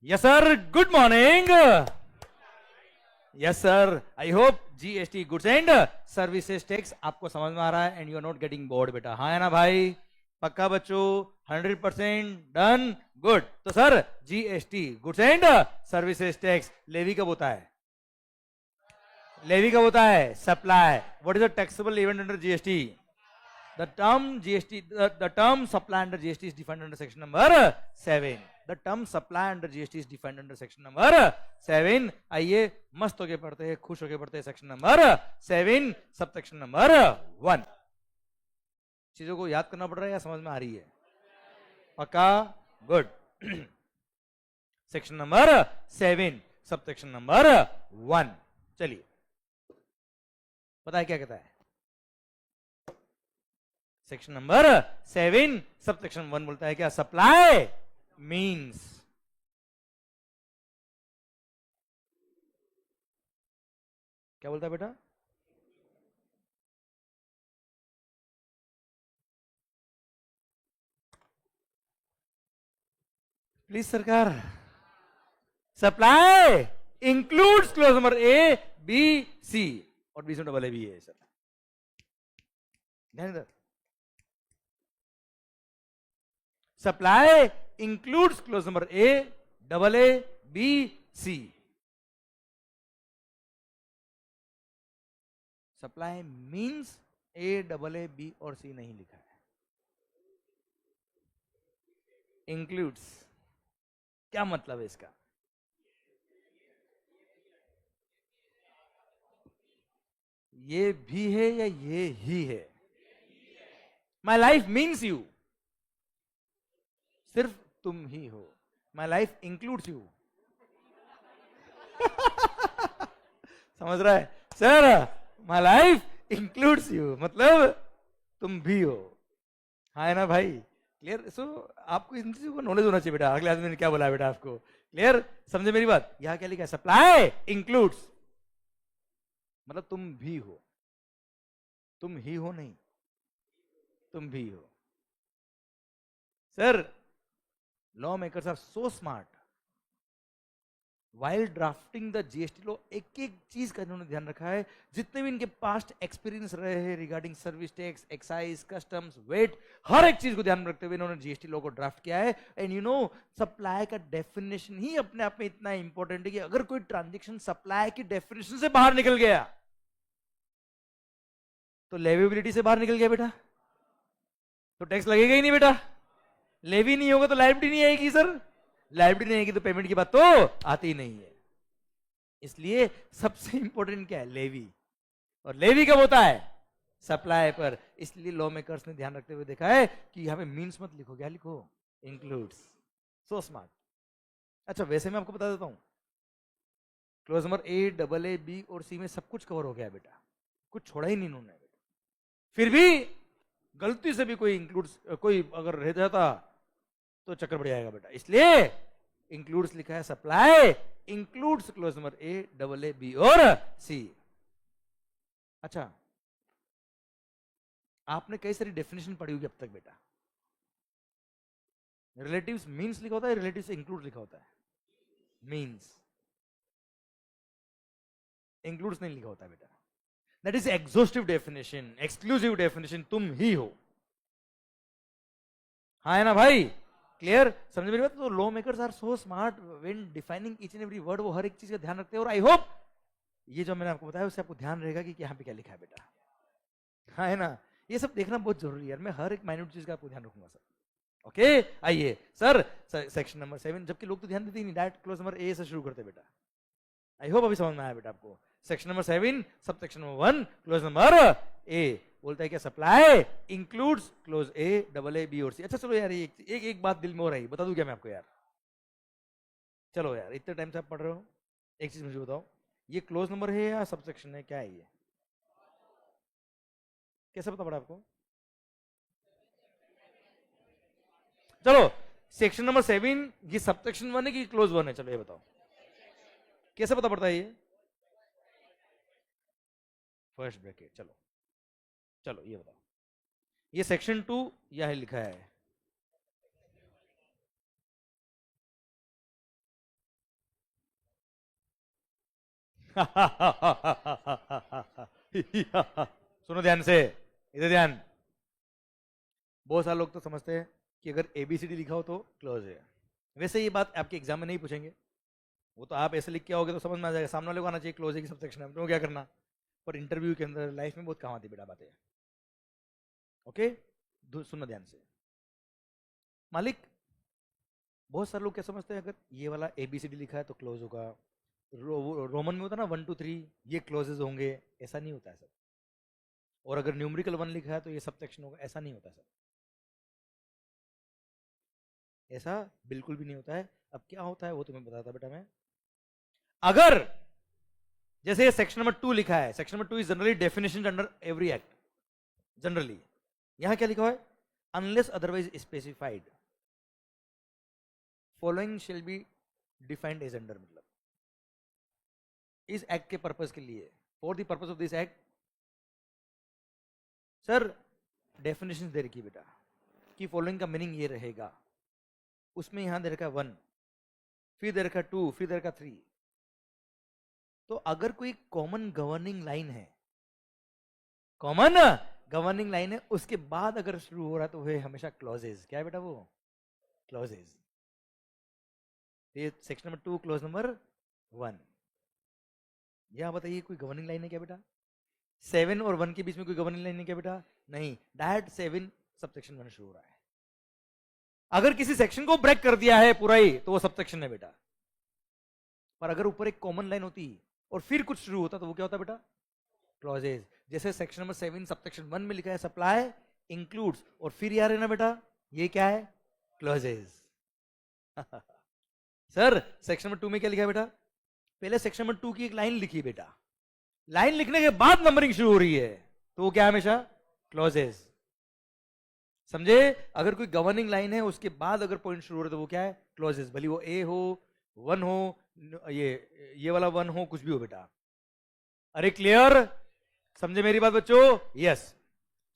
Yes sir, good morning. Yes sir, I hope GST goods and services tax आपको समझ में आ रहा है and you are not getting bored बेटा। हाँ है ना भाई? पक्का बच्चों? 100% डन, गुड। तो sir GST goods and services tax levy कब होता है? लेवी कब होता है? Supply. What is the taxable event under GST? The term GST, the term supply under GST is defined under section number 7. The term supply under GST is defined under section number 7. आइए मस्त होके पढ़ते हैं, खुश होके पढ़ते हैं section number 7 subsection number 1। चीजों को याद करना पड़ रहा है या समझ में आ रही है? पक्का? Good. Section number 7 subsection number 1। चलिए, पता है क्या कहता है? सेक्शन नंबर 7 सब सेक्शन 1 बोलता है क्या? सप्लाई मींस क्या बोलता है बेटा? प्लीज सरकार। Supply includes clause number A B C और बी से डबल ए भी है सर, ध्यान दो। Supply includes clause number A double A B C. Supply means A double A B और सी नहीं लिखा है, इंक्लूड्स। क्या मतलब है इसका? ये भी है या ये ही है? माई लाइफ मीन्स यू, सिर्फ तुम ही हो। My life includes you. समझ रहा है sir? My life includes you मतलब तुम भी हो। हाँ है ना भाई? क्लियर? सो आपको इन चीजों का नॉलेज होना चाहिए बेटा। अगले आदमी ने क्या बोला बेटा आपको? क्लियर? समझे मेरी बात? यहां क्या लिखा है? सप्लाई इंक्लूड्स मतलब तुम भी हो। तुम ही हो नहीं, तुम भी हो। Sir law makers are so smart while drafting the GST law. एक एक चीज का इन्होंने ध्यान रखा है। जितने भी इनके पास्ट एक्सपीरियंस रहे हैं regarding service tax, excise, customs, VAT, हर एक चीज को ध्यान में रखते हुए इन्होंने जीएसटी लॉ को ड्राफ्ट किया है। एंड यू नो सप्लाई का डेफिनेशन ही अपने आप में इतना इंपॉर्टेंट है कि अगर कोई ट्रांजेक्शन सप्लाई की डेफिनेशन से बाहर निकल गया तो लेविबिलिटी से बाहर निकल गया बेटा, तो टैक्स लगेगा ही नहीं बेटा। लेवी नहीं होगा तो लायबिलिटी नहीं आएगी सर, लायबिलिटी नहीं आएगी तो पेमेंट की बात तो आती ही नहीं है। इसलिए सबसे इंपॉर्टेंट क्या है? लेवी। और लेवी कब होता है? सप्लाई पर। इसलिए लॉ मेकर्स ने ध्यान रखते हुए देखा है कि यहां पे मींस मत लिखो, क्या लिखो? इंक्लूड्स। So smart. अच्छा वैसे मैं आपको बता देता हूं, clause number A double A B और सी में सब कुछ कवर हो गया बेटा, कुछ छोड़ा ही नहीं इन्होंने बेटा। फिर भी गलती से भी कोई इंक्लूड्स कोई अगर रह जाता तो चक्कर बढ़ जाएगा बेटा। इसलिए इंक्लूड्स लिखा है। Supply includes clause number A double A B और सी। अच्छा आपने कई सारी डेफिनेशन पढ़ी होगी अब तक बेटा। रिलेटिव्स मींस लिखा होता है, रिलेटिव्स इंक्लूड लिखा होता है? मींस। इंक्लूड्स नहीं लिखा होता है बेटा। That is exhaustive definition, exclusive definition, तुम ही हो। हाँ है ना भाई? क्लियर? समझ मेरी बात? तो law makers are so smart when defining each and every word. वो हर एक चीज का ध्यान रखते हैं और आई होप ये जो मैंने आपको बताया उससे आपको ध्यान रहेगा कि यहाँ पे क्या लिखा है बेटा। हाँ है ना? ये सब देखना बहुत जरूरी है यार। मैं हर एक माइन्यूट चीज का आपको ध्यान रखूंगा सर। ओके आइए सर सेक्शन नंबर 7, जबकि लोग तो ध्यान देते ही नहीं, डायरेक्ट क्लोज नंबर ए से शुरू करते बेटा। आई होप अभी समझ में आया बेटा आपको। Section number 7 subsection number 1 clause number A बोलता है क्या? Supply includes clause A double A B और सी। अच्छा चलो यार एक बात दिल में हो रही, बता दूं क्या मैं आपको यार? चलो यार इतने टाइम से आप पढ़ रहे हो, एक चीज मुझे बताओ, ये क्लोज नंबर है या सब सेक्शन है? क्या है ये? कैसे पता पड़ा आपको? चलो सेक्शन नंबर 7 ये सब सेक्शन 1 है कि क्लोज 1 है? चलो ये बताओ, कैसे पता पड़ता है ये? First bracket. चलो चलो ये बताओ, ये सेक्शन 2 यह लिखा है सुनो ध्यान से, इधर ध्यान। बहुत सारे लोग तो समझते हैं कि अगर एबीसीडी लिखा हो तो क्लोज है। वैसे ये बात आपके एग्जाम में नहीं पूछेंगे, वो तो आप ऐसे लिख के आओगे तो समझ में आ जाएगा, सामने वाले को आना चाहिए क्लोज है कि सबसेक्शन है, तो क्या करना। पर इंटरव्यू के अंदर लाइफ में बहुत काम आती बेटा बातें। ओके, सुनना ध्यान से। मालिक, बहुत सारे लोग क्या समझते हैं, अगर ये वाला एबीसीडी लिखा है तो क्लोज होगा, रोमन में होता ना 1 2 3, ये क्लोजेज होंगे। ऐसा नहीं होता है सर। और अगर न्यूमेरिकल 1 लिखा है तो ये सबसेक्शन होगा, ऐसा नहीं होता सर। ऐसा बिल्कुल भी नहीं होता है। अब क्या होता है वो तुम्हें बताता बेटा मैं। अगर जैसे सेक्शन नंबर 2 लिखा है, section number 2 is generally definition under every act. Generally यहां क्या लिखा हुआ है, unless otherwise specified following shall be defined as under. मतलब इस एक्ट के पर्पस के लिए, for the purpose of this act, sir definition दे रखी बेटा कि फॉलोइंग का मीनिंग ये रहेगा। उसमें यहां दे रखा 1, फिर दे रखा 2, फिर दे रखा 3। तो अगर कोई कॉमन गवर्निंग लाइन है, कॉमन गवर्निंग लाइन है, उसके बाद अगर शुरू हो रहा है तो वह हमेशा क्लॉजेज। क्या है बेटा वो? क्लॉजेज। ये सेक्शन नंबर 2 क्लॉज नंबर 1। यहां बताइए कोई गवर्निंग लाइन है क्या बेटा? 7 और 1 के बीच में कोई गवर्निंग लाइन है क्या बेटा? नहीं, डायरेक्ट 7 सबसेक्शन 1 शुरू हो रहा है। अगर किसी सेक्शन को ब्रेक कर दिया है पूरा ही तो वो सबसेक्शन है बेटा। पर अगर ऊपर एक कॉमन लाइन होती और फिर कुछ शुरू होता तो वो क्या होता बेटा? क्लॉजेज। जैसे सेक्शन नंबर 7 सबसेक्शन 1 में लिखा है सप्लाई इंक्लूड्स, और फिर यार है ना बेटा ये क्या है? क्लॉजेज। सर सेक्शन नंबर 2 में क्या लिखा है बेटा? पहले सेक्शन नंबर 2 की एक लाइन लिखी बेटा, लाइन लिखने के बाद नंबरिंग शुरू हो रही है तो वो क्या है? हमेशा क्लॉजेज। समझे? अगर कोई गवर्निंग लाइन है उसके बाद अगर पॉइंट शुरू हो रहा है तो वो क्या है? क्लॉजेज। भले वो ए हो, 1 हो, ये वाला 1 हो, कुछ भी हो बेटा। अरे क्लियर? समझे मेरी बात बच्चों? Yes.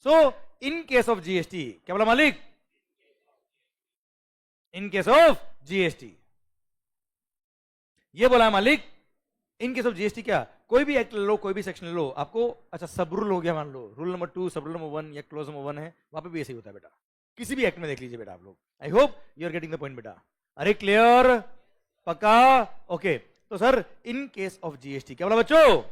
So in case of GST, क्या बोला मालिक? इन केस ऑफ जीएसटी ये बोला है मालिक। इन केस ऑफ जीएसटी क्या, कोई भी एक्ट ले लो, कोई भी सेक्शन ले लो, आपको अच्छा सब रूल हो गया मान लो, रूल नंबर 2 सब रूल नंबर 1 या क्लोज नंबर 1 है, वहां पे भी ऐसे ही होता है बेटा। किसी भी एक्ट में देख लीजिए बेटा आप लोग। I hope you are getting the point बेटा। अरे क्लियर? पक्का? ओके। तो sir in case of GST क्या बोला बच्चों?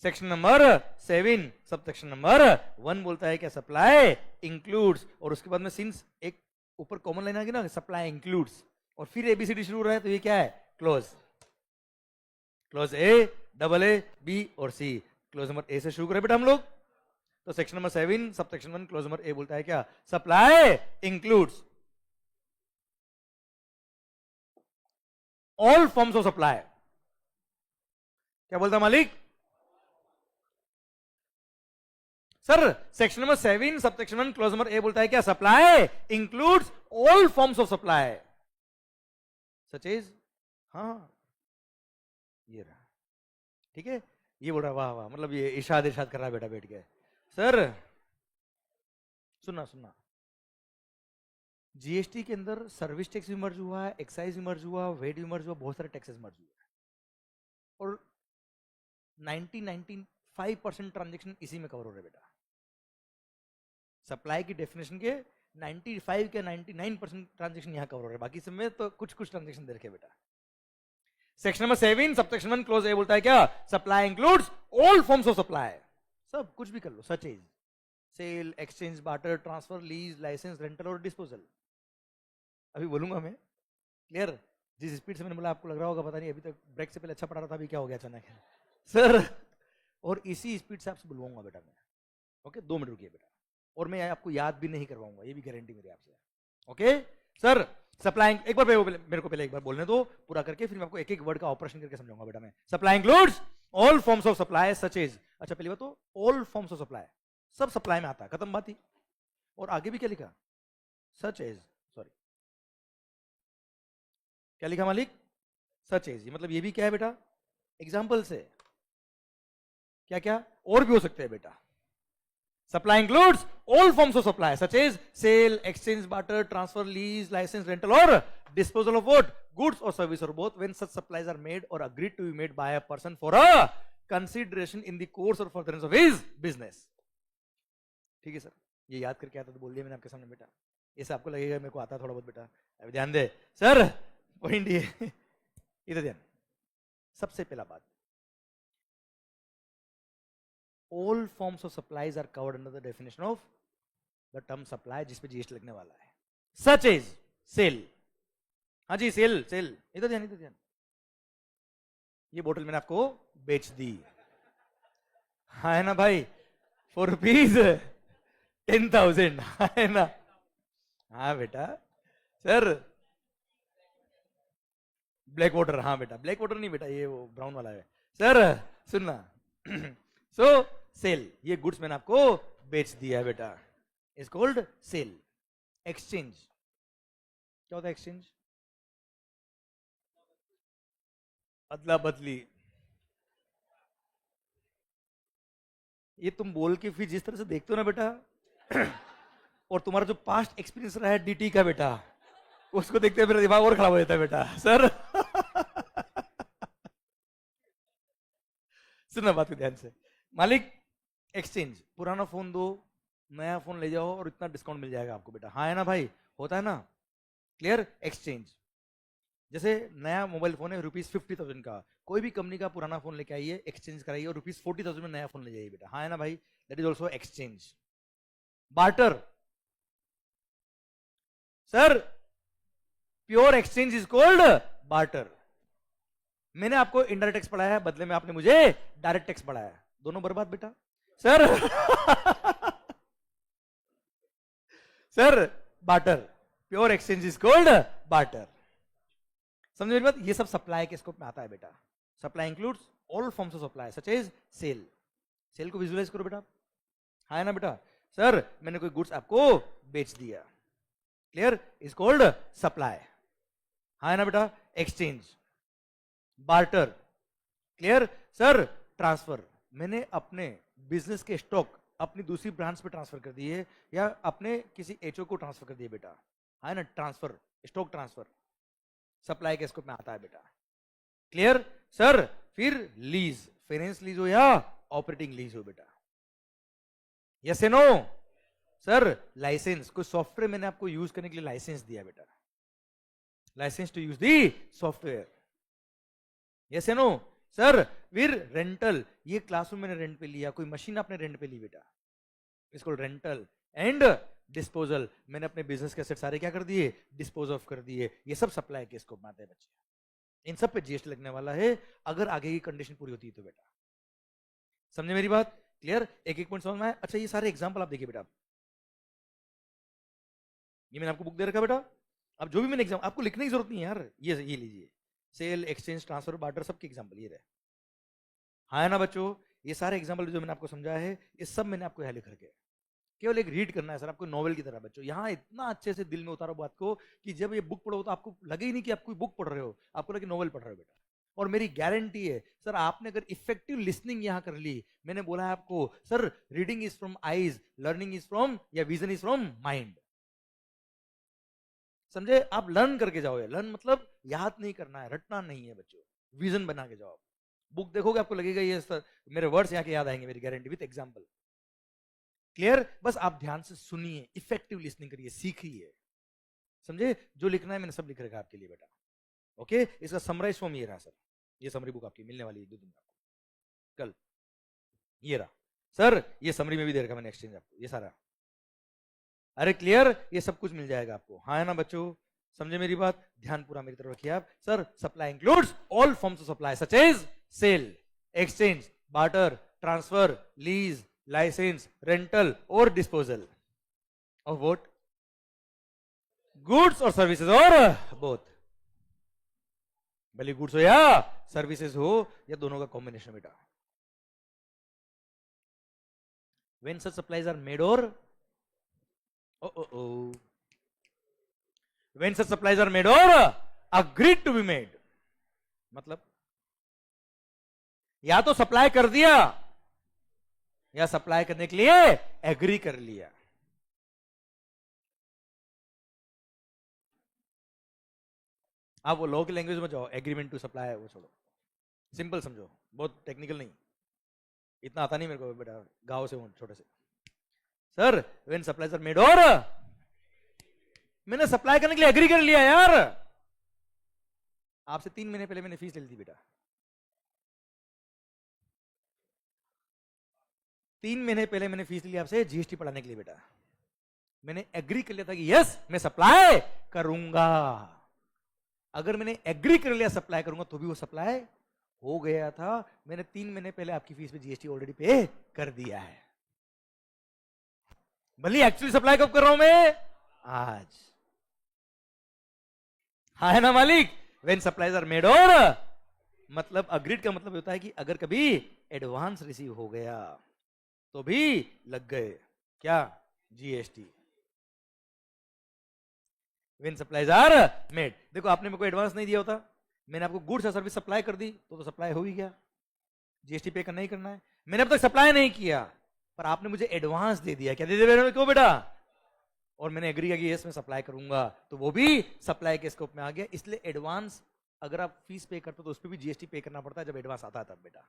Section number 7 subsection number 1 बोलता है क्या? सप्लाई इंक्लूड्स, और उसके बाद में सिंस एक ऊपर कॉमन लाइन आ गई ना, सप्लाई इंक्लूड्स, और फिर एबीसीडी शुरू हो रहा है तो ये क्या है? Clause. Clause A, double A, B और सी। क्लोज नंबर ए से शुरू करें बेटा हम लोग। तो section number 7 sub section 1 clause number A बोलता है क्या? Supply includes all forms of supply. क्या बोलता मालिक? Sir section number 7 sub section 1 clause number A बोलता है क्या? Supply includes all forms of supply such is. हाँ ये रहा, ठीक है। ये बोल रहा वाह वाह, मतलब ये इरशाद इरशाद कर रहा है बेटा बैठ के। सर सुनना सुनना, जीएसटी के अंदर सर्विस टैक्स भी मर्ज हुआ है, एक्साइज भी मर्ज हुआ, वेट भी मर्ज हुआ, बहुत सारे टैक्सेस मर्ज हुए हैं, और 95% ट्रांजेक्शन इसी में कवर हो रहे बेटा। सप्लाई की डेफिनेशन के 95 के 99% ट्रांजेक्शन यहां कवर हो रहे हैं, बाकी सब में तो कुछ कुछ ट्रांजेक्शन दे रखे बेटा। Section number 7 sub section 1 close ए बोलता है क्या? Supply includes all forms of supply. सब कुछ भी कर लो, such is sale, exchange, barter, transfer, lease, licence, rental और डिस्पोजल। अभी बोलूंगा मैं, क्लियर? जिस स्पीड से मैंने बोला आपको लग रहा होगा पता नहीं, अभी तक ब्रेक से पहले अच्छा पढ़ा रहा था, अभी क्या हो गया अचानक सर। और इसी स्पीड से आपसे बुलवाऊंगा बेटा मैं। ओके 2 मिनट रुकिए बेटा, और मैं आपको याद भी नहीं करवाऊंगा, ये भी गारंटी मेरी आपसे। ओके सर, सप्लाई एक बार मेरे को पहले एक बार बोलने दो पूरा करके, फिर मैं आपको एक एक वर्ड का ऑपरेशन करके समझाऊंगा बेटा मैं। Supply includes all forms of supply such as, अच्छा पहली बात तो ऑल फॉर्म्स ऑफ सप्लाई, सब सप्लाई में आता है, खत्म बात ही। और आगे भी क्या लिखा? सच एज, सॉरी क्या लिखा मालिक? Such as. मतलब ये भी क्या है बेटा? एग्जाम्पल से क्या क्या और भी हो सकते हैं बेटा। Supply includes all forms of supply, such as sale, exchange, barter, transfer, lease, license, rental, or disposal of what? Goods or service or both, when such supplies are made or agreed to be made by a person for a consideration in the course or furtherance of his business. ठीक है sir, ये याद करके आता तो बोल दिया मैंने आपके सामने बेटा, ऐसे आपको लगेगा मेरे को आता थोड़ा बहुत बेटा, अभी ध्यान दे सर, पॉइंट ये इधर ध्यान। सबसे पहला बात, all forms of supplies are covered under the definition of the term supply, जिसपे जीएसटी लगने वाला है, such as sale। हाँ जी, सेल, सेल, इधर ध्यान, इधर ध्यान। ये बोतल मैंने आपको बेच दी, हाँ है ना भाई, ₹10,000, है ना? हाँ बेटा, सर ब्लैक वाटर, हाँ बेटा, ब्लैक वाटर नहीं बेटा, ये वो ब्राउन वाला है सर, सुनना। सो सेल, ये गुड्स मैंने आपको बेच दिया है बेटा, इज कॉल्ड सेल। एक्सचेंज, क्या होता है एक्सचेंज? अदला बदली। ये तुम बोल के फिर जिस तरह से देखते हो ना बेटा, और तुम्हारा जो पास्ट एक्सपीरियंस रहा है डीटी का बेटा, उसको देखते मेरा दिमाग और खराब हो जाता है बेटा सर। सुनना बात को ध्यान से, मालिक एक्सचेंज, पुराना फोन दो, नया फोन ले जाओ और इतना डिस्काउंट मिल जाएगा आपको बेटा, हाँ है ना भाई, होता है ना? क्लियर? एक्सचेंज, जैसे नया मोबाइल फोन है ₹50,000 का, कोई भी कंपनी का पुराना फोन लेके आइए, एक्सचेंज कराइए और ₹40,000 में नया फोन ले जाइए बेटा, हाँ है ना भाई, that is also exchange. Barter, sir pure exchange is called barter. मैंने आपको इनडायरेक्ट टैक्स पढ़ाया है, बदले में आपने मुझे डायरेक्ट टैक्स पढ़ाया है, दोनों बर्बाद बेटा sir. Sir barter, pure exchange is called barter. समझ मेरी बात? ये सब सप्लाई के स्कोप में आता है बेटा। Supply includes all forms of supply such as sale. Sale को विजुअलाइज करो बेटा, हाँ है ना बेटा? सर मैंने कोई गुड्स आपको बेच दिया, क्लियर, इज कॉल्ड सप्लाई, हाँ है ना बेटा? Exchange, barter, clear. Sir transfer, मैंने अपने बिजनेस के स्टॉक अपनी दूसरी ब्रांच पे ट्रांसफर कर दिए या अपने किसी एचओ को ट्रांसफर कर दिए बेटा, है ना? ट्रांसफर, स्टॉक ट्रांसफर सप्लाई के स्कोप में आता है बेटा, क्लियर। सर फिर लीज, फाइनेंस लीज हो या ऑपरेटिंग लीज हो बेटा, यस या नो? सर लाइसेंस, कोई सॉफ्टवेयर मैंने आपको यूज करने के लिए लाइसेंस दिया बेटा, license to use the software, yes या नो? सर फिर रेंटल, ये क्लासरूम मैंने रेंट पे लिया, कोई मशीन आपने रेंट पे ली बेटा, इसको रेंटल। एंड डिस्पोजल, मैंने अपने बिजनेस के एसेट सारे क्या कर दिए, डिस्पोज ऑफ कर दिए, ये सब सप्लाई के स्कोप में आते हैं बच्चे। इन सब पे जीएसटी लगने वाला है अगर आगे की कंडीशन पूरी होती है तो बेटा, समझे मेरी बात? क्लियर? एक एक पॉइंट समझ में आया? अच्छा ये सारे एग्जांपल आप देखिए बेटा, ये मैंने आपको बुक दे रखा बेटा, अब जो भी मैंने एग्जाम, आपको लिखने की जरूरत नहीं है यार, ये लीजिए, सेल, एक्सचेंज, ट्रांसफर, बार्टर, सबके एग्जाम्पल ये रहे, हाँ है ना बच्चों? ये सारे एग्जाम्पल जो मैंने आपको समझाया है, ये सब मैंने आपको यहाँ लिख रखे, केवल एक रीड करना है सर, आपको नॉवेल की तरह बच्चों, यहाँ इतना अच्छे से दिल में उतारो बात को कि जब ये बुक पढ़ो तो आपको लगे ही नहीं कि आप कोई बुक पढ़ रहे हो, आपको लगे नॉवेल पढ़ रहे हो बेटा। और मेरी गारंटी है सर, आपने अगर इफेक्टिव लिसनिंग यहां कर ली, मैंने बोला है आपको sir, reading is from eyes, learning is from, या विजन इज फ्रॉम माइंड, समझे? आप लर्न करके जाओ, लर्न मतलब याद नहीं करना है, रटना नहीं है बच्चों, विजन बना के जाओ। बुक देखोगे आपको लगेगा ये सर मेरे वर्ड्स यहाँ के याद आएंगे, मेरी गारंटी विद एग्जांपल, क्लियर? बस आप ध्यान से सुनिए, इफेक्टिव लिसनिंग करिए, सीखिए, समझे? जो लिखना है मैंने सब लिख रखा आपके लिए बेटा, ओके? इसका समराइज फॉर्म ये रहा सर, ये समरी बुक आपकी मिलने वाली है 2 दिन में आपको, कल ये रहा सर, ये समरी में भी दे रखा मैंने एक्सचेंज आपको, ये सारा, अरे क्लियर? ये सब कुछ मिल जाएगा आपको, हाँ है ना बच्चों? समझे मेरी बात? ध्यान पूरा मेरी तरफ रखिए आप। Sir supply includes all forms of supply such as sale, exchange, barter, transfer, lease, licence, rental और डिस्पोजल ऑफ व्हाट? गुड्स और सर्विसेज और बोथ, भले गुड्स हो या सर्विसेज हो या दोनों का कॉम्बिनेशन बेटा। When such supplies are made और when such supplies are made or agreed to be made, मतलब या तो सप्लाई कर दिया या सप्लाई करने के लिए एग्री कर लिया। आप वो लॉ की लैंग्वेज में जाओ, एग्रीमेंट टू सप्लाई है वो छोड़ो, सिंपल समझो, बहुत टेक्निकल नहीं, इतना आता नहीं मेरे को बेटा, गांव से हूं छोटे से। Sir when supplies are made, और मैंने सप्लाई करने के लिए एग्री कर लिया यार, आपसे 3 महीने पहले मैंने फीस ले ली थी बेटा, 3 महीने पहले मैंने फीस ली आपसे जीएसटी पढ़ाने के लिए बेटा, मैंने एग्री कर लिया था कि यस मैं सप्लाई करूंगा। अगर मैंने एग्री कर लिया सप्लाई करूंगा तो भी वो सप्लाई हो गया था, मैंने 3 महीने पहले आपकी फीस पे जीएसटी ऑलरेडी पे कर दिया है। भले एक्चुअली सप्लाई कब कर रहा हूं मैं, आज। हाँ है ना मालिक, व्हेन सप्लाईज आर मेड, और मतलब अग्रीड का मतलब होता है कि अगर कभी एडवांस रिसीव हो गया तो भी लग गए क्या, GST. When supplies are made, देखो आपने मेरे को एडवांस नहीं दिया होता, मैंने आपको गुड्स या सर्विस सप्लाई कर दी तो सप्लाई हो ही गया, जीएसटी पे करना ही करना है। मैंने अब तक सप्लाई नहीं किया पर आपने मुझे एडवांस दे दिया, क्या दे दिया क्यों बेटा, और मैंने एग्री किया कि यस मैं सप्लाई करूंगा, तो वो भी सप्लाई के स्कोप में आ गया। इसलिए एडवांस अगर आप फीस पे करते हो तो उस पर भी जीएसटी पे करना पड़ता है जब एडवांस आता है तब बेटा।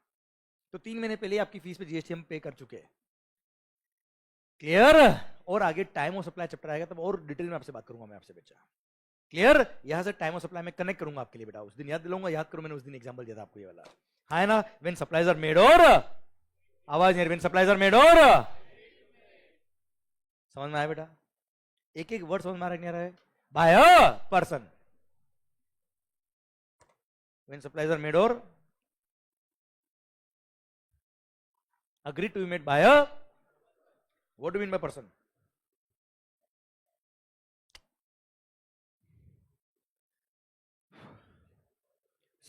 तो 3 महीने पहले आपकी फीस पे जीएसटी हम पे कर चुके हैं, क्लियर। और आगे टाइम ऑफ सप्लाई चैप्टर आएगा तब और डिटेल में आपसे बात करूंगा मैं आपसे बच्चा, क्लियर। यहां से टाइम ऑफ सप्लाई में कनेक्ट करूंगा आपके लिए बेटा, उस दिन याद दिलाऊंगा, याद करो मैंने उस दिन एग्जांपल दिया था आपको ये वाला, हाँ है ना। व्हेन सप्लाईज आर मेड, और आवाज नहीं, व्हेन सप्लाईज आर मेड, और समझ में आया बेटा, एक एक वर्ड समझ में आ रहा है नहीं आ रहा है, by a person, when supplies are made और agreed to be made by a, what do you mean by person?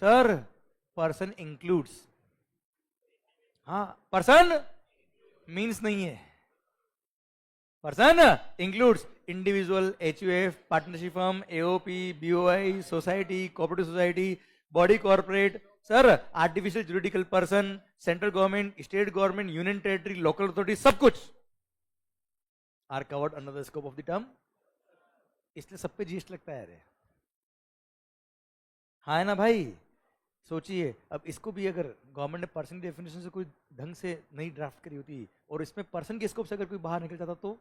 Sir, person includes, हाँ person means नहीं है, person includes individual, HUF, partnership firm, AOP, BOI, society, cooperative society, body corporate, sir artificial juridical person, central government, state government, union territory, local authority, सब कुछ are covered under the scope of the term, इसलिए सब पे GST लगता है। अरे हाँ है ना भाई, सोचिए अब इसको भी अगर गवर्नमेंट ने पर्सन की डेफिनेशन से कोई ढंग से नहीं ड्राफ्ट करी होती और इसमें पर्सन के स्कोप से अगर कोई बाहर निकल जाता तो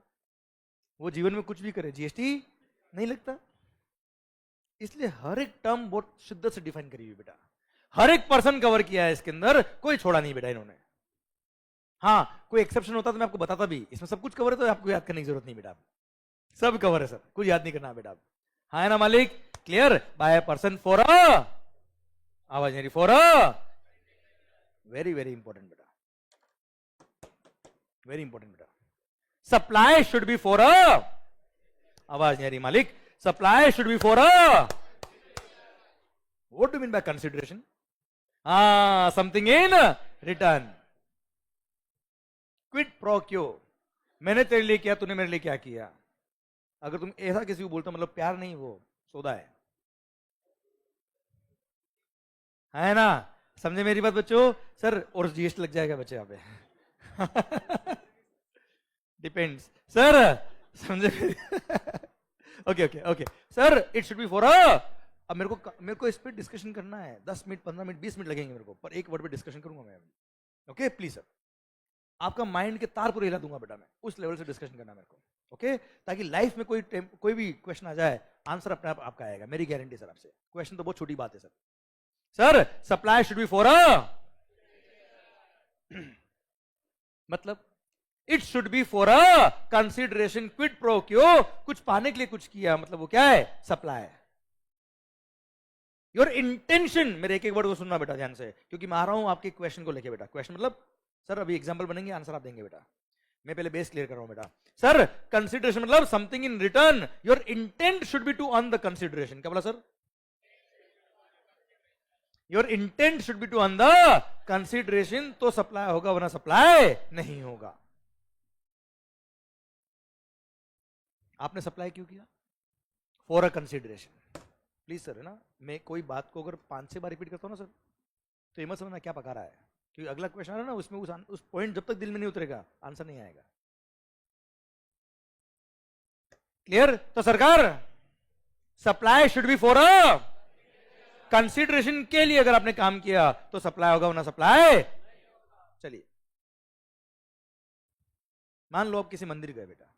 वो जीवन में कुछ भी करे जीएसटी नहीं लगता। इसलिए हर एक टर्म बहुत शिद्दत से डिफाइन करी हुई बेटा, हर एक पर्सन कवर किया है इसके अंदर, कोई छोड़ा नहीं बेटा इन्होंने। हाँ कोई एक्सेप्शन होता तो मैं आपको बताता भी, इसमें सब कुछ कवर है तो आपको याद करने की जरूरत नहीं बेटा, सब कवर है सर, कुछ याद नहीं करना बेटा। हाँ है ना मालिक, clear. By person for a, आवाज नहीं, for a, very very important बेटा, वेरी इंपॉर्टेंट बेटा। सप्लाई शुड बी फॉर अ, आवाज नहीं मालिक, supply should be for a, what do mean by consideration, something in return, Kwid pro क्यो, मैंने तेरे लिए किया तूने मेरे लिए क्या किया। अगर तुम ऐसा किसी को बोलते हो मतलब प्यार नहीं, वो सौदा है ना, समझे मेरी बात बच्चों। सर और जीएसटी लग जाएगा बच्चे यहाँ पे डिपेंड्स सर, समझे okay okay okay sir, it should be for अ, अब मेरे को इस पे डिस्कशन करना है, 10 मिनट 15 मिनट 20 मिनट लगेंगे मेरे को, पर एक वर्ड पे डिस्कशन करूंगा मैं, ओके प्लीज सर, आपका माइंड के तार पूरे हिला दूंगा बेटा मैं, उस लेवल से डिस्कशन करना मेरे को, ओके, ताकि लाइफ में कोई भी क्वेश्चन आ जाए आंसर अपने आप आपका आएगा, मेरी गारंटी सर आपसे। क्वेश्चन तो बहुत छोटी बात है sir. Sir supply should be for a, मतलब it should be for a consideration, quid pro quo, कुछ पाने के लिए कुछ किया, मतलब वो क्या है, सप्लाई। योर इंटेंशन, मेरे एक एक वर्ड को सुनना बेटा ध्यान से, क्योंकि मैं आ रहा हूं आपके क्वेश्चन को लेके बेटा। क्वेश्चन मतलब सर अभी एग्जांपल बनेंगे, आंसर आप देंगे बेटा, मैं पहले बेस क्लियर कर रहा हूं बेटा। सर कंसिडरेशन मतलब something in return, your intent should be to earn the consideration, क्या बोला sir, your intent should be to earn the consideration, तो सप्लाई होगा वरना सप्लाई नहीं होगा। आपने सप्लाई क्यों किया, for a consideration. Please sir है ना, मैं कोई बात को अगर 5-6 बार रिपीट करता हूं ना सर, तो ये मत समझना क्या पका रहा है, क्योंकि अगला क्वेश्चन आ रहा है ना, उसमें उस पॉइंट जब तक दिल में नहीं उतरेगा आंसर नहीं आएगा। क्लियर? तो सरकार supply should be for a consideration के लिए अगर आपने काम किया तो सप्लाई होगा, वरना सप्लाई। चलिए मान लो आप किसी मंदिर गए बेटा,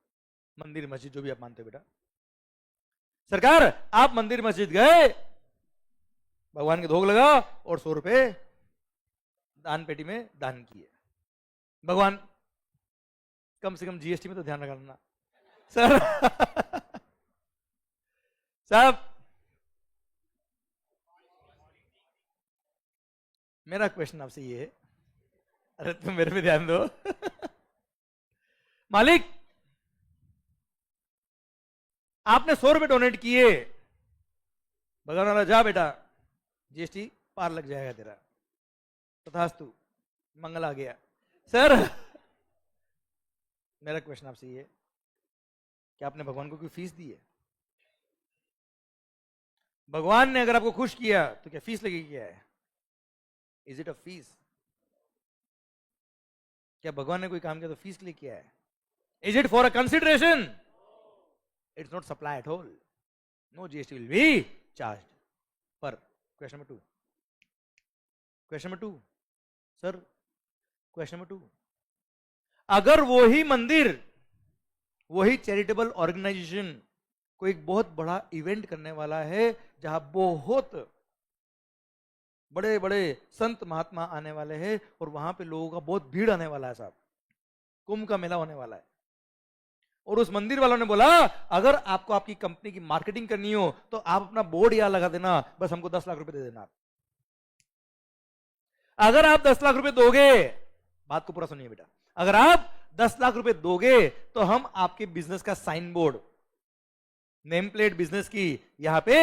मंदिर मस्जिद जो भी आप मानते हो बेटा, सरकार आप मंदिर मस्जिद गए, भगवान के भोग लगा और 100 रुपए दान पेटी में दान किए। भगवान कम से कम जीएसटी में तो ध्यान रखना सर। साहब मेरा क्वेश्चन आपसे ये है, अरे तुम मेरे पे ध्यान दो। मालिक आपने 100 रुपए डोनेट किए, भगवान वाला जा बेटा जीएसटी पार लग जाएगा तेरा, तथास्तु मंगल आ गया। सर मेरा क्वेश्चन आपसे ये, क्या आपने भगवान को कोई फीस दी है? भगवान ने अगर आपको खुश किया तो क्या फीस लगेगी? क्या है? Is it a fees? क्या भगवान ने कोई काम किया तो फीस के लिए किया है? Is it for a consideration? It's not supply at all, no GST will be charge. पर question number 2, question number 2 sir, question number 2, अगर वही मंदिर, वही चैरिटेबल ऑर्गेनाइजेशन कोई एक बहुत बड़ा इवेंट करने वाला है जहां बहुत बड़े बड़े संत महात्मा आने वाले हैं और वहां पे लोगों का बहुत भीड़ आने वाला है साहब, कुंभ का मेला होने वाला है, और उस मंदिर वालों ने बोला अगर आपको आपकी कंपनी की मार्केटिंग करनी हो तो आप अपना बोर्ड यहां लगा देना, बस हमको 10 लाख रुपए दे देना। अगर आप 10 लाख रुपए दोगे, बात को पूरा सुनिए बेटा, अगर आप 10 लाख रुपए दोगे तो हम आपके बिजनेस का sign board, name plate business की यहां पे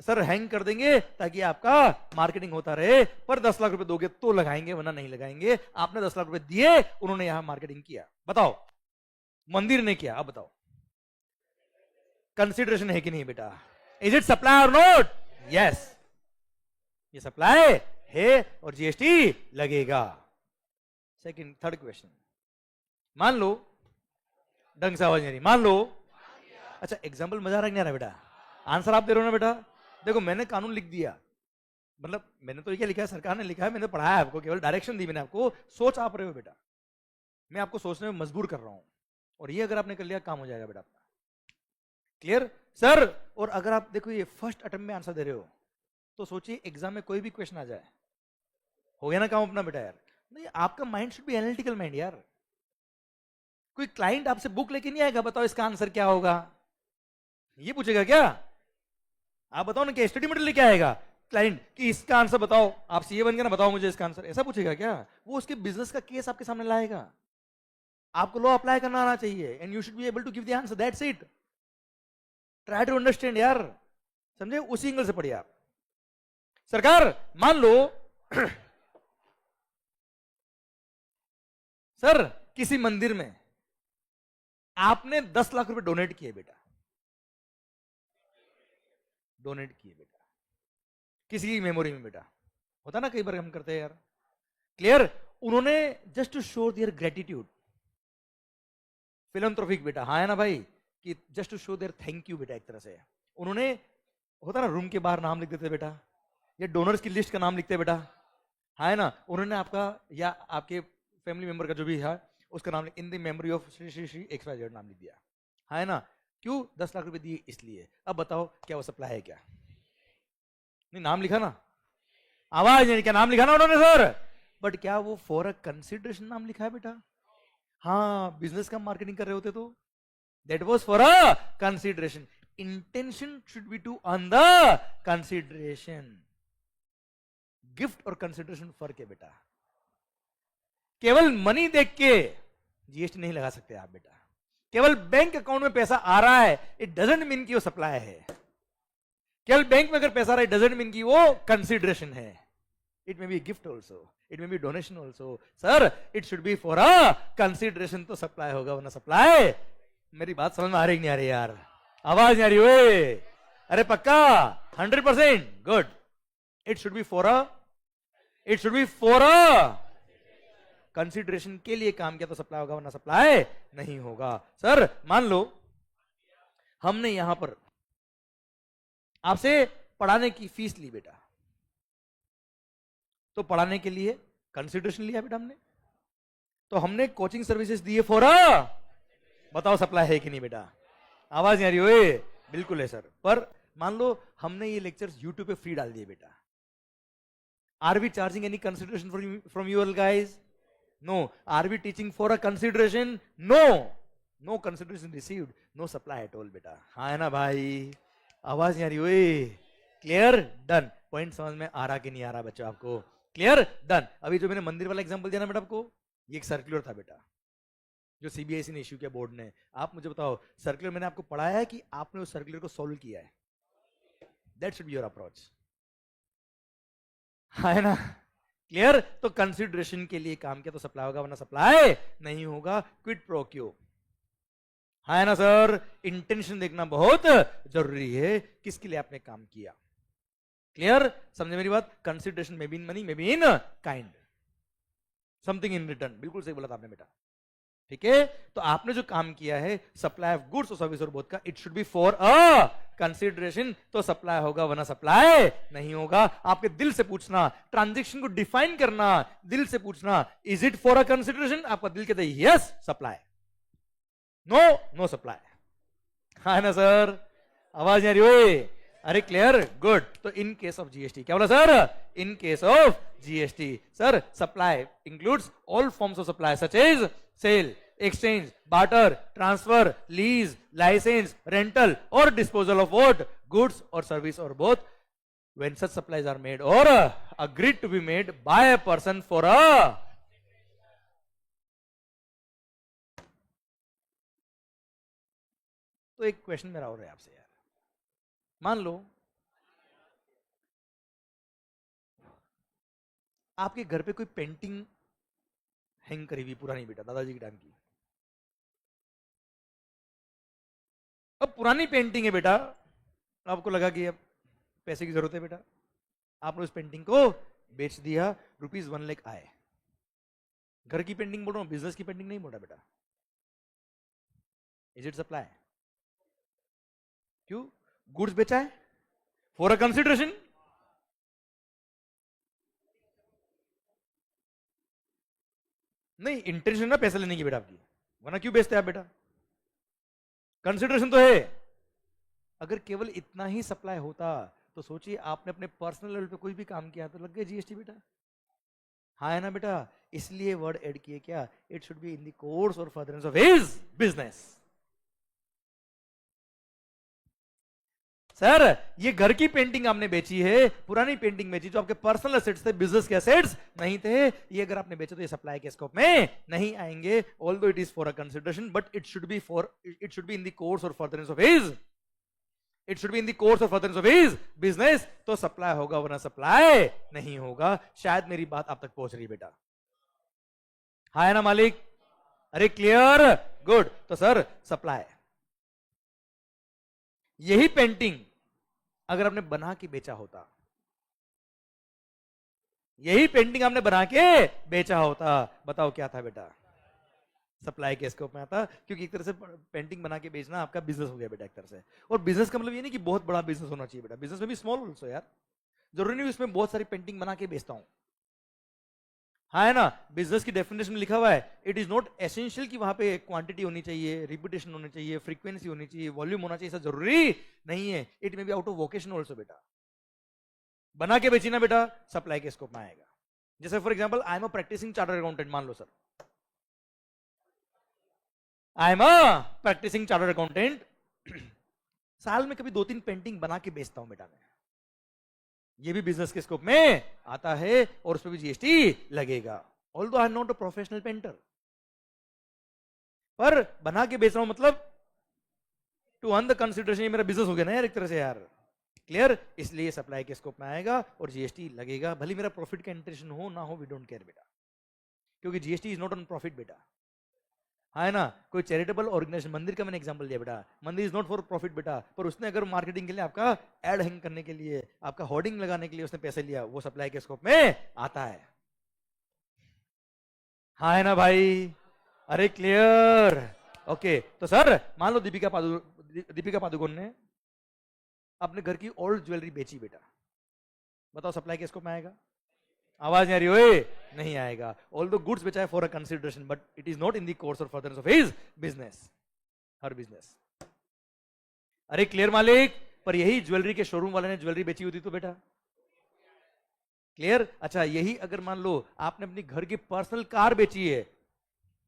सर हैंग कर देंगे ताकि आपका मार्केटिंग होता रहे। पर 10 लाख रुपए दोगे तो लगाएंगे, वरना नहीं लगाएंगे। आपने 10 लाख रुपए दिए, उन्होंने यहां मार्केटिंग किया, बताओ मंदिर ने किया, अब बताओ कंसिडरेशन है कि नहीं बेटा? इज इट सप्लाई और नॉट? यस, ये सप्लाई है और जीएसटी लगेगा। सेकंड, थर्ड क्वेश्चन, मान लो, ढंग से आवाज नहीं रही, मान लो, अच्छा एग्जाम्पल मजा रखने आ रहा है बेटा, आंसर आप दे रहे हो ना बेटा? देखो मैंने कानून लिख दिया, मतलब मैंने तो क्या लिखा है, सरकार ने लिखा है, मैंने पढ़ाया आपको, केवल डायरेक्शन दी मैंने आपको, सोच आप रहे हो बेटा, मैं आपको सोचने में मजबूर कर रहा हूं, और ये अगर आपने कर लिया काम हो जाएगा बेटा आपका। Clear sir? और अगर आप देखो ये फर्स्ट अटेम्प्ट में आंसर दे रहे हो तो सोचिए एग्जाम में कोई भी क्वेश्चन आ जाए, हो गया ना काम अपना बेटा यार। नहीं, आपका mind should be analytical mind यार। कोई क्लाइंट आपसे बुक लेके नहीं आएगा, बताओ इसका आंसर क्या होगा, ये पूछेगा क्या? आप बताओ ना, क्या स्टडी मटेरियल लेके आएगा क्लाइंट कि इसका आंसर बताओ, आप सीए बन गए ना, बताओ मुझे इसका आंसर, ऐसा पूछेगा क्या? वो उसके बिजनेस का केस आपके सामने लाएगा, आपको लॉ अप्लाई करना आना चाहिए, and you should be able to give the answer, that's it. Try to understand यार, समझे? उसी एंगल से पढ़िए आप। सरकार मान लो सर किसी मंदिर में आपने 10 लाख रुपए डोनेट किए बेटा, डोनेट किए बेटा किसी की मेमोरी में बेटा, होता ना कई बार हम करते हैं यार। क्लियर? उन्होंने just to show their gratitude, philanthropic बेटा, हाँ है ना भाई, कि just to show their thank you बेटा, एक तरह से उन्होंने, होता ना रूम के बाहर नाम लिख देते बेटा, या डोनर्स की लिस्ट का नाम लिखते बेटा, हाँ है ना, उन्होंने आपका या आपके फैमिली मेंबर का जो भी है उसका नाम in the memory of Shri Shri Shri XYZ नाम लिख दिया, हाँ है ना, क्यों? 10 लाख रुपए दिए इसलिए। अब बताओ क्या वो सप्लाई है क्या? नहीं, नाम लिखा ना, आवाज नहीं, क्या नाम लिखा ना उन्होंने सर, बट क्या वो फॉर अ कंसिडरेशन नाम लिखा है बेटा? हाँ, बिजनेस का मार्केटिंग कर रहे होते तो that was for a consideration. Intention should be to earn the consideration. Gift और कंसिडरेशन फर्क है बेटा। केवल मनी देख के जीएसटी नहीं लगा सकते आप बेटा। केवल बैंक अकाउंट में पैसा आ रहा है इट डजंट मीन कि वो सप्लाई है। केवल बैंक में अगर पैसा आ रहा है डजंट मीन कि वो कंसिडरेशन है। It may B gift also, it may B donation also. Sir it should be for a consideration तो सप्लाई होगा, वरना सप्लाई। मेरी बात समझ में आ रही नहीं आ रही यार? आवाज नहीं आ रही ओए? अरे पक्का 100% good. It should be for a consideration के लिए काम किया तो सप्लाई होगा वरना सप्लाई नहीं होगा। सर मान लो हमने यहां पर आपसे पढ़ाने की फीस ली बेटा, तो पढ़ाने के लिए कंसिडरेशन लिया बेटा हमने, तो हमने कोचिंग सर्विसेज दिए फॉर बताओ सप्लाई है कि नहीं बेटा? आवाज नहीं आ रही ओए? बिल्कुल है सर। पर मान लो हमने ये लेक्चर्स यूट्यूब पे फ्री डाल दिए बेटा, are we charging any consideration from you all guys? No. Are we teaching for a consideration? No. No consideration received, no supply at all बेटा। हाँ है ना भाई? आवाज नहीं आ रही ओए? क्लियर? डन। पॉइंट समझ में आ रहा कि नहीं आ रहा बच्चों आपको? क्लियर? डन। अभी जो मैंने मंदिर वाला एग्जांपल दिया ना बेटा आपको, ये एक सर्कुलर था बेटा जो सीबीएसई ने इश्यू किया बोर्ड ने। आप मुझे बताओ, सर्कुलर मैंने आपको पढ़ाया है कि आपने उस सर्कुलर को सॉल्व किया है? That should be your approach, है ना? क्लियर? तो कंसिडरेशन के लिए काम किया तो सप्लाई होगा वरना सप्लाई नहीं होगा। क्विड प्रो क्यो, है ना सर? इंटेंशन देखना बहुत जरूरी है, किसके लिए आपने काम किया। क्लियर? समझे मेरी बात? कंसिडरेशन में बी इन मनी, में be in kind, something in return. बिल्कुल सही बोला था आपने बेटा। ठीक है? तो आपने जो काम किया है supply of goods or service or both का, it should be for a consideration, तो सप्लाई होगा वरना सप्लाई नहीं होगा। आपके दिल से पूछना, ट्रांजैक्शन को डिफाइन करना, दिल से पूछना is it for a consideration? आपका दिल कहता है yes supply, no no supply. है ना सर? आवाज नहीं आ रही ओए? अरे क्लियर? गुड। तो इन केस ऑफ जीएसटी क्या बोला sir? In case of GST sir supply includes all forms of supply such as sale, exchange, barter, transfer, lease, license, rental or disposal of what? Goods or service or both, when such supplies are made or agreed to be made by a person for a तो एक question मेरा और है आपसे यार, मान लो आपके घर पे कोई पेंटिंग हैंग करी हुई पुरानी बेटा, दादाजी की टाइम की। अब पुरानी पेंटिंग है बेटा, आपको लगा कि अब पैसे की जरूरत है बेटा, आपने उस पेंटिंग को बेच दिया, ₹1 लाख आए। घर की पेंटिंग बोल रहा हूं, बिजनेस की पेंटिंग नहीं बोल रहा बेटा। Is it supply? क्यों? गुड्स बेचा है फॉर अ कंसिडरेशन। नहीं, इंटेंशन ना पैसे लेने की बेटा आपकी, वरना क्यों बेचते आप बेटा? कंसिडरेशन तो है। अगर केवल इतना ही सप्लाई होता तो सोचिए आपने अपने पर्सनल लेवल पे कोई भी काम किया तो लग गया जीएसटी बेटा। हाँ है ना बेटा? इसलिए वर्ड ऐड किए क्या? It should be in the course or furtherance of his business. Sir ये घर की पेंटिंग आपने बेची है, पुरानी पेंटिंग बेची जो आपके पर्सनल एसेट्स थे, बिजनेस के एसेट्स नहीं थे, ये अगर आपने बेचे तो ये सप्लाई के स्कोप में नहीं आएंगे। Although it is for a consideration but it should be in the course or furtherance of his, it should be in the course of furtherance of his business, तो सप्लाई होगा वरना supply नहीं होगा। शायद मेरी बात आप तक पहुंच रही है बेटा। हाँ है ना मालिक? अरे क्लियर? गुड। तो सर सप्लाई, यही पेंटिंग अगर आपने बना के बेचा होता, यही पेंटिंग आपने बना के बेचा होता, बताओ क्या था बेटा? सप्लाई के स्कोप में आता, क्योंकि एक तरह से पेंटिंग बना के बेचना आपका बिजनेस हो गया बेटा एक तरह से। और बिजनेस का मतलब ये नहीं कि बहुत बड़ा बिजनेस होना चाहिए बेटा, बिजनेस में भी स्मॉल ऑल्सो यार, जरूरी नहीं उसमें बहुत सारी पेंटिंग बना के बेचता हूं। हाँ है ना? बिजनेस की डेफिनेशन में लिखा हुआ है इट इज नॉट एसेंशियल कि वहां पे क्वांटिटी होनी चाहिए, रिपीटेशन होनी चाहिए, फ्रीक्वेंसी होनी चाहिए, वॉल्यूम होना चाहिए, ऐसा जरूरी नहीं है। It may be out of vocation also बेटा। बना के बेची ना बेटा, सप्लाई के स्कोप में आएगा। जैसे for example I am a practising chartered accountant, मान लो sir I am a practising chartered accountant, साल में कभी 2-3 पेंटिंग बना के बेचता हूं बेटा मैं, ये भी बिजनेस के स्कोप में आता है और उस पर भी जीएसटी लगेगा। Although I am not a professional painter, पर बना के बेच रहा हूं मतलब टू अर्न द कंसिडरेशन, ये मेरा बिजनेस हो गया ना यार एक तरह से यार। क्लियर? इसलिए सप्लाई के स्कोप में आएगा और जीएसटी लगेगा, भले मेरा प्रॉफिट का इंटेंशन हो ना हो, वी डोंट केयर बेटा, क्योंकि GST is not on profit बेटा। है ना? कोई चैरिटेबल ऑर्गेनाइजेशन, मंदिर का मैंने एग्जांपल दिया बेटा, मंदिर इज नॉट फॉर प्रॉफिट बेटा, पर उसने अगर मार्केटिंग के लिए आपका एड हैंग करने के लिए, आपका होर्डिंग लगाने के लिए उसने पैसे लिया, वो सप्लाई के स्कोप में आता है। हाँ है ना भाई, अरे क्लियर। ओके तो सर मान लो दीपिका पादुकोण ने अपने घर की ओल्ड ज्वेलरी बेची बेटा, बताओ सप्लाई के स्कोप में आएगा? आवाज नहीं आ रही ओए, नहीं आएगा। ऑल द गुड्स बेचा है for a consideration but it is not in the course or furtherance of his business, her business. अरे क्लियर मालिक, पर यही ज्वेलरी के शोरूम वाले ने ज्वेलरी बेची होती तो बेटा क्लियर। अच्छा यही अगर मान लो आपने अपनी घर की पर्सनल कार बेची है,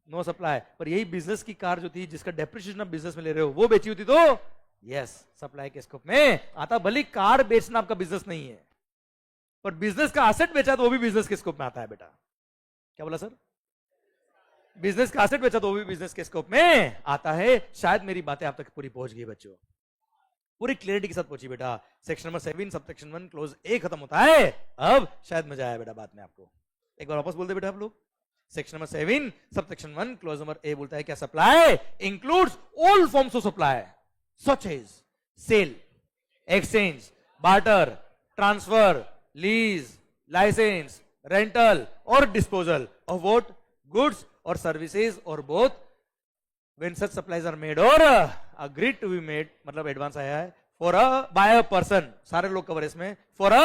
नो सप्लाई, पर यही बिजनेस की कार जो थी जिसका डेप्रिसिएशन आप बिजनेस में ले रहे हो वो बेची होती तो यस सप्लाई के स्कोप में आता। भले कार बेचना आपका बिजनेस नहीं है, पर बिजनेस का एसेट बेचा तो वो भी बिजनेस के स्कोप में आता है बेटा। क्या बोला सर? बिजनेस का एसेट बेचा तो वो भी बिजनेस के स्कोप में आता है। शायद मेरी बातें आप तक पूरी पहुंच गई बच्चों, पूरी क्लियरिटी के साथ पहुंची बेटा। सेक्शन नंबर 7 सबसेक्शन 1 क्लोज ए खत्म होता है। अब शायद मजा आया बेटा बात में आपको, एक बार वापस बोल दे बेटा आप लोग। Section number 7 subsection 1 clause number A बोलता है क्या? Supply includes all forms of supply such as sale, exchange, barter, transfer, lease, licence, rental और डिस्पोजल ऑफ व्हाट? गुड्स और सर्विसेज और both when such supplies are made or agreed to be made, मतलब advance आया है, for a by a person, सारे लोग cover इसमें, for a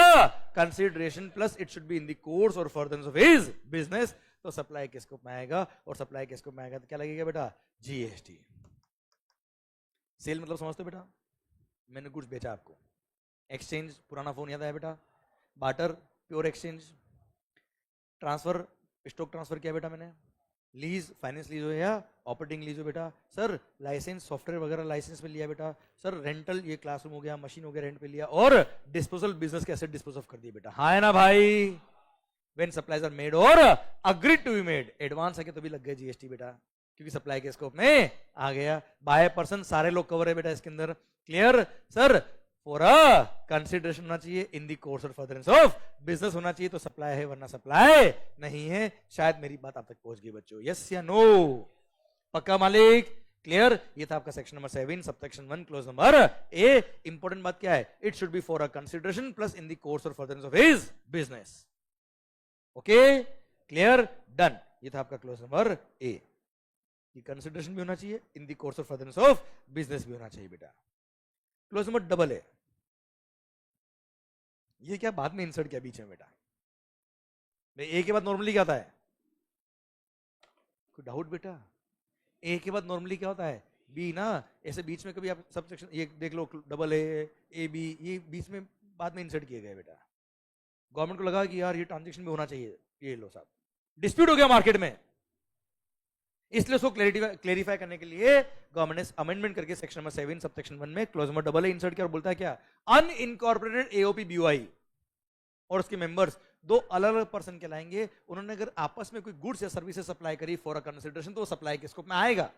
consideration plus it should be in the course or furtherance of his business, तो supply के scope में आएगा। और सप्लाई के स्कोप में आएगा तो क्या लगेगा बेटा? जीएसटी। सेल मतलब समझते हो बेटा? मैंने गुड्स बेचा आपको। एक्सचेंज पुराना फोन याद आया बेटा? Barter pure exchange, transfer stock transfer किया बेटा मैंने, लीज फाइनेंस लीज हो या ऑपरेटिंग लीज हो बेटा, सर लाइसेंस सॉफ्टवेयर वगैरह लाइसेंस पे लिया बेटा, सर रेंटल ये क्लासरूम हो गया, मशीन हो गया रेंट पे लिया, और डिस्पोजल बिजनेस के एसेट डिस्पोज ऑफ कर दिए बेटा। हाँ है ना भाई? व्हेन सप्लाईज आर मेड और agreed to be made, advance है कि तो भी लग गया जीएसटी बेटा, क्योंकि सप्लाई के स्कोप में आ गया। बाय पर्सन सारे लोग कवर है बेटा इसके अंदर। Clear sir? For a consideration होना चाहिए, इन the course or furtherance of business होना चाहिए, तो सप्लाई है वरना सप्लाई नहीं है। शायद मेरी बात आप तक पहुंच गई बच्चों, यस या नो? पक्का मालिक? क्लियर? ये था आपका section number 7 subsection 1 clause number A. Important बात क्या है? It should be for a consideration plus in the course or furtherance of his business. Okay clear done? ये था आपका क्लोज नंबर ए। ये कंसिडरेशन भी होना चाहिए, इन the course or furtherance of business भी होना चाहिए बेटा। क्लोज नंबर डबल है, ये क्या बाद में इंसर्ट किया बीच में बेटा? ए के बाद नॉर्मली क्या आता है? कोई डाउट बेटा? ए के बाद नॉर्मली क्या होता है? बी ना, ऐसे बीच में कभी आप सब सेक्शन ये देख लो, डबल ए बी, ये बीच में बाद में इंसर्ट किए गए बेटा। गवर्नमेंट को लगा कि यार ये ट्रांजेक्शन में होना चाहिए, ये लो साहब, डिस्प्यूट हो गया मार्केट में, इसलिए उसको क्लेरिफाई करने के लिए गवर्नमेंट ने अमेंडमेंट करके सेक्शन नंबर 7 सबसेक्शन 1 में close number double A insert किया और बोलता है क्या? अनइनकॉर्पोरेटेड एओपी बीओआई और उसके मेंबर्स दो अलग अलग पर्सन कहलाएंगे। उन्होंने अगर आपस में कोई गुड्स या सर्विसेज सप्लाई करी फॉर अ कंसिडरेशन, तो वो सप्लाई के स्कोप में आएगा।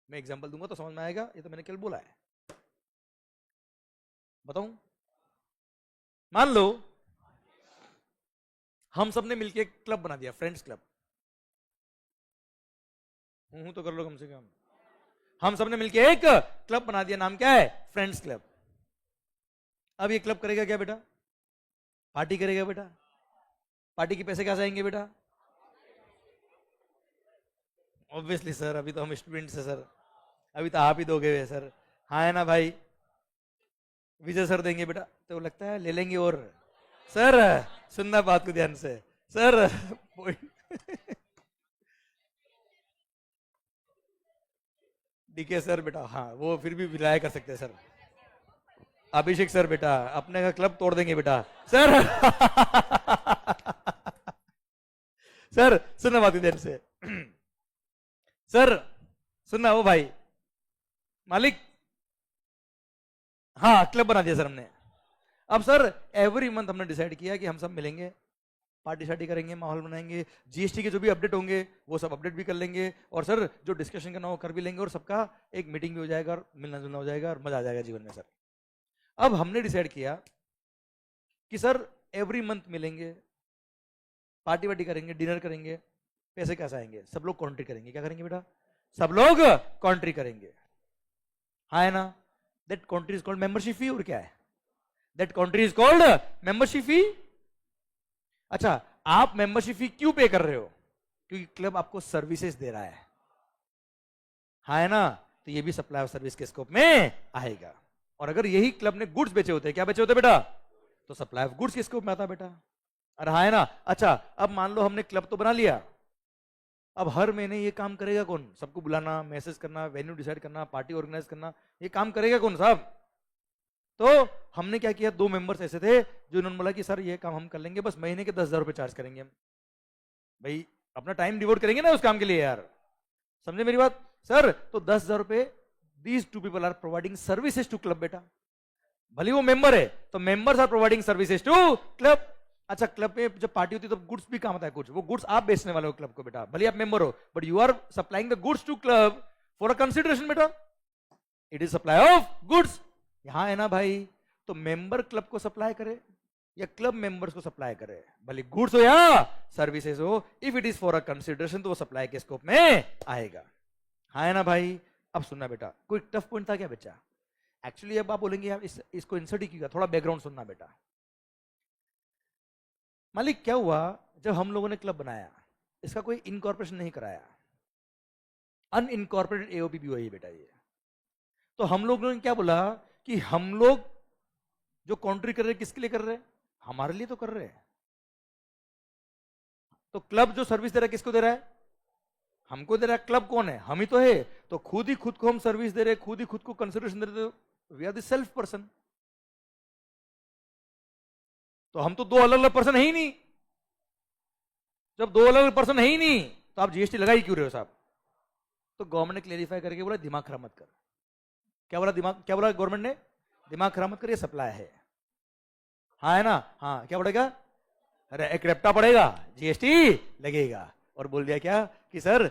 मैं एग्जांपल दूंगा तो समझ में आएगा, ये तो मैंने कल बोला है। बताऊं? मान लो हम सबने मिलकर एक क्लब बना दिया, फ्रेंड्स क्लब। हूं तो कर लो कम से कम। हम सबने मिलकर एक क्लब बना दिया, नाम क्या है? Friends club. अब ये क्लब करेगा क्या बेटा? पार्टी करेगा बेटा। पार्टी के पैसे कैसे आएंगे बेटा? ऑब्वियसली सर, अभी तो हम स्टूडेंट्स हैं सर, अभी तो आप ही दोगे सर। हाँ है ना भाई? विजय सर देंगे बेटा, तो लगता है ले लेंगे। और सर सुनना बात को ध्यान से सर, डीके सर बेटा, हाँ वो फिर भी विलाय कर सकते हैं सर। अभिषेक सर बेटा अपने का क्लब तोड़ देंगे बेटा सर। सर सुनना बात ध्यान से सर, सुनना वो भाई मालिक, हाँ क्लब बना दिया सर हमने। अब सर एवरी मंथ हमने डिसाइड किया कि हम सब मिलेंगे, पार्टी शार्टी करेंगे, माहौल बनाएंगे, जीएसटी के जो भी अपडेट होंगे वो सब अपडेट भी कर लेंगे, और सर जो डिस्कशन करना हो कर भी लेंगे, और सबका एक मीटिंग भी हो जाएगा और मिलना जुलना हो जाएगा और मजा आ जाएगा जीवन में सर। अब हमने डिसाइड किया कि सर एवरी मंथ मिलेंगे, पार्टी वार्टी करेंगे, डिनर करेंगे, पैसे कैसे आएंगे? सब लोग कॉन्ट्री करेंगे। क्या करेंगे बेटा? सब लोग कॉन्ट्री करेंगे। हाँ है ना? That country is called membership fee. और क्या है? That country is called membership fee. अच्छा, आप मेंबरशिप फी क्यों पे कर रहे हो? क्योंकि क्लब आपको सर्विसेज दे रहा है ना, तो ये भी सप्लाई ऑफ सर्विस के स्कोप में आएगा। और अगर यही क्लब ने गुड्स बेचे होते, क्या बेचे होते बेटा, तो सप्लाई ऑफ गुड्स के स्कोप में आता बेटा। अरे है ना। अच्छा, अब मान लो हमने क्लब तो बना लिया, अब हर महीने ये काम करेगा कौन, सबको बुलाना, मैसेज करना, वेन्यू डिसाइड करना, पार्टी ऑर्गेनाइज करना, ये काम करेगा कौन साहब। तो हमने क्या किया, 2 मेंबर्स ऐसे थे जो इन्होंने बोला कि सर ये काम हम कर लेंगे, बस महीने के 10,000 रुपए चार्ज करेंगे हम। भाई अपना टाइम डिवोट करेंगे ना उस काम के लिए यार, समझे मेरी बात। सर तो 10,000 रुपए, these 2 people are providing services to club बेटा। भले वो मेंबर है तो members are providing services to club. अच्छा, क्लब में जब पार्टी होती है तो गुड्स भी काम आता है कुछ, वो गुड्स आप बेचने वाले हो क्लब को बेटा, भले आप मेंबर हो, but you are supplying the goods to club for a consideration बेटा, it is supply of goods. यहां है ना भाई, तो मेंबर क्लब को सप्लाई करे या क्लब मेंबर्स को सप्लाई करे, भले गुड्स हो या सर्विसेज हो, if it is for a consideration तो वो सप्लाई के स्कोप में आएगा। हाँ है ना भाई। अब सुनना बेटा, कोई टफ पॉइंट था क्या बच्चा? एक्चुअली अब आप बोलेंगे यार इसको इंसर्ट ही किया, थोड़ा बैकग्राउंड सुनना बेटा। मालिक क्या हुआ, जब हम लोगों ने क्लब बनाया, इसका कोई इनकॉर्पोरेशन नहीं कराया, अनइनकॉर्पोरेटेड एओपी हुआ बेटा ये। तो हम लोगों ने क्या बोला कि हम लोग जो कॉन्ट्री कर रहे हैं किसके लिए कर रहे हैं, हमारे लिए तो कर रहे हैं। तो क्लब जो सर्विस दे रहा है किसको दे रहा है, हमको दे रहा है। क्लब कौन है, हम ही तो है। तो खुद ही खुद को हम सर्विस दे रहे हैं, खुद ही खुद को कंसिडरेशन दे रहे, we are the self person. तो हम तो 2 अलग अलग पर्सन है ही नहीं। जब 2 अलग अलग पर्सन है ही नहीं तो आप जीएसटी लगा ही क्यों रहे हो साहब। तो गवर्नमेंट ने क्लेरिफाई करके बोला दिमाग खराब मत कर। क्या बोला, दिमाग क्या बोला गवर्नमेंट ने, दिमाग खराब मत कर, ये सप्लाई है। हाँ है ना। हाँ क्या पड़ेगा, अरे एक रेप्टा पड़ेगा, जीएसटी लगेगा। और बोल दिया क्या कि sir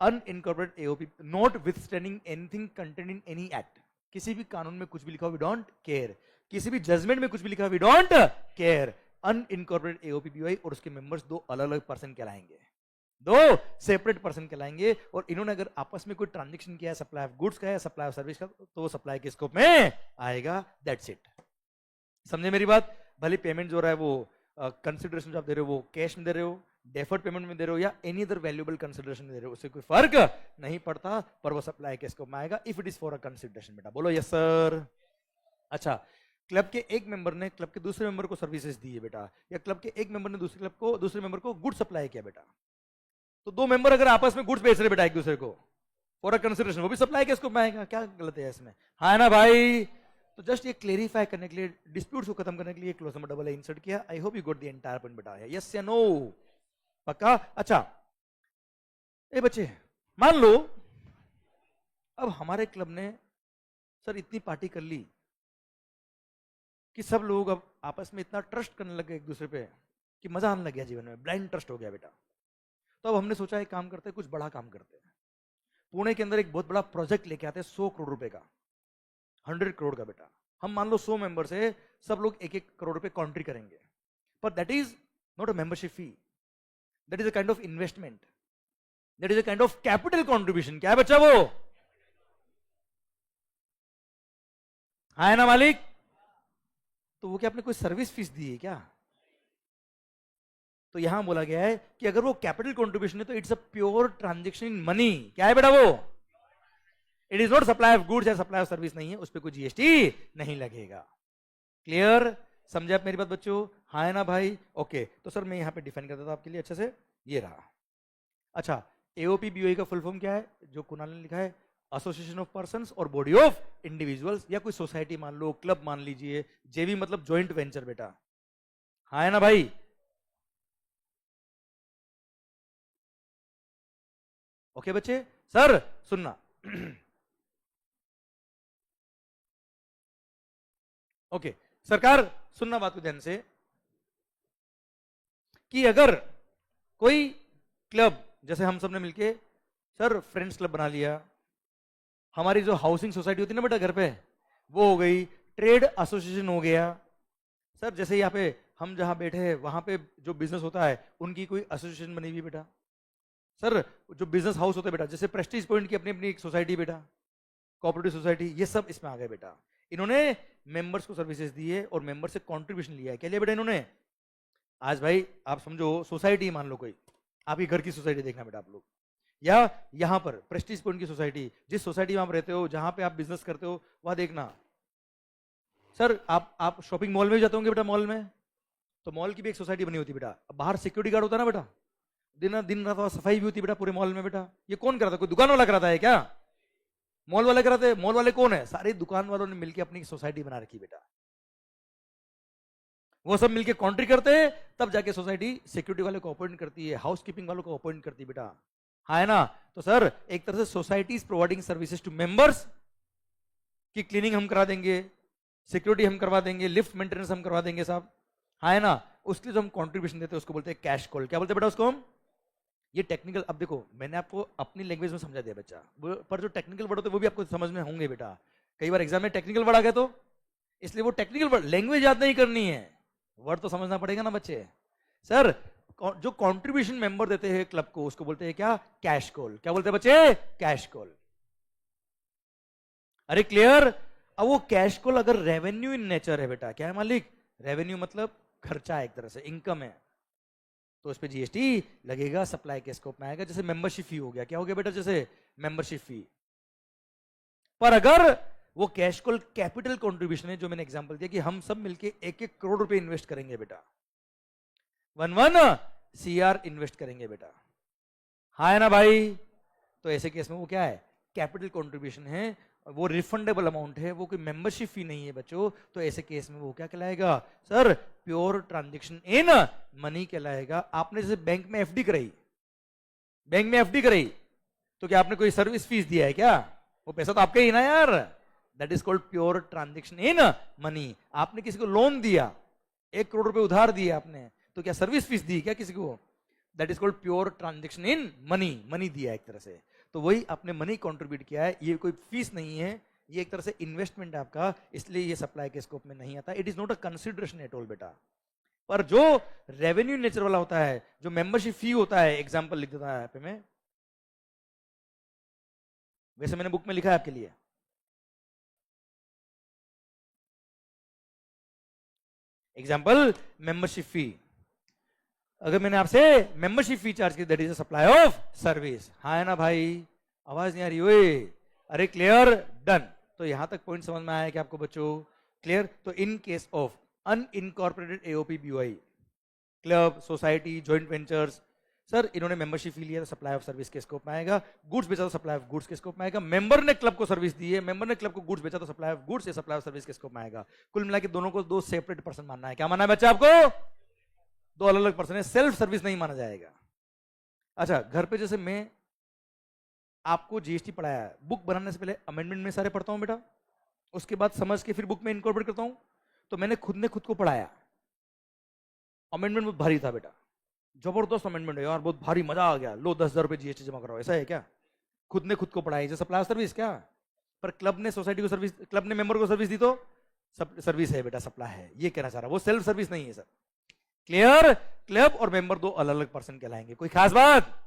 unincorporated AOP not withstanding anything content in any act, किसी भी कानून में कुछ भी लिखा हो वी डोंट केयर, किसी भी जजमेंट में कुछ भी लिखा हो वी डोंट केयर। अनइनकॉर्पोरेटेड एओपीबीवाई और उसके मेंबर्स 2 अलग अलग पर्सन कहलाएंगे, 2 सेपरेट पर्सन कहलाएंगे। और इन्होंने अगर आपस में कोई ट्रांजेक्शन किया है, सप्लाई ऑफ गुड्स का है, सप्लाई ऑफ सर्विस का, तो वो सप्लाई के स्कोप में आएगा। दैट्स इट, समझे मेरी बात। भले पेमेंट जो रहा है वो कंसिडरेशन जो आप दे रहे हो वो कैश में दे रहे हो, डेफर्ड पेमेंट में दे रहे हो, या एनी अदर वैल्यूएबल कंसिडरेशन दे रहे हो, उससे कोई फर्क नहीं पड़ता, पर वो सप्लाई के स्कोप में आएगा if it is for a consideration बेटा। बोलो यस सर। अच्छा, क्लब के एक मेंबर ने क्लब के दूसरे मेंबर को सर्विसेज दी है बेटा, या क्लब के एक मेंबर ने दूसरे मेंबर को गुड सप्लाई किया बेटा, तो 2 मेंबर अगर आपस में गुड्स बेच रहे बेटा एक दूसरे को फॉर अ कंसिडरेशन, वो भी सप्लाई के स्कोप में आएगा। क्या गलत है इसमें, हाँ ना भाई। तो जस्ट ये क्लेरिफाई करने के लिए, डिस्प्यूट्स को खत्म करने के लिए क्लोज नंबर डबल इंसर्ट किया। आई hope you got the entire point बेटा, यस या नो, पक्का। अच्छा ए बच्चे, मान लो अब हमारे क्लब ने सर इतनी पार्टी कर ली कि सब लोग अब आपस में इतना ट्रस्ट करने लगे एक दूसरे पे कि मजा आने लग गया जीवन में, ब्लाइंड ट्रस्ट हो गया बेटा। तो अब हमने सोचा एक काम करते हैं, कुछ बड़ा काम करते हैं। पुणे के अंदर एक बहुत बड़ा प्रोजेक्ट लेके आते हैं 100 करोड़ रुपए का, 100 करोड़ का बेटा। हम मान लो 100 मेंबर से सब लोग 1-1 करोड़ रुपए कॉन्ट्री करेंगे, पर that is not a membership fee, that is a kind of investment, that is a kind of capital contribution. क्या है बच्चा वो, हाँ है ना मालिक। तो वो क्या आपने कोई सर्विस फीस दी है क्या? तो यहां बोला गया है कि अगर वो कैपिटल कॉन्ट्रीब्यूशन है तो it's a pure transaction in money. क्या है बेटा वो, it is not supply of goods या सप्लाई ऑफ सर्विस नहीं है, उस पर कोई जीएसटी नहीं लगेगा। क्लियर, समझे आप मेरी बात बच्चों, हाँ है ना भाई। ओके, तो सर मैं यहां पे डिफाइन करता था आपके लिए अच्छे से, ये रहा। अच्छा, एओपी बीओई का फुल फॉर्म क्या है, जो कुणाल ने लिखा है, एसोसिएशन ऑफ पर्संस और बॉडी ऑफ इंडिविजुअल्स, या कोई सोसाइटी मान लो, क्लब मान लीजिए, जेवी मतलब ज्वाइंट वेंचर बेटा, हाँ है ना भाई। ओके बच्चे, सर सुनना ओके सरकार सुनना बात को ध्यान से, कि अगर कोई क्लब, जैसे हम सब ने मिलके सर फ्रेंड्स क्लब बना लिया, हमारी जो हाउसिंग सोसाइटी होती है ना बेटा घर पे, वो हो गई, ट्रेड एसोसिएशन हो गया, सर जैसे यहाँ पे हम जहां बैठे हैं वहां पे जो बिजनेस होता है उनकी कोई एसोसिएशन बनी हुई बेटा, सर जो बिजनेस हाउस होता है बेटा, जैसे प्रेस्टीज पॉइंट की अपनी अपनी एक सोसाइटी बेटा, कोऑपरेटिव सोसाइटी, ये सब इसमें आ गए बेटा। इन्होंने मेंबर्स को सर्विसेज दी है और मेंबर से कंट्रीब्यूशन लिया है। क्या लिया बेटा इन्होंने? आज भाई आप समझो सोसाइटी मान लो कोई, आपकी घर की सोसाइटी देखना बेटा आप लोग, या यहां पर प्रेस्टीज पॉइंट की सोसाइटी, जिस सोसाइटी में आप रहते हो, जहां पे आप बिजनेस करते हो, वहां देखना। सर आप शॉपिंग मॉल में भी जाते होंगे बेटा, मॉल में तो मॉल की भी एक सोसाइटी बनी होती है बेटा, बाहर सिक्योरिटी गार्ड होता है ना बेटा, दिन दिन रात सफाई भी होती है बेटा पूरे मॉल में बेटा। ये कौन कराता है? कोई दुकान वाला कराता है क्या? मॉल वाले कराते हैं। मॉल वाले कौन है? सारे दुकान वालों ने मिलकर अपनी सोसाइटी बना रखी बेटा, वो सब मिलके कॉन्ट्री करते हैं, तब जाके सोसाइटी सिक्योरिटी वाले को अपॉइंट करती है, हाउस कीपिंग वालों को अपॉइंट करती है बेटा, हाँ है ना। तो सर एक तरह से society is providing services to members, की क्लीनिंग हम करा देंगे, सिक्योरिटी हम करवा देंगे, लिफ्ट मेंटेनेंस हम करवा देंगे साहब, हाँ है ना। उसके लिए जो हम कॉन्ट्रीब्यूशन देते हैं उसको बोलते हैं कैश कॉल। क्या बोलते हैं बेटा उसको हम? ये टेक्निकल, अब देखो मैंने आपको अपनी लैंग्वेज में समझा दिया बच्चा, पर जो टेक्निकल वर्ड होते हैं वो भी आपको समझ में होंगे बेटा। कई बार एग्जाम में टेक्निकल वर्ड आ गए तो इसलिए वो टेक्निकल वर्ड, लैंग्वेज याद नहीं करनी है, वर्ड तो समझना पड़ेगा ना बच्चे। सर जो कंट्रीब्यूशन मेंबर देते हैं क्लब को उसको बोलते हैं क्या? Cash call. क्या बोलते हैं बच्चे? Cash call. अरे क्लियर? अब वो कैश कॉल अगर रेवेन्यू इन नेचर है बेटा, क्या है मालिक? रेवेन्यू मतलब खर्चा, एक तरह से इनकम है, तो उस पर जीएसटी लगेगा, सप्लाई के स्कोप में आएगा। जैसे मेंबरशिप फी हो गया, क्या हो गया बेटा? जैसे मेंबरशिप फी। पर अगर वो कैश कॉल कैपिटल कंट्रीब्यूशन है, जो मैंने एग्जांपल दिया कि हम सब मिलके 1-1 करोड़ रुपए इन्वेस्ट करेंगे बेटा, 1 CR इन्वेस्ट करेंगे बेटा, हाँ है ना भाई। तो ऐसे केस में वो क्या है? कैपिटल कंट्रीब्यूशन है, वो रिफंडेबल अमाउंट है, वो कोई मेंबरशिप फी नहीं है बच्चों। तो ऐसे केस में वो क्या कहलाएगा? Sir pure transaction in money कहलाएगा। आपने जैसे बैंक में एफडी कराई, बैंक में एफडी कराई, तो क्या आपने कोई सर्विस फीस दिया है क्या? वो पैसा तो आपका ही ना यार, that is called pure transaction in money. आपने किसी को लोन दिया, 1 करोड़ रुपए उधार दिए आपने, तो क्या सर्विस फीस दी क्या किसी को? That is called pure transaction in money, money दिया एक तरह से। तो वही आपने मनी कंट्रीब्यूट किया है, ये कोई फीस नहीं है, ये एक तरह से इन्वेस्टमेंट है आपका, इसलिए ये सप्लाई के स्कोप में नहीं आता। It is not a consideration eight all बेटा। पर जो रेवेन्यू नेचर वाला होता है, जो मेंबरशिप फी होता है, एग्जांपल लिख देता है यहाँ पे मैं, वैसे मैंने बुक में लिखा है आपके लिए, एग्जांपल मेंबरशिप फी। अगर मैंने आपसे मेंबरशिप फी चार्ज की, that is a supply of service, हाँ है ना भाई। आवाज नहीं आ रही ओए? अरे क्लियर? डन। तो यहां तक पॉइंट समझ में आया कि आपको बच्चों? क्लियर? तो इन case of unincorporated AOP BOI, club, society, joint ventures, sir इन्होंने मेंबरशिप फी लिया तो सप्लाई ऑफ सर्विस के स्कोप में आएगा। गुड्स बेचा तो सप्लाई ऑफ गुड्स के स्कोप में आएगा। मेंबर ने क्लब को सर्विस दी है, मेंबर ने क्लब को गुड्स बेचा तो सप्लाई ऑफ गुड्स या सप्लाई ऑफ सर्विस के स्कोप में आएगा। कुल मिला के दोनों को 2 सेपरेट पर्सन मानना है। क्या मानना है बच्चा आपको? 2 अलग अलग पर्सन है, सेल्फ सर्विस नहीं माना जाएगा। अच्छा, घर पे जैसे मैं आपको जीएसटी पढ़ाया है, बुक बनाने से पहले अमेंडमेंट में सारे पढ़ता हूं बेटा, उसके बाद समझ के फिर बुक में इनकॉर्पोरेट करता हूं। तो मैंने खुद ने खुद को पढ़ाया, अमेंडमेंट बहुत भारी था बेटा, जबरदस्त अमेंडमेंट है यार, बहुत भारी, मजा आ गया, लो 10,000 रुपए जीएसटी जमा कराओ, ऐसा है क्या? खुद ने खुद को पढ़ाई, जैसे सप्लाई सर्विस क्या? पर क्लब ने सोसाइटी को सर्विस, क्लब ने मेंबर को सर्विस दी तो सर्विस है बेटा, सप्लाई है, ये कहना चाह रहा, वो सेल्फ सर्विस नहीं है सर। क्लियर? क्लब और मेंबर 2 अलग अलग पर्सन कहलाएंगे। कोई खास बात?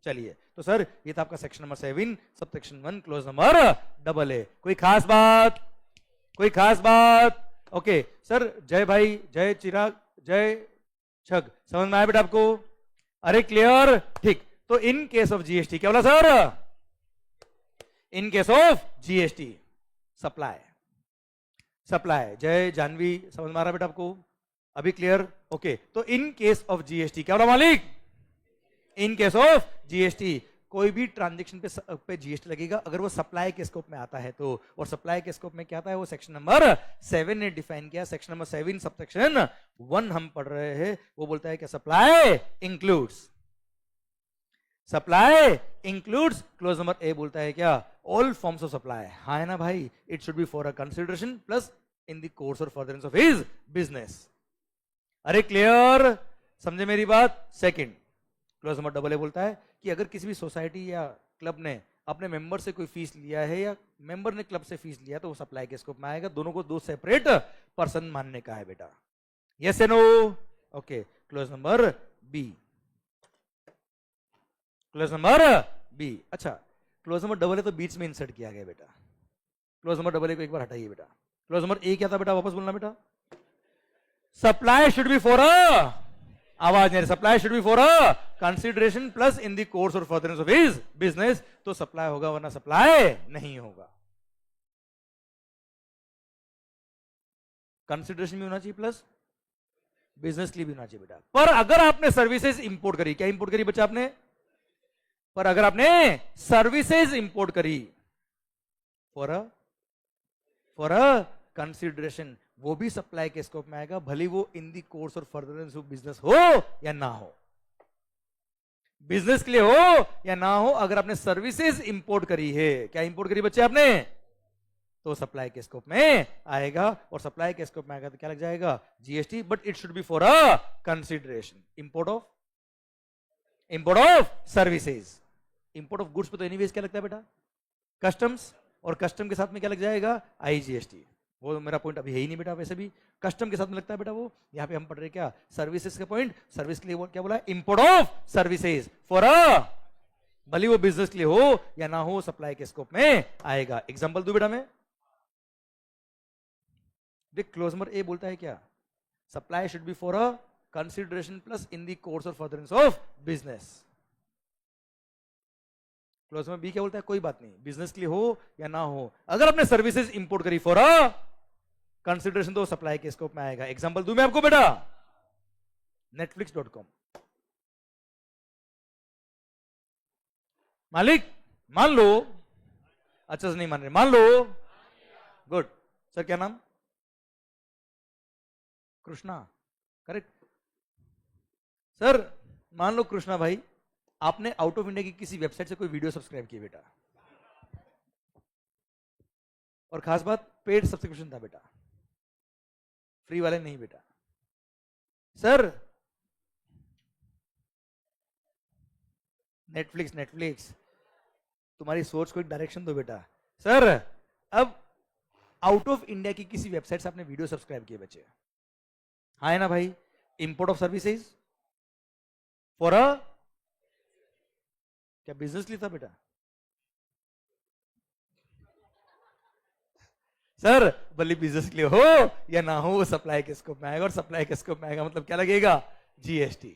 चलिए, तो सर ये था आपका section number 7, sub section 1 clause number AA। कोई खास बात? कोई खास बात? ओके सर, जय भाई, जय चिराग, जय छग, समझ में आया बेटा आपको? अरे क्लियर? ठीक। तो इन केस ऑफ जीएसटी क्या बोला sir? In case of GST supply, supply, जय जानवी, समझ में आ रहा बेटा आपको? अभी क्लियर? ओके। तो इन केस ऑफ जीएसटी क्या बोला मालिक? इन केस ऑफ जीएसटी कोई भी ट्रांजैक्शन पे जीएसटी लगेगा अगर वो सप्लाई के स्कोप में आता है तो। और सप्लाई के स्कोप में क्या आता है? वो सेक्शन नंबर 7 ने डिफाइन किया। सेक्शन नंबर 7 सबसेक्शन 1 हम पढ़ रहे हैं, वो बोलता है कि supply includes, supply includes, clause number A बोलता है क्या? ऑल फॉर्म्स ऑफ सप्लाई, हाँ है ना भाई। It should be for a consideration plus in the course or furtherance of his business. अरे क्लियर? समझे मेरी बात? सेकंड, क्लोज नंबर AA बोलता है कि अगर किसी भी सोसाइटी या क्लब ने अपने मेंबर से कोई फीस लिया है या मेंबर ने क्लब से फीस लिया तो वो सप्लाई के स्कोप में आएगा। दोनों को 2 सेपरेट पर्सन मानने का है बेटा। Yes and no? Okay. Clause number B, clause number B। अच्छा, क्लोज नंबर AA तो बीच में इंसर्ट किया गया बेटा। क्लोज नंबर AA को एक बार हटाइए बेटा। क्लोज नंबर A क्या था बेटा? वापस बोलना बेटा। सप्लाई शुड बी फॉर अ, आवाज नहीं, supply should be for a consideration plus in the course or furtherance of his business, तो सप्लाई होगा, वरना सप्लाई नहीं होगा। कंसिडरेशन भी होना चाहिए प्लस बिजनेस के लिए भी होना चाहिए बेटा। पर अगर आपने सर्विसेज इंपोर्ट करी, क्या इंपोर्ट करी बच्चा आपने? पर अगर आपने सर्विसेज इंपोर्ट करी फॉर अ कंसिडरेशन, वो भी सप्लाई के स्कोप में आएगा, भले वो इन the course or furtherance of business हो या ना हो, बिजनेस के लिए हो या ना हो। अगर आपने सर्विसेज इंपोर्ट करी है, क्या इंपोर्ट करी बच्चे आपने, तो सप्लाई के स्कोप में आएगा, और सप्लाई के स्कोप में आएगा तो क्या लग जाएगा, GST, but it should be for a consideration. Import of services, import of goods पे तो एनीवेज क्या लगता है बेटा, कस्टम्स, और कस्टम के साथ में क्या लग जाएगा, आईजीएसटी। वो मेरा पॉइंट अभी है ही नहीं बेटा, वैसे भी कस्टम के साथ में लगता है बेटा वो। यहां पे हम पढ़ रहे क्या, सर्विसेज का पॉइंट, सर्विस के लिए क्या बोला, इंपोर्ट ऑफ सर्विसेज फॉर अ, भले वो बिजनेस के लिए हो या ना हो, सप्लाई के स्कोप में आएगा। एग्जांपल दो बेटा मैं, देख क्लोज नंबर ए बोलता है क्या, supply should be for a consideration plus in the course or furtherance of business. Clause number B क्या बोलता है, कोई बात नहीं, बिजनेस के लिए हो या ना हो, अगर आपने सर्विसेज इंपोर्ट करी फॉर अ कंसिडरेशन तो सप्लाई के स्कोप में आएगा। एग्जांपल दूं मैं आपको बेटा, netflix.com, मालिक मान लो, अच्छा से नहीं मान रहे, मान लो, गुड सर, क्या नाम, कृष्णा, करेक्ट सर। मान लो कृष्णा भाई, आपने आउट ऑफ इंडिया की किसी वेबसाइट से कोई वीडियो सब्सक्राइब किया बेटा, और खास बात पेड सब्सक्रिप्शन था बेटा, फ्री वाले नहीं बेटा। सर नेटफ्लिक्स तुम्हारी सोच को एक डायरेक्शन दो बेटा। सर अब आउट ऑफ इंडिया की किसी वेबसाइट से आपने वीडियो सब्सक्राइब किए बच्चे, हाँ है ना भाई, इंपोर्ट ऑफ सर्विसेज फॉर अ, क्या बिजनेस के लिए था बेटा, सर भले बिजनेस के लिए हो या ना हो, वो सप्लाई के स्कोप में आएगा, और सप्लाई के स्कोप में आएगा मतलब क्या लगेगा, जीएसटी।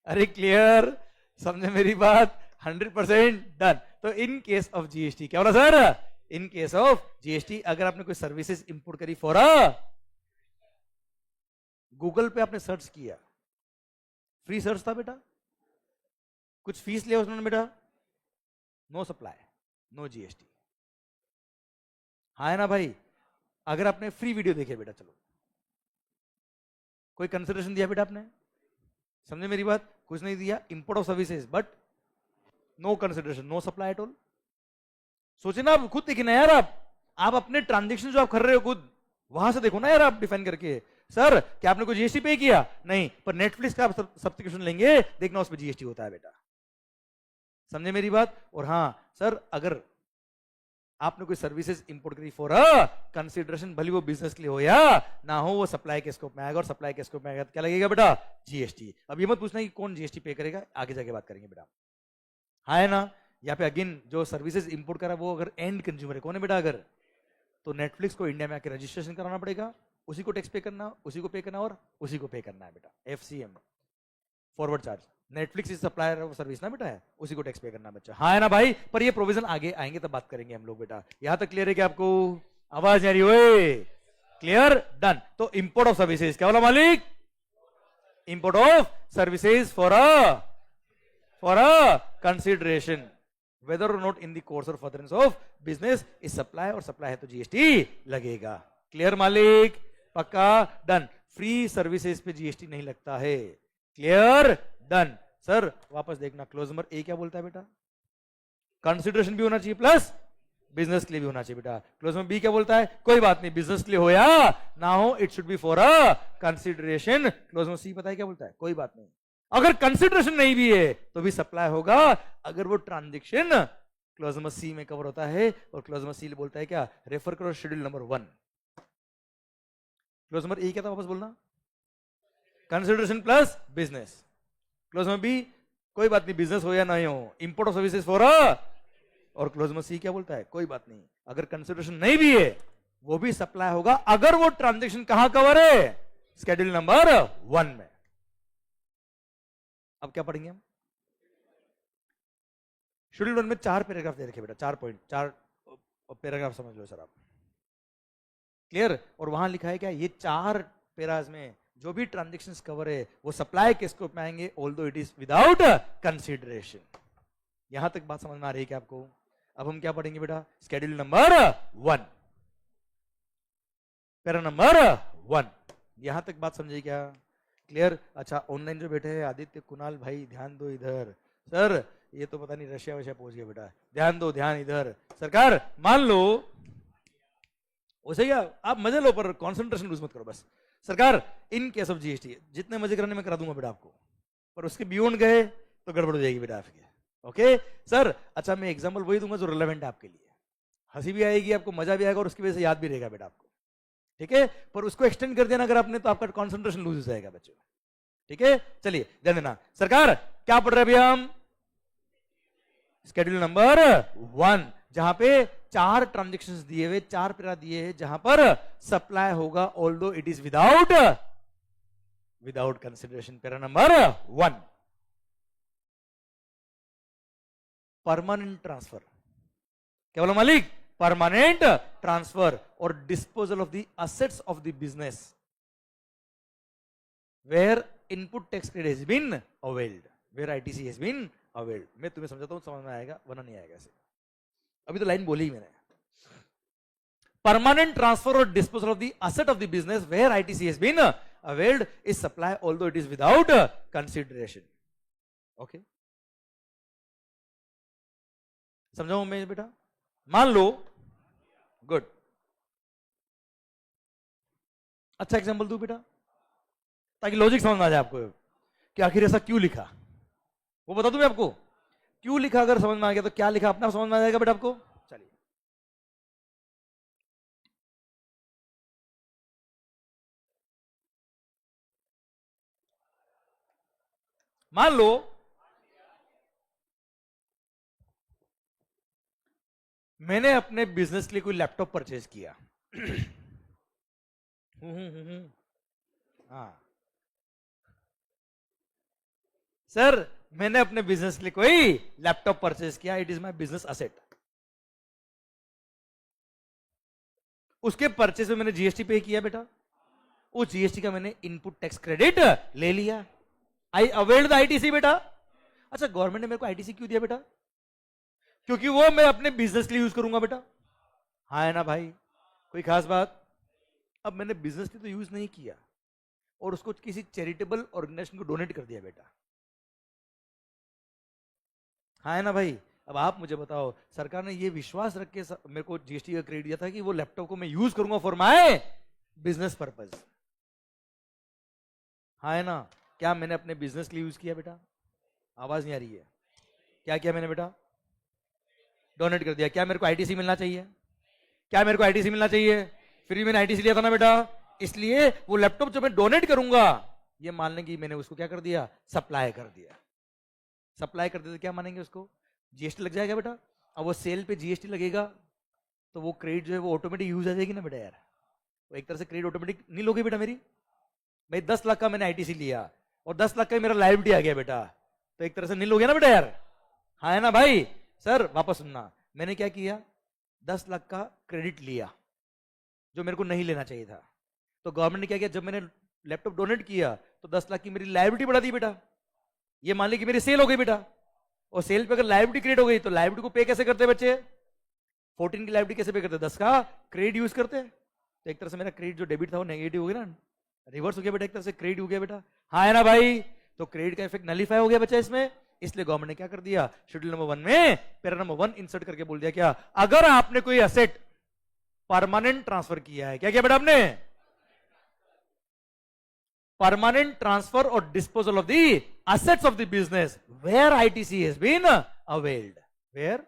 अरे क्लियर, समझे मेरी बात, 100% डन। तो इन केस ऑफ जीएसटी क्या बोला sir, in case of GST अगर आपने कोई सर्विसेज इंपोर्ट करी फॉर अ, गूगल पे आपने सर्च किया, फ्री सर्च था बेटा, कुछ फीस लिया उसने बेटा, नो सप्लाई, नो जीएसटी, हाँ है ना भाई। अगर आपने फ्री वीडियो देखे बेटा, चलो कोई कंसिडरेशन दिया बेटा आपने, समझे मेरी बात, कुछ नहीं दिया, import of services but no consideration, no supply at all. सोचे ना, आप खुद देखिए ना यार, आप अपने ट्रांजेक्शन जो आप कर रहे हो खुद, वहां से देखो ना यार, आप डिफाइन करके, सर क्या आपने कोई जीएसटी पे किया, नहीं, पर नेटफ्लिक्स का आप सब्सक्रिप्शन लेंगे, देखना उसमें जीएसटी होता है बेटा, समझे मेरी बात। और हाँ सर, अगर आपने कोई सर्विसेज इंपोर्ट करी फॉर अ कंसिडरेशन, भले वो बिजनेस के लिए हो या ना हो, वो सप्लाई के स्कोप में आएगा, और सप्लाई के स्कोप में आएगा तो क्या लगेगा बेटा, जीएसटी। अब ये मत पूछना कि कौन जीएसटी पे करेगा, आगे जाके बात करेंगे बेटा, हाँ है ना। यहाँ पे अगेन जो सर्विसेज इंपोर्ट करा वो अगर एंड कंज्यूमर है, कौन है बेटा, अगर तो नेटफ्लिक्स को इंडिया में आके रजिस्ट्रेशन कराना पड़ेगा, उसी को टैक्स पे करना, उसी को पे करना, और उसी को पे करना है बेटा, FCM, forward charge. Netflix is supplier of service ना बेटा, है उसी को टैक्स पे करना बच्चा, हाँ है ना भाई। पर ये प्रोविजन आगे आएंगे तब बात करेंगे हम लोग बेटा। यहां तक क्लियर है क्या आपको, आवाज आ रही है, क्लियर, डन। तो इंपोर्ट ऑफ सर्विसेज क्या बोला मालिक, import of services for a consideration whether or not in the course or furtherance of business is supply, और सप्लाई है तो जीएसटी लगेगा। क्लियर मालिक, पक्का, डन। फ्री सर्विसेज पे जीएसटी नहीं लगता है, क्लियर, डन। सर वापस देखना, क्लोज नंबर ए क्या बोलता है बेटा, कंसिडरेशन भी होना चाहिए प्लस बिजनेस के लिए भी होना चाहिए बेटा। क्लोज नंबर बी क्या बोलता है, कोई बात नहीं, बिजनेस के लिए हो या ना हो, it should be for a consideration. Clause number C पता है क्या बोलता है, कोई बात नहीं, अगर कंसिडरेशन नहीं भी है तो भी सप्लाई होगा, अगर वो ट्रांजेक्शन क्लोज नंबर सी में कवर होता है। और क्लोज नंबर सी बोलता है क्या, रेफर करो schedule number 1। Clause number A क्या था वापस बोलना, consideration plus business. Clause number B कोई बात नहीं, बिजनेस हो या नहीं हो, import of services for a, और क्लोज नंबर सी क्या बोलता है, कोई बात नहीं, अगर कंसिडरेशन नहीं भी है वो भी सप्लाई होगा, अगर वो ट्रांजेक्शन कहां कवर है, शेड्यूल नंबर 1 में। अब क्या पढ़ेंगे हम, शेड्यूल 1 में 4 पैराग्राफ दे रखे बेटा, 4 पॉइंट, 4 पैराग्राफ समझ लो सर आप, क्लियर। और वहां लिखा है क्या, ये 4 पैराज में जो भी ट्रांजेक्शन्स कवर है वो सप्लाई के स्कोप में आएंगे, although it is without consideration. यहां तक बात समझ में आ रही है क्या आपको? अब हम क्या पढ़ेंगे बेटा, स्केड्यूल नंबर 1, पैरा नंबर 1, यहां तक बात समझिए क्या, क्लियर। अच्छा ऑनलाइन जो बैठे हैं आदित्य कुणाल भाई ध्यान दो इधर, सर ये तो पता नहीं रशिया वशिया पहुंच गया बेटा, ध्यान दो, ध्यान इधर। सरकार मान लो उसे क्या, आप मजे लो पर कंसंट्रेशन लूज मत करो बस। सरकार इन केस ऑफ जीएसटी जितने मजे कराने में करा दूंगा बेटा आपको, पर उसके बियॉन्ड गए तो गड़बड़ हो जाएगी बेटा आपके, ओके सर। अच्छा मैं एग्जांपल वही दूंगा जो रिलेवेंट है आपके लिए, हंसी भी आएगी आपको, मजा भी आएगा और उसकी वजह से याद भी रहेगा बेटा आपको, ठीक है। पर उसको एक्सटेंड कर देना अगर आपने तो आपका कॉन्सेंट्रेशन लूज हो जाएगा बच्चों, ठीक है। चलिए ध्यान देना, सरकार क्या पढ़ रहे हैं अभी हम, स्केड्यूल नंबर 1, जहां पे 4 ट्रांजेक्शंस दिए हुए, 4 पैरा दिए हैं जहां पर सप्लाई होगा although it is without consideration. Para number 1, permanent transfer, क्या बोला मालिक, परमानेंट ट्रांसफर और disposal of the assets of the business where input tax credit has been availed, where ITC has been availed. मैं तुम्हें समझाता हूं, समझ में आएगा वरना नहीं आएगा ऐसे, अभी तो लाइन बोली ही मैंने। परमानेंट ट्रांसफर और disposal of the asset of the business where ITC has been availed is supply although it is without consideration, okay. समझाऊं मैं बेटा, मान लो, गुड, अच्छा एग्जांपल दूं बेटा ताकि लॉजिक समझ में आ जाए आपको कि आखिर ऐसा क्यों लिखा, वो बता दूं मैं आपको क्यों लिखा। अगर समझ में आ गया तो क्या लिखा अपना समझ में आ जाएगा बेटा आपको। चलिए मान लो मैंने अपने बिजनेस के लिए कोई लैपटॉप परचेज किया हाँ सर, मैंने अपने बिजनेस के लिए कोई लैपटॉप परचेज किया, it is my business asset. उसके परचेज में मैंने जीएसटी पे किया बेटा, उस जीएसटी का मैंने इनपुट टैक्स क्रेडिट ले लिया, आई अवेल्ड द आईटीसी बेटा। अच्छा गवर्नमेंट ने मेरे को आईटीसी क्यों दिया बेटा, क्योंकि वो मैं अपने बिजनेस के लिए यूज करूंगा बेटा, हाँ है ना भाई, कोई खास बात। अब मैंने बिजनेस के लिए तो यूज नहीं किया और उसको किसी चैरिटेबल ऑर्गेनाइजेशन को डोनेट कर दिया बेटा, हाँ है ना भाई। अब आप मुझे बताओ, सरकार ने ये विश्वास रख के मेरे को जीएसटी का क्रेडिट दिया था कि वो लैपटॉप को मैं यूज करूंगा फॉर माय बिजनेस पर्पज, हाँ है ना। क्या मैंने अपने बिजनेस के लिए यूज किया बेटा, आवाज नहीं आ रही है, क्या किया मैंने बेटा, डोनेट कर दिया। क्या मेरे को आईटीसी मिलना चाहिए, क्या मेरे को आईटीसी मिलना चाहिए, फ्री मैंने आईटीसी लिया था ना बेटा, इसलिए वो लैपटॉप जो मैं डोनेट करूंगा ये मान लेंगे कि मैंने उसको क्या कर दिया, सप्लाई कर दिया। सप्लाई कर देते क्या मानेंगे उसको, जीएसटी लग जाएगा बेटा। अब वो सेल पे जीएसटी लगेगा तो वो क्रेडिट जो है वो ऑटोमेटिक यूज आ जाएगी ना बेटा यार, वो एक तरह से क्रेडिट ऑटोमेटिक नहीं लोगे बेटा मेरी, भाई 10 लाख का मैंने आईटीसी लिया और 10 लाख का मेरा लायबिलिटी आ गया बेटा, तो एक तरह से नहीं लोगे ना बेटा यार, हाँ है ना भाई। सर वापस सुनना, मैंने क्या किया, 10 लाख का क्रेडिट लिया जो मेरे को नहीं लेना चाहिए था, तो गवर्नमेंट ने क्या किया, जब मैंने लैपटॉप डोनेट किया तो 10 लाख की मेरी लायबिलिटी बढ़ा दी बेटा। ये मान ली कि मेरी सेल हो गई बेटा, और सेल पे अगर लायबिलिटी क्रिएट हो गई तो लायबिलिटी को पे कैसे करते बच्चे, 14 की लायबिलिटी कैसे पे करते, 10 का क्रेडिट यूज करते। तो एक तरह से मेरा क्रेडिट जो डेबिट था वो नेगेटिव हो गया ना, रिवर्स हो गया बेटा, एक तरह से क्रेडिट हो गया बेटा, हाँ है ना भाई। तो क्रेडिट का इफेक्ट नलीफाई हो गया बच्चा इसमें, इसलिए गवर्नमेंट ने क्या कर दिया, शेड्यूल नंबर 1 में पैरा नंबर 1 इंसर्ट करके बोल दिया क्या, अगर आपने कोई एसेट परमानेंट ट्रांसफर किया है, क्या किया बेटा आपने, परमानेंट ट्रांसफर और disposal of the assets of the business where ITC has been availed, where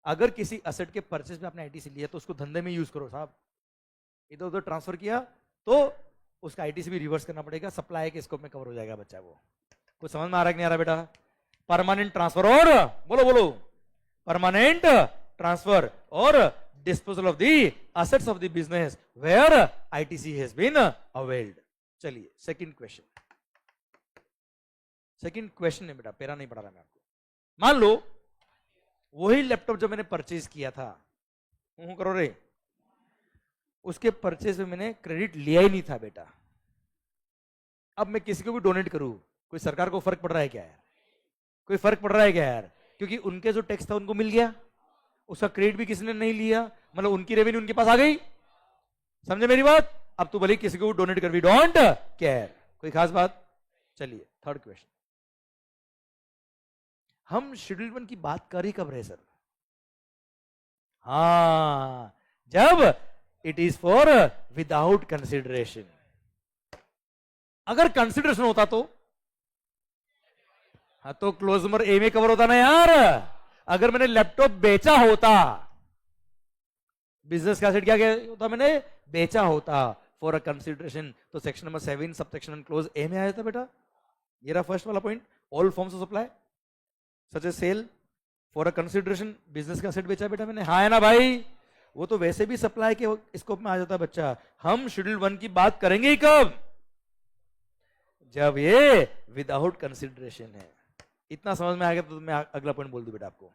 अगर किसी असेट के परचेज में आपने आईटीसी लिया तो उसको धंधे में यूज करो साहब, इधर उधर ट्रांसफर किया तो उसका आईटीसी भी रिवर्स करना पड़ेगा, सप्लाई के स्कोप में कवर हो जाएगा बच्चा। वो कुछ समझ में आ रहा है कि नहीं आ रहा बेटा, परमानेंट ट्रांसफर और बोलो बोलो, परमानेंट ट्रांसफर और disposal of the assets of the business where ITC has been availed. चलिए सेकंड क्वेश्चन, सेकंड क्वेश्चन है बेटा, पैरा नहीं पढ़ा रहा मैं आपको, मान लो वही लैपटॉप जो मैंने परचेज किया था, करो रे, उसके परचेज में मैंने क्रेडिट लिया ही नहीं था बेटा। अब मैं किसी को भी डोनेट करूं, कोई सरकार को फर्क पड़ रहा है क्या यार? कोई फर्क पड़ रहा है क्या यार? क्योंकि उनके जो टैक्स था उनको मिल गया, उसका क्रेडिट भी किसी ने नहीं लिया, मतलब उनकी रेवेन्यू उनके पास आ गई। समझे मेरी बात? अब तू भले किसी को डोनेट कर, वी डोंट केयर। कोई खास बात? चलिए थर्ड क्वेश्चन, हम शेड्यूल 1 की बात कर ही कब रहे सर? हाँ, जब it is for without consideration. अगर कंसिडरेशन होता तो हाँ, तो क्लोज नंबर ए में कवर होता ना यार। अगर मैंने लैपटॉप बेचा होता, बिजनेस का एसेट क्या होता, मैंने बेचा होता फॉर अ कंसिडरेशन, तो section number 7 subsection clause A में आया था बेटा। ये रहा फर्स्ट वाला point, all forms of supply such as sale for a consideration, business का एसेट बेचा बेटा मैंने, हाँ है ना भाई? वो तो वैसे भी सप्लाई के स्कोप में आ जाता है बच्चा। हम शेड्यूल 1 की बात करेंगे ही कब? जब ये विदाउट कंसिडरेशन है। इतना समझ में आ गया तो मैं अगला पॉइंट बोल दूं बेटा आपको,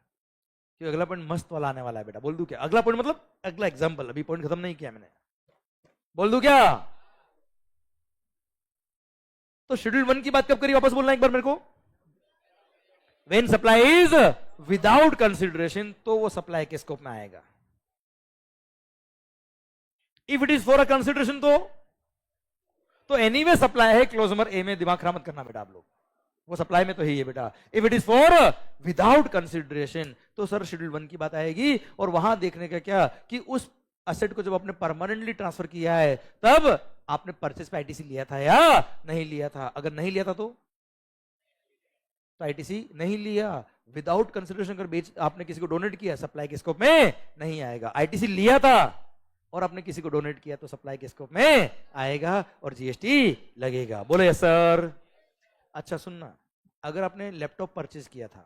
कि अगला पॉइंट मस्त वाला आने वाला है बेटा। बोल दूं क्या अगला पॉइंट? मतलब अगला एग्जांपल, अभी पॉइंट खत्म नहीं किया मैंने। बोल दूं क्या? तो शेड्यूल 1 की बात कब करी, वापस बोलना एक बार मेरे को। When supply is without consideration, तो वो सप्लाई के स्कोप में आएगा। If it is for a consideration, तो एनीवे सप्लाई है, क्लोज नंबर ए में। दिमाग खराब मत करना बेटा आप लोग, वो सप्लाई में तो ही है बेटा। If it is for without consideration, तो सर शेड्यूल 1 की बात आएगी। और वहां देखने का क्या, कि उस असेट को जब आपने परमानेंटली ट्रांसफर किया है, तब आपने परचेस पे आईटीसी लिया था या नहीं लिया था? अगर नहीं लिया था तो आईटीसी नहीं लिया। विदाउट कंसिडरेशन अगर बेच आपने किसी को डोनेट किया, सप्लाई के स्कोप में नहीं आएगा। आईटीसी लिया था और आपने किसी को डोनेट किया, तो सप्लाई के स्कोप में आएगा और जीएसटी लगेगा। बोले यस सर। अच्छा सुनना, अगर आपने लैपटॉप परचेज किया था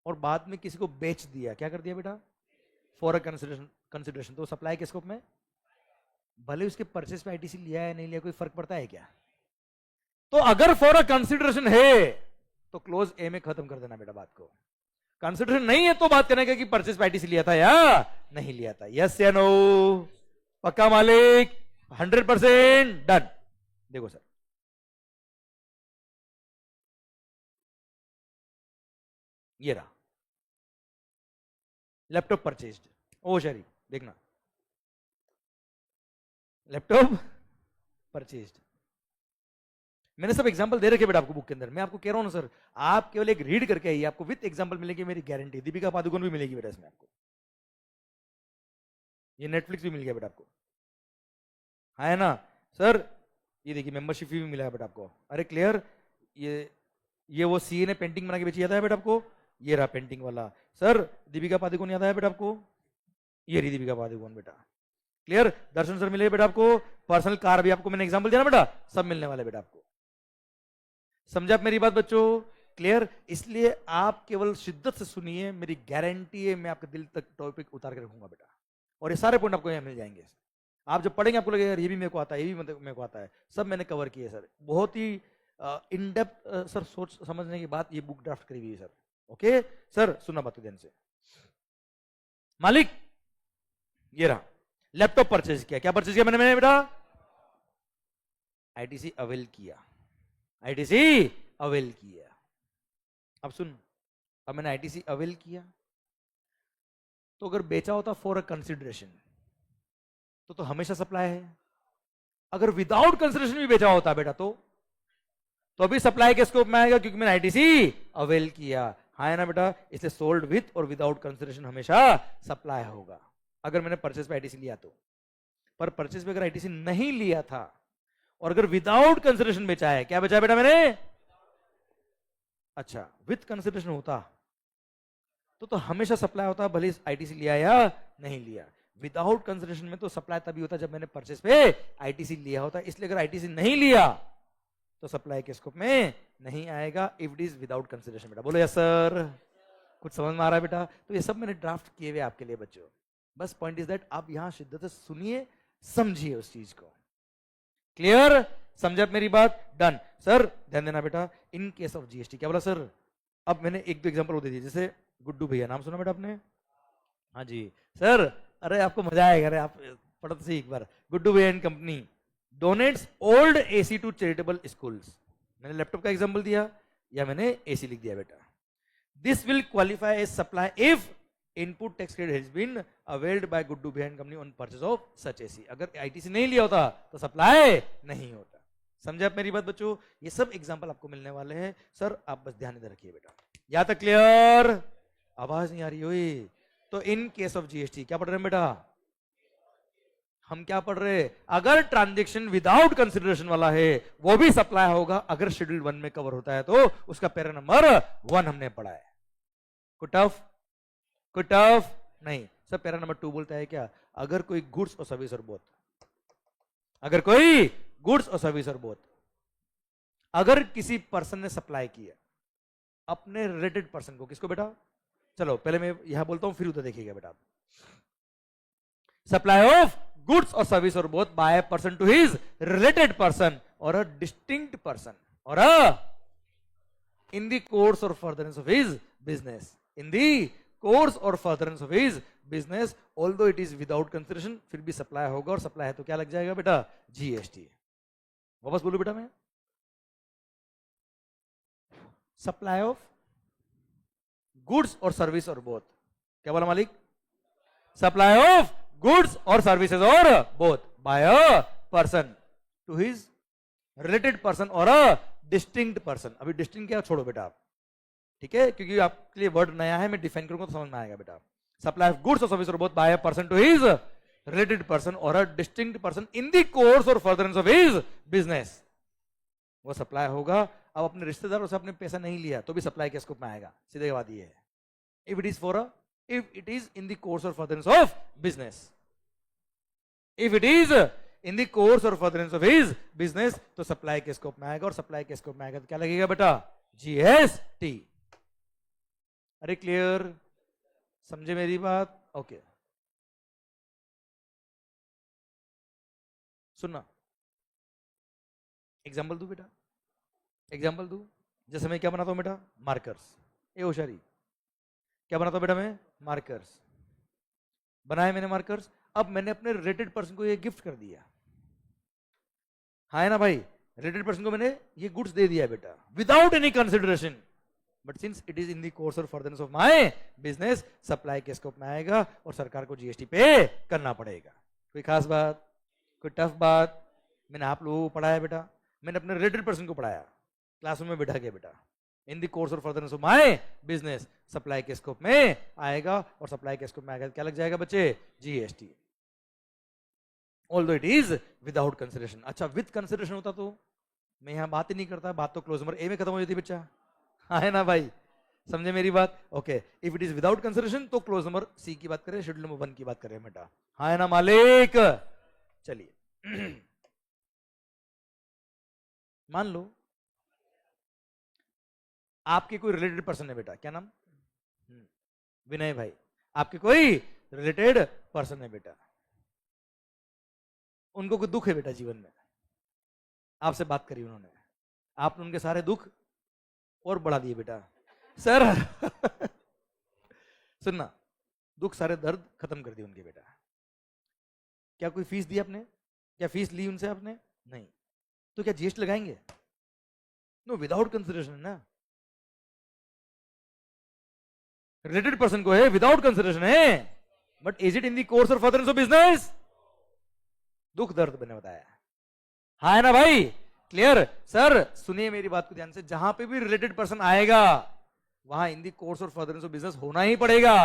और बाद में किसी को बेच दिया, क्या कर दिया बेटा? फॉर अ कंसिडरेशन, तो सप्लाई के स्कोप में, भले उसके परचेज पे आईटीसी लिया है नहीं लिया, कोई फर्क पड़ता है क्या? तो अगर फॉर अ कंसिडरेशन है, तो क्लोज ए में खत्म कर देना बेटा बात को। कंसिडरेशन नहीं है तो बात करने का कि परचेज पे आईटीसी लिया था या नहीं लिया था। यस या नो? पक्का मालिक? 100% डन। देखो सर, ये रहा लैपटॉप परचेज्ड। ओ शरीफ देखना, लैपटॉप परचेज्ड। मैंने सब एग्जांपल दे रखे बेटा आपको बुक के अंदर। मैं आपको कह रहा हूं ना सर, आप केवल एक रीड करके आइए, आपको विद एग्जांपल मिलेगी, मेरी गारंटी। दीपिका पादुकोण भी मिलेगी बेटा इसमें आपको, ये नेटफ्लिक्स भी मिल गया बेटा आपको, है ना सर? ये देखिए मेंबरशिप भी मिला है बेटा आपको। अरे क्लियर? ये वो सीए ने पेंटिंग बना के बेची, याद है बेटा आपको? ये रहा पेंटिंग वाला। सर दीपिका पादुकोण याद है बेटा आपको? ये रही दीपिका पादुकोण बेटा। क्लियर? दर्शन सर मिले बेटा आपको। पर्सनल कार भी आपको मैंने एग्जांपल दिया ना बेटा, सब मिलने वाले बेटा आपको। समझा आप मेरी बात बच्चों? क्लियर? इसलिए आप केवल शिद्दत से सुनिए, मेरी गारंटी है मैं आपके दिल तक टॉपिक उतार के रखूंगा बेटा, और ये सारे पॉइंट आपको यहाँ मिल जाएंगे। आप जब पढ़ेंगे आपको लगेगा यार ये भी मेरे को आता है, ये भी मेरे को आता है। सब मैंने कवर किए सर, बहुत ही इन डेप्थ सर सोच समझने की बात ये बुक ड्राफ्ट करी हुई है सर। ओके सर, सुनना बात ध्यान से। मालिक ये रहा, लैपटॉप परचेज किया। क्या परचेज किया मैंने बेटा? आईटीसी अवेल किया, आईटीसी अवेल किया। अब सुन, अब मैंने आईटीसी अवेल किया, तो अगर बेचा होता फॉर अ कंसिडरेशन, तो हमेशा सप्लाई है। अगर विदाउट कंसिडरेशन भी बेचा होता बेटा, तो अभी सप्लाई के स्कोप में आएगा, क्योंकि मैंने आईटीसी अवेल किया, हाँ है ना बेटा? इसलिए सोल्ड विथ और विदाउट कंसिडरेशन हमेशा सप्लाई होगा, अगर मैंने परचेज पे आईटीसी लिया तो। पर परचेज पे अगर आईटीसी नहीं लिया था और अगर विदाउट कंसिडरेशन बेचा है, क्या बेचा बेटा मैंने? अच्छा, विथ कंसिडरेशन होता तो हमेशा सप्लाई होता, भले आईटीसी लिया या नहीं लिया। विदाउट कंसिडरेशन में तो सप्लाई तभी होता जब मैंने परचेज पे आईटीसी लिया होता। इसलिए अगर आईटीसी नहीं लिया तो सप्लाई के स्कोप में नहीं आएगा, if it is without consideration बेटा। बोलो यस सर। कुछ समझ में आ रहा है बेटा? तो ये सब मैंने ड्राफ्ट किए हुए आपके लिए बच्चों। बस पॉइंट इज दैट आप यहां शिद्दत से सुनिए, समझिए उस चीज को। क्लियर? समझा मेरी बात? Done sir. ध्यान देना बेटा, इन केस ऑफ जीएसटी, क्या बोला सर? अब मैंने एक दो एग्जांपल दे दिए, जैसे गुड्डू भैया, नाम सुना बेटा आपने? हाँ जी सर, अरे आपको मजा आएगा, अरे आप पढ़ो तो सही एक बार। Guddu Bhaiya and company donates old AC to charitable schools. मैंने लैपटॉप का एग्जांपल दिया या मैंने एसी लिख दिया बेटा। This will qualify as supply if input tax credit has been availed by Guddu Bhaiya and company on purchase of such AC. अगर ITC नहीं लिया होता तो सप्लाई नहीं होता। समझे आप मेरी बात बच्चों? ये सब एग्जांपल आपको मिलने वाले हैं सर, आप बस ध्यान इधर रखिए बेटा। या तक क्लियर? आवाज नहीं आ रही हुई तो इन केस ऑफ जीएसटी क्या पढ़ रहे हैं बेटा? हम क्या पढ़ रहे हैं? अगर ट्रांजैक्शन विदाउट कंसिडरेशन वाला है वो भी सप्लाई होगा, अगर शेड्यूल 1 में कवर होता है तो उसका पैरा नंबर 1 हमने पढ़ा है। कोई टफ नहीं सर। पैरा नंबर 2 बोलता है क्या? अगर कोई goods or service or both, अगर कोई goods or service or both, अगर किसी पर्सन ने सप्लाई किया अपने रिलेटेड पर्सन को, किसको बेटा? चलो पहले मैं यहां बोलता हूं फिर उधर देखिएगा बेटा। Supply of goods or service or both by a person to his related person or a distinct person or in the course or furtherance of his business, in the course or furtherance of his business, although it is without consideration, फिर भी supply होगा। और supply है तो क्या लग जाएगा बेटा? जीएसटी। वापस बोलूं बेटा मैं? Supply of goods or service or both, क्या बोला मालिक? सप्लाई ऑफ गुड्स और सर्विसेज और both by a person to his related person or a distinct person. अभी डिस्टिंक्ट क्या छोड़ो बेटा आप, ठीक है, क्योंकि आपके लिए वर्ड नया है, मैं डिफाइन करूंगा तो समझ में आएगा बेटा। Supply of goods or service or both by a person to his related person or a distinct person in the course or furtherance of his business, वो सप्लाई होगा। अब अपने रिश्तेदारों से आपने पैसा नहीं लिया तो भी सप्लाई के स्कोप में आएगा, सीधे बात ये है। If it is in the course or furtherance of business, if it is in the course or furtherance of his business तो सप्लाई के स्कोप में आएगा। और सप्लाई के स्कोप में आएगा तो क्या लगेगा बेटा? जीएसटी। अरे क्लियर? समझे मेरी बात? ओके सुनना, एग्जाम्पल दू बेटा, एग्जाम्पल दू। जैसे मैं क्या बनाता हूं बेटा? मार्कर्स। ए होशियारी, क्या बनाता हूं बेटा मैं? मार्कर्स। बनाए मैंने मार्कर्स, अब मैंने अपने रिलेटेड पर्सन को ये गिफ्ट कर दिया, हाँ है ना भाई? रिलेटेड पर्सन को मैंने ये गुड्स दे दिया बेटा without any consideration, but since it is in the course or furtherance of my business, supply के स्कोप में आएगा और सरकार को जीएसटी पे करना पड़ेगा। कोई खास बात? कोई टफ बात? मैंने आप लोगों को पढ़ाया बेटा, मैंने अपने रिलेटेड पर्सन को पढ़ाया, क्लासरूम में बैठा के बेटा, इन the course or furtherance of my business, supply के स्कोप में आएगा। और सप्लाई के स्कोप में आएगा क्या लग जाएगा बच्चे? GST. Although it is without consideration. अच्छा विद कंसिडरेशन होता तो मैं यहां बात ही नहीं करता, बात तो क्लोज नंबर ए में खत्म हो जाती बच्चा, हाँ है ना भाई? समझे मेरी बात? Okay, if it is without consideration तो क्लोज नंबर सी की बात करें, शेड्यूल नंबर 1 की बात करें बेटा, हाँ है ना मालिक? चलिए मान लो आपके कोई रिलेटेड पर्सन है बेटा, क्या नाम? विनय भाई। आपके कोई रिलेटेड पर्सन है बेटा, उनको कोई दुख है बेटा जीवन में, आपसे बात करी उन्होंने, आपने उनके सारे दुख और बढ़ा दिए बेटा। सर सुनना, दुख सारे दर्द खत्म कर दिए उनके बेटा। क्या कोई फीस दी आपने? क्या फीस ली उनसे आपने? नहीं, तो क्या जीएसटी लगाएंगे? नो, विदाउट कंसिडरेशन है ना, रिलेटेड पर्सन को है, विदाउट कंसिडरेशन है, but is it in the course or furtherance of business? दुख दर्द मैंने बताया, हाँ है ना भाई? क्लियर? सर सुनिए मेरी बात को ध्यान से, जहां पे भी रिलेटेड पर्सन आएगा वहां इन the course or furtherance of business होना ही पड़ेगा,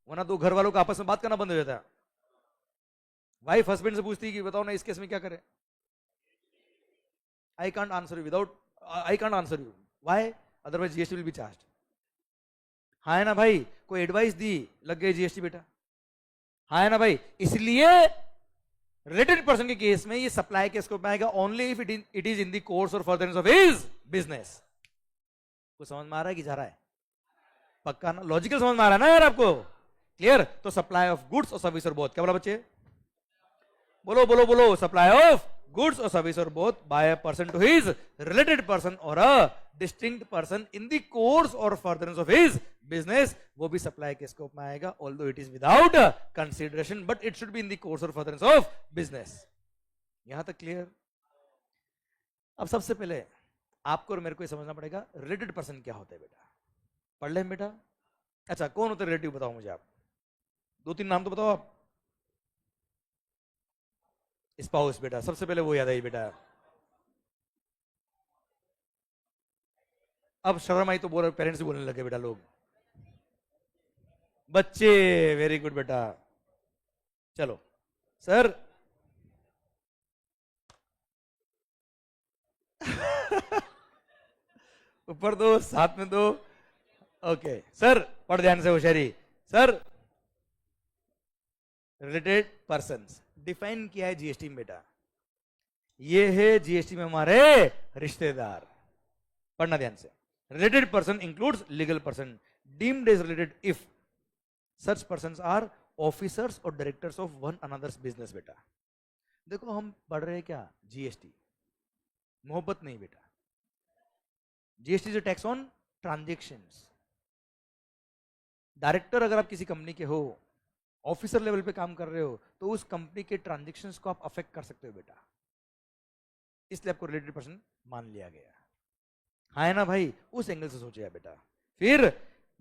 वरना दो घर वालों का आपस में बात करना बंद हो जाता है। वाइफ हस्बैंड से पूछती है कि बताओ ना इस केस में क्या करें? I can't answer you, why? Otherwise GST will B charged. हाँ है ना भाई? कोई एडवाइस दी, लग गए जीएसटी बेटा, हाँ है ना भाई? इसलिए रिलेटेड पर्सन के केस में ये सप्लाई के स्कोप में आएगा only if it is in the course or furtherance of his business. को समझ में आ रहा है कि जा रहा है? पक्का ना? लॉजिकल समझ में आ रहा है ना यार आपको? क्लियर? तो supply of goods or service or both, क्या बोला बच्चे? बोलो बोलो बोलो, supply of goods or service or both by a person to his related person or a distinct person in the course or furtherance of his business, वो भी supply के scope में आएगा, although it is without consideration, but it should be in the course or furtherance of business. यहां तक clear? अब सबसे पहले आपको और मेरे को ये समझना पड़ेगा रिलेटेड पर्सन क्या होता है बेटा. पढ़ लें बेटा. अच्छा, कौन होता है रिलेटिव, बताओ मुझे आप. 2-3 नाम तो बताओ आप. स्पाउस बेटा, सबसे पहले वो याद आई बेटा. अब शर्म आई तो बोल, पेरेंट्स भी बोलने लगे बेटा लोग. बच्चे, वेरी गुड बेटा. चलो सर. ऊपर दो, साथ में दो. ओके सर, पढ़ ध्यान से होशियारी. सर, रिलेटेड पर्सन्स डिफाइन किया है जीएसटी में बेटा. ये है जीएसटी में हमारे रिश्तेदार. पढ़ना ध्यान से. Related person includes legal person deemed as related if such persons are officers or directors of one another's business बेटा. देखो हम पढ़ रहे हैं क्या? जीएसटी. मोहब्बत नहीं बेटा. GST is tax on transactions. Director अगर आप किसी कंपनी के हो, ऑफिसर लेवल पे काम कर रहे हो, तो उस कंपनी के ट्रांजैक्शंस को आप अफेक्ट कर सकते हो बेटा. इसलिए आपको रिलेटेड पर्सन मान लिया गया. हाँ है ना भाई? उस एंगल से सोचिए बेटा. फिर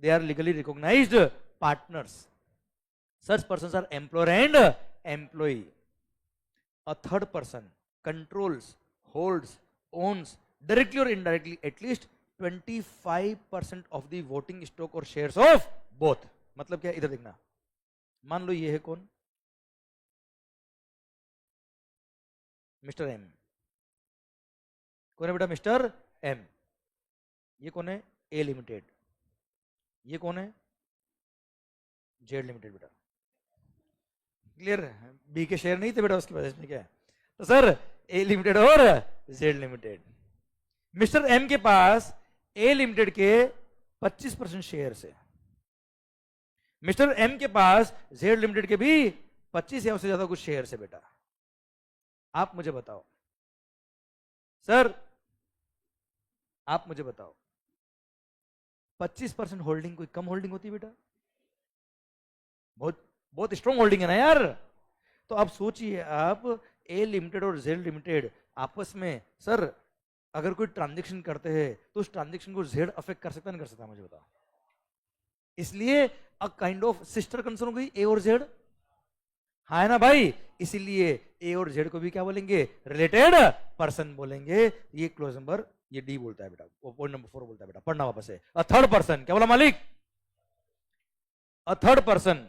they are legally recognised partners. Such persons are employer and employee. A third person controls, holds, owns directly और indirectly at least 25% of the voting stock और शेयर्स ऑफ बोथ. मतलब क्या? इधर देखना. मान लो ये है कौन? Mister M. कौन है बेटा? Mister M. ये कौन है? A limited. ये कौन है? जेड लिमिटेड बेटा. क्लियर? बी के शेयर नहीं थे बेटा उसकी वजह में. क्या है? तो सर ए लिमिटेड और जेड लिमिटेड. मिस्टर एम के पास ए लिमिटेड के 25% शेयर है. मिस्टर एम के पास जेड लिमिटेड के भी 25 या उससे ज्यादा कुछ शेयर है बेटा. आप मुझे बताओ सर, आप मुझे बताओ 25% होल्डिंग कोई कम होल्डिंग होती है बेटा? बहुत बहुत स्ट्रॉन्ग होल्डिंग है ना यार. तो आप सोचिए, आप ए लिमिटेड और जेड लिमिटेड आपस में सर अगर कोई ट्रांजैक्शन करते हैं तो उस ट्रांजैक्शन को जेड अफेक्ट कर सकता नहीं कर सकता? मुझे बताओ. इसलिए a kind of sister concern हो गई ए और जेड. हाँ है ना भाई? इसीलिए ए और जेड को भी क्या बोलेंगे? रिलेटेड पर्सन बोलेंगे. ये क्लोज नंबर, ये डी बोलता है बेटा. पॉइंट नंबर 4 बोलता है बेटा. पढ़ना वापस है. अ थर्ड पर्सन, क्या बोला मालिक? A third person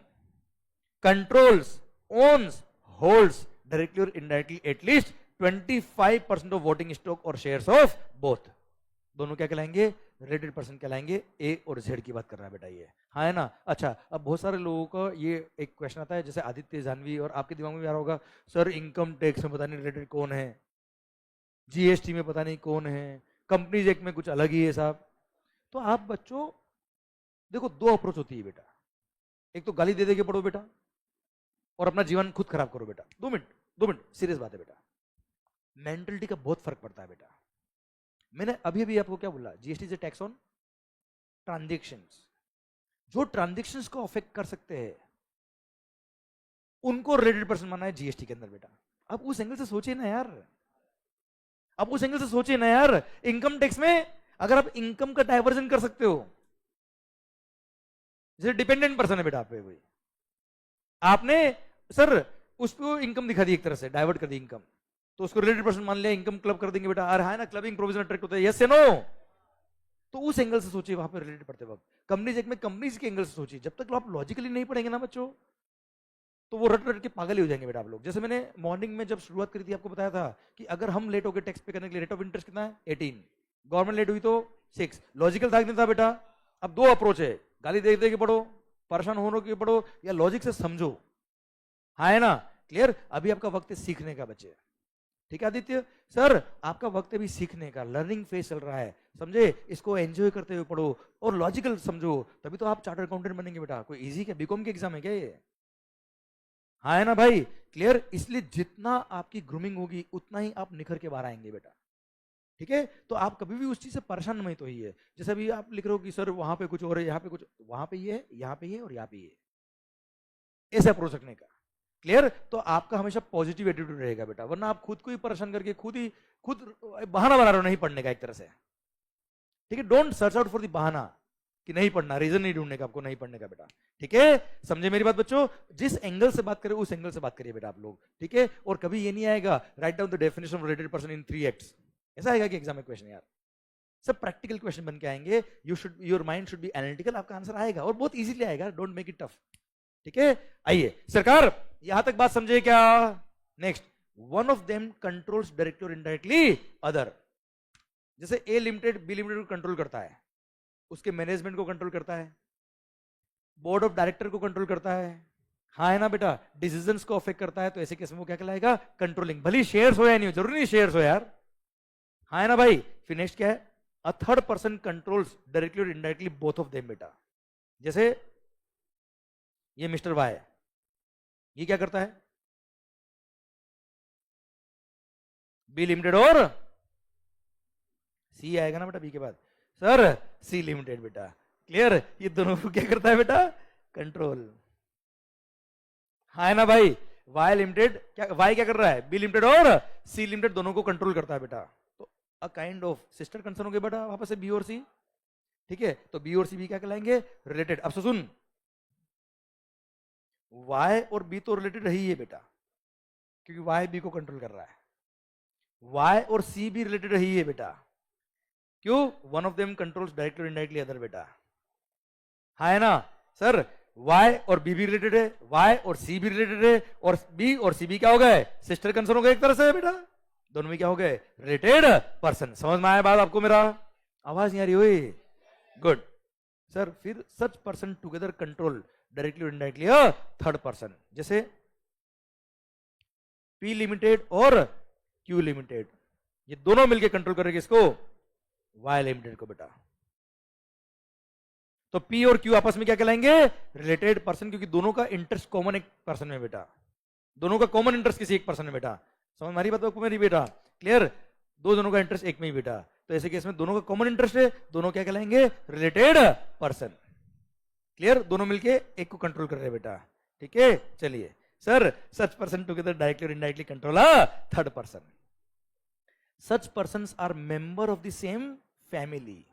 controls, owns, holds directly और indirectly at least 25% of voting stock और शेयर्स ऑफ बोथ. दोनों क्या कहलाएंगे? रिलेटेड पर्सन कहलाएंगे. ए और जेड की बात कर रहा है बेटा ये. हाँ है ना? अच्छा, अब बहुत सारे लोगों का ये एक क्वेश्चन आता है, जैसे आदित्य जानवी और आपके दिमाग में भी आ रहा होगा, सर इनकम टैक्स में पता नहीं रिलेटेड कौन है, जीएसटी में पता नहीं कौन है, कंपनीज एक्ट में कुछ अलग ही है साहब. तो आप बच्चों देखो, 2 अप्रोच होती है बेटा. एक तो गाली दे दे के पढ़ो बेटा और अपना जीवन खुद खराब करो बेटा. 2 मिनट सीरियस बात है बेटा. मेंटलिटी का बहुत फर्क पड़ता है बेटा. मैंने अभी अभी आपको क्या बोला? जीएसटी से टैक्स ऑन ट्रांजैक्शंस. जो ट्रांजैक्शंस को अफेक्ट कर सकते हैं उनको रिलेटेड पर्सन माना है जीएसटी के अंदर बेटा. अब उस एंगल से सोचिए ना यार. अब उस एंगल से सोचिए ना यार. इनकम टैक्स में अगर आप इनकम का डाइवर्जन कर सकते हो, जैसे डिपेंडेंट पर्सन है बेटा आप पे कोई, आपने सर उसको इनकम दिखा दी, एक तरह से डाइवर्ट कर दी इनकम, तो उसको रिलेटेड पर्सन मान लिया, इनकम क्लब कर देंगे बेटा. अरे है ना, क्लबिंग प्रोविजन अट्रैक्ट होता है. यस या नो? तो उस एंगल से सोचिए वहां पे रिलेटेड पढ़ते वक्त. कंपनीज एक्ट में कंपनीज के एंगल से सोचिए. जब तक आप लॉजिकली नहीं पढ़ेंगे ना बच्चों, तो वो रट रट के पागल ही हो जाएंगे बेटा आप लोग. जैसे मैंने मॉर्निंग में जब शुरुआत करी थी आपको बताया था कि अगर हम लेट हो गए टैक्स पे करने के लिए, रेट ऑफ इंटरेस्ट कितना है? 18. गवर्नमेंट लेट हुई तो 6. लॉजिकल था कि नहीं था बेटा? अब 2 अप्रोच है, गाली दे दे के पढ़ो, परेशान होने के पढ़ो, या लॉजिक से समझो. हाँ है ना? क्लियर? अभी आपका वक्त है सीखने का बच्चे. ठीक है आदित्य? सर आपका वक्त अभी सीखने का, लर्निंग फेज चल रहा है, समझे? इसको एंजॉय करते हुए पढ़ो और लॉजिकल समझो, तभी तो आप चार्टर्ड अकाउंटेंट बनेंगे बेटा. कोई इजी क्या? बीकॉम के एग्जाम है क्या ये? हाँ है ना भाई, क्लियर। इसलिए जितना आपकी ग्रूमिंग होगी उतना ही आप निखर के बाहर आएंगे बेटा, ठीक है। तो आप कभी भी उस चीज से परेशान मत होइए। जैसे अभी आप लिख रहे हो कि सर वहां पे कुछ और है, यहाँ पे कुछ, वहां पे ये है, यहाँ पे ये और यहाँ पे ये, ऐसे अप्रोच रखने का, क्लियर। तो आपका हमेशा पॉजिटिव एटीट्यूड रहेगा बेटा, वरना आप खुद को ही परेशान करके खुद बहाना बना रहे हो नहीं पढ़ने का एक तरह से, ठीक है। Don't search out for the बहाना कि नहीं पढ़ना, रीजन नहीं ढूंढने का आपको नहीं पढ़ने का बेटा, ठीक है। समझे मेरी बात बच्चों? जिस एंगल से बात करें उस एंगल से बात करिए बेटा आप लोग, ठीक है। और कभी ये नहीं आएगा write down the definition of related person in 3 acts, ऐसा आएगा कि एग्जाम में क्वेश्चन यार, सब प्रैक्टिकल क्वेश्चन बन के आएंगे। You should, your mind should be analytical, आपका आंसर आएगा और बहुत इजीली आएगा, डोंट मेक इट टफ, ठीक है। आइए सरकार, यहां तक बात समझे क्या? Next, one of them controls directly और इनडायरेक्टली अदर। जैसे ए लिमिटेड बी लिमिटेड को कंट्रोल करता है, उसके मैनेजमेंट को कंट्रोल करता है, बोर्ड ऑफ डायरेक्टर को कंट्रोल करता है, हाँ है ना बेटा, डिसीजंस को अफेक्ट करता है, तो ऐसे केस में वो क्या कहलाएगा? कंट्रोलिंग। भले शेयर्स हो या नहीं हो, जरूरी नहीं शेयर्स हो यार, हाँ है ना भाई। फिर नेक्स्ट क्या है? अ थर्ड पर्सन कंट्रोल्स डायरेक्टली और इनडायरेक्टली बोथ ऑफ देम बेटा। जैसे ये मिस्टर वाई, ये क्या करता है? बी लिमिटेड और सी आएगा ना बेटा बी के बाद, सर सी लिमिटेड बेटा, क्लियर। ये दोनों को क्या करता है बेटा? कंट्रोल, हाँ है ना भाई। वाई लिमिटेड क्या, वाई क्या कर रहा है? बी लिमिटेड और सी लिमिटेड दोनों को कंट्रोल करता है बेटा। तो a kind of sister concern हो गए बेटा वापस से बी और सी, ठीक है। तो बी और सी भी क्या कहलाएंगे? रिलेटेड। अब सुन, वाई और बी तो रिलेटेड रही है बेटा, क्योंकि वाई बी को कंट्रोल कर रहा है। वाई और सी भी रिलेटेड रही है बेटा, क्यों? One of them controls directly और इनडायरेक्टली अदर बेटा, हाँ है ना सर। वाई और बी भी रिलेटेड है, वाई और सी भी रिलेटेड है, और बी और सी भी क्या हो गए? सिस्टर कंसर्न हो गए एक तरह से बेटा, दोनों में क्या हो गए? Related person. समझ में आया बात आपको? मेरा आवाज नहीं आ रही हुई? Good sir. फिर such person together control directly और इनडायरेक्टली थर्ड पर्सन। जैसे पी लिमिटेड और क्यू लिमिटेड, ये दोनों मिलकर कंट्रोल करेंगे इसको, वाई लिमिटेड को बेटा। तो पी और क्यू आपस में क्या कहलाएंगे? रिलेटेड पर्सन, क्योंकि दोनों का इंटरेस्ट कॉमन एक पर्सन में बेटा, दोनों का कॉमन इंटरेस्ट किसी एक पर्सन में बेटा। समझ मारी बात आपको मेरी बेटा? क्लियर। दोनों का इंटरेस्ट एक में ही बेटा, तो ऐसे केस में दोनों का कॉमन इंटरेस्ट है, दोनों क्या कहलाएंगे? Related person, clear. दोनों मिलके एक को कंट्रोल कर रहे हैं बेटा, ठीक है। चलिए sir, such person together directly और indirectly control third person. Such persons are member of the same family.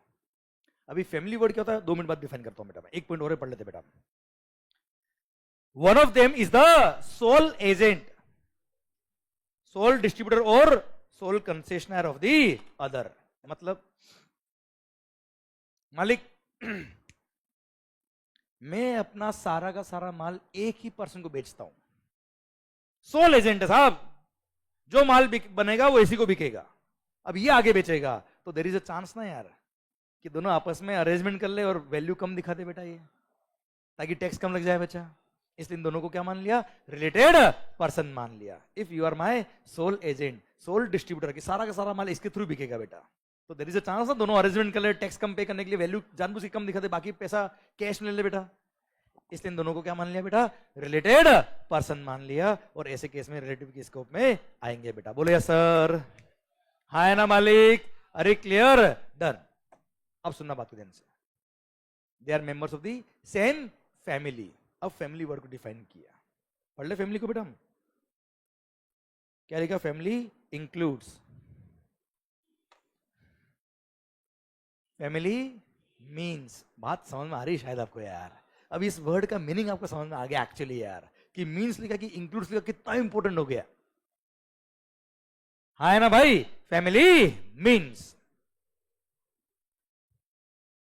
अभी फैमिली वर्ड क्या होता है? 2 मिनट बाद डिफाइन करता हूं बेटा मैं, एक पॉइंट और पढ़ लेते बेटा। One of them is the sole agent, sole distributor or sole concessionaire of the other. मतलब मालिक मैं अपना सारा का सारा माल एक ही पर्सन को बेचता हूं, सोल एजेंट है साहब, जो माल बनेगा वो इसी को बिकेगा, अब ये आगे बेचेगा, तो देयर इज अ चांस ना यार कि दोनों आपस में अरेंजमेंट कर ले और वैल्यू कम दिखा दे बेटा, ये ताकि टैक्स कम लग जाए बच्चा। इसलिए इन दोनों को क्या मान लिया? रिलेटेड पर्सन मान लिया। If you are my sole agent, sole distributor, की सारा का सारा माल इसके थ्रू बिकेगा बेटा, तो देयर इज अ चांस ना दोनों अरेंजमेंट कर ले, टैक्स कम पे करने के लिए वैल्यू जानबूझ के कम दिखा दे, बाकी पैसा कैश में ले ले बेटा। इसलिए इन दोनों को क्या मान लिया बेटा? रिलेटेड पर्सन मान लिया, और ऐसे केस में रिलेटिव के स्कोप में आएंगे बेटा। बोले सर, हाँ है ना मालिक? अरे क्लियर, डन। अब सुनना बात को ध्यान से। They are members of the same family. अब फैमिली वर्ड को डिफाइन किया, पढ़ ले फैमिली को बेटा हम। क्या लिखा? Family includes, family means. बात समझ में आ रही है शायद आपको यार? अब इस वर्ड का मीनिंग आपको समझ में आ गया एक्चुअली यार, कि मीन्स लिखा कि इंक्लूड्स लिखा, कितना इंपॉर्टेंट हो गया, हाँ है ना भाई? फैमिली मीन्स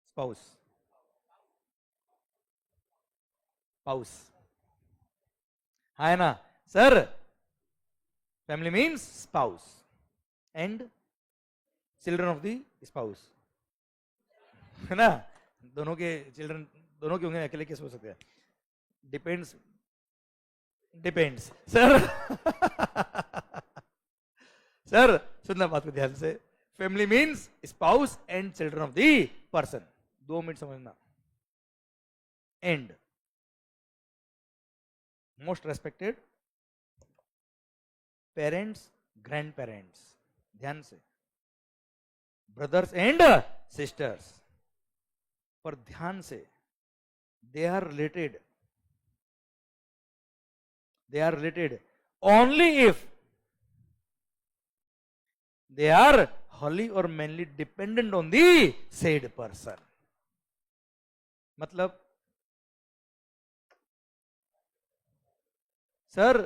स्पाउस, स्पाउस, हाँ है ना sir? Family means spouse and children of the spouse, है ना? दोनों के चिल्ड्रन, दोनों के होंगे, अकेले कैसे हो सकते हैं? Depends, depends sir. सर सुनना बात को ध्यान से। Family means spouse and children of the person. 2 minute समझना। And most respected parents grandparents, ध्यान से, ब्रदर्स एंड सिस्टर्स, पर ध्यान से, they are related only if they are wholly or mainly dependent on the said person. मतलब sir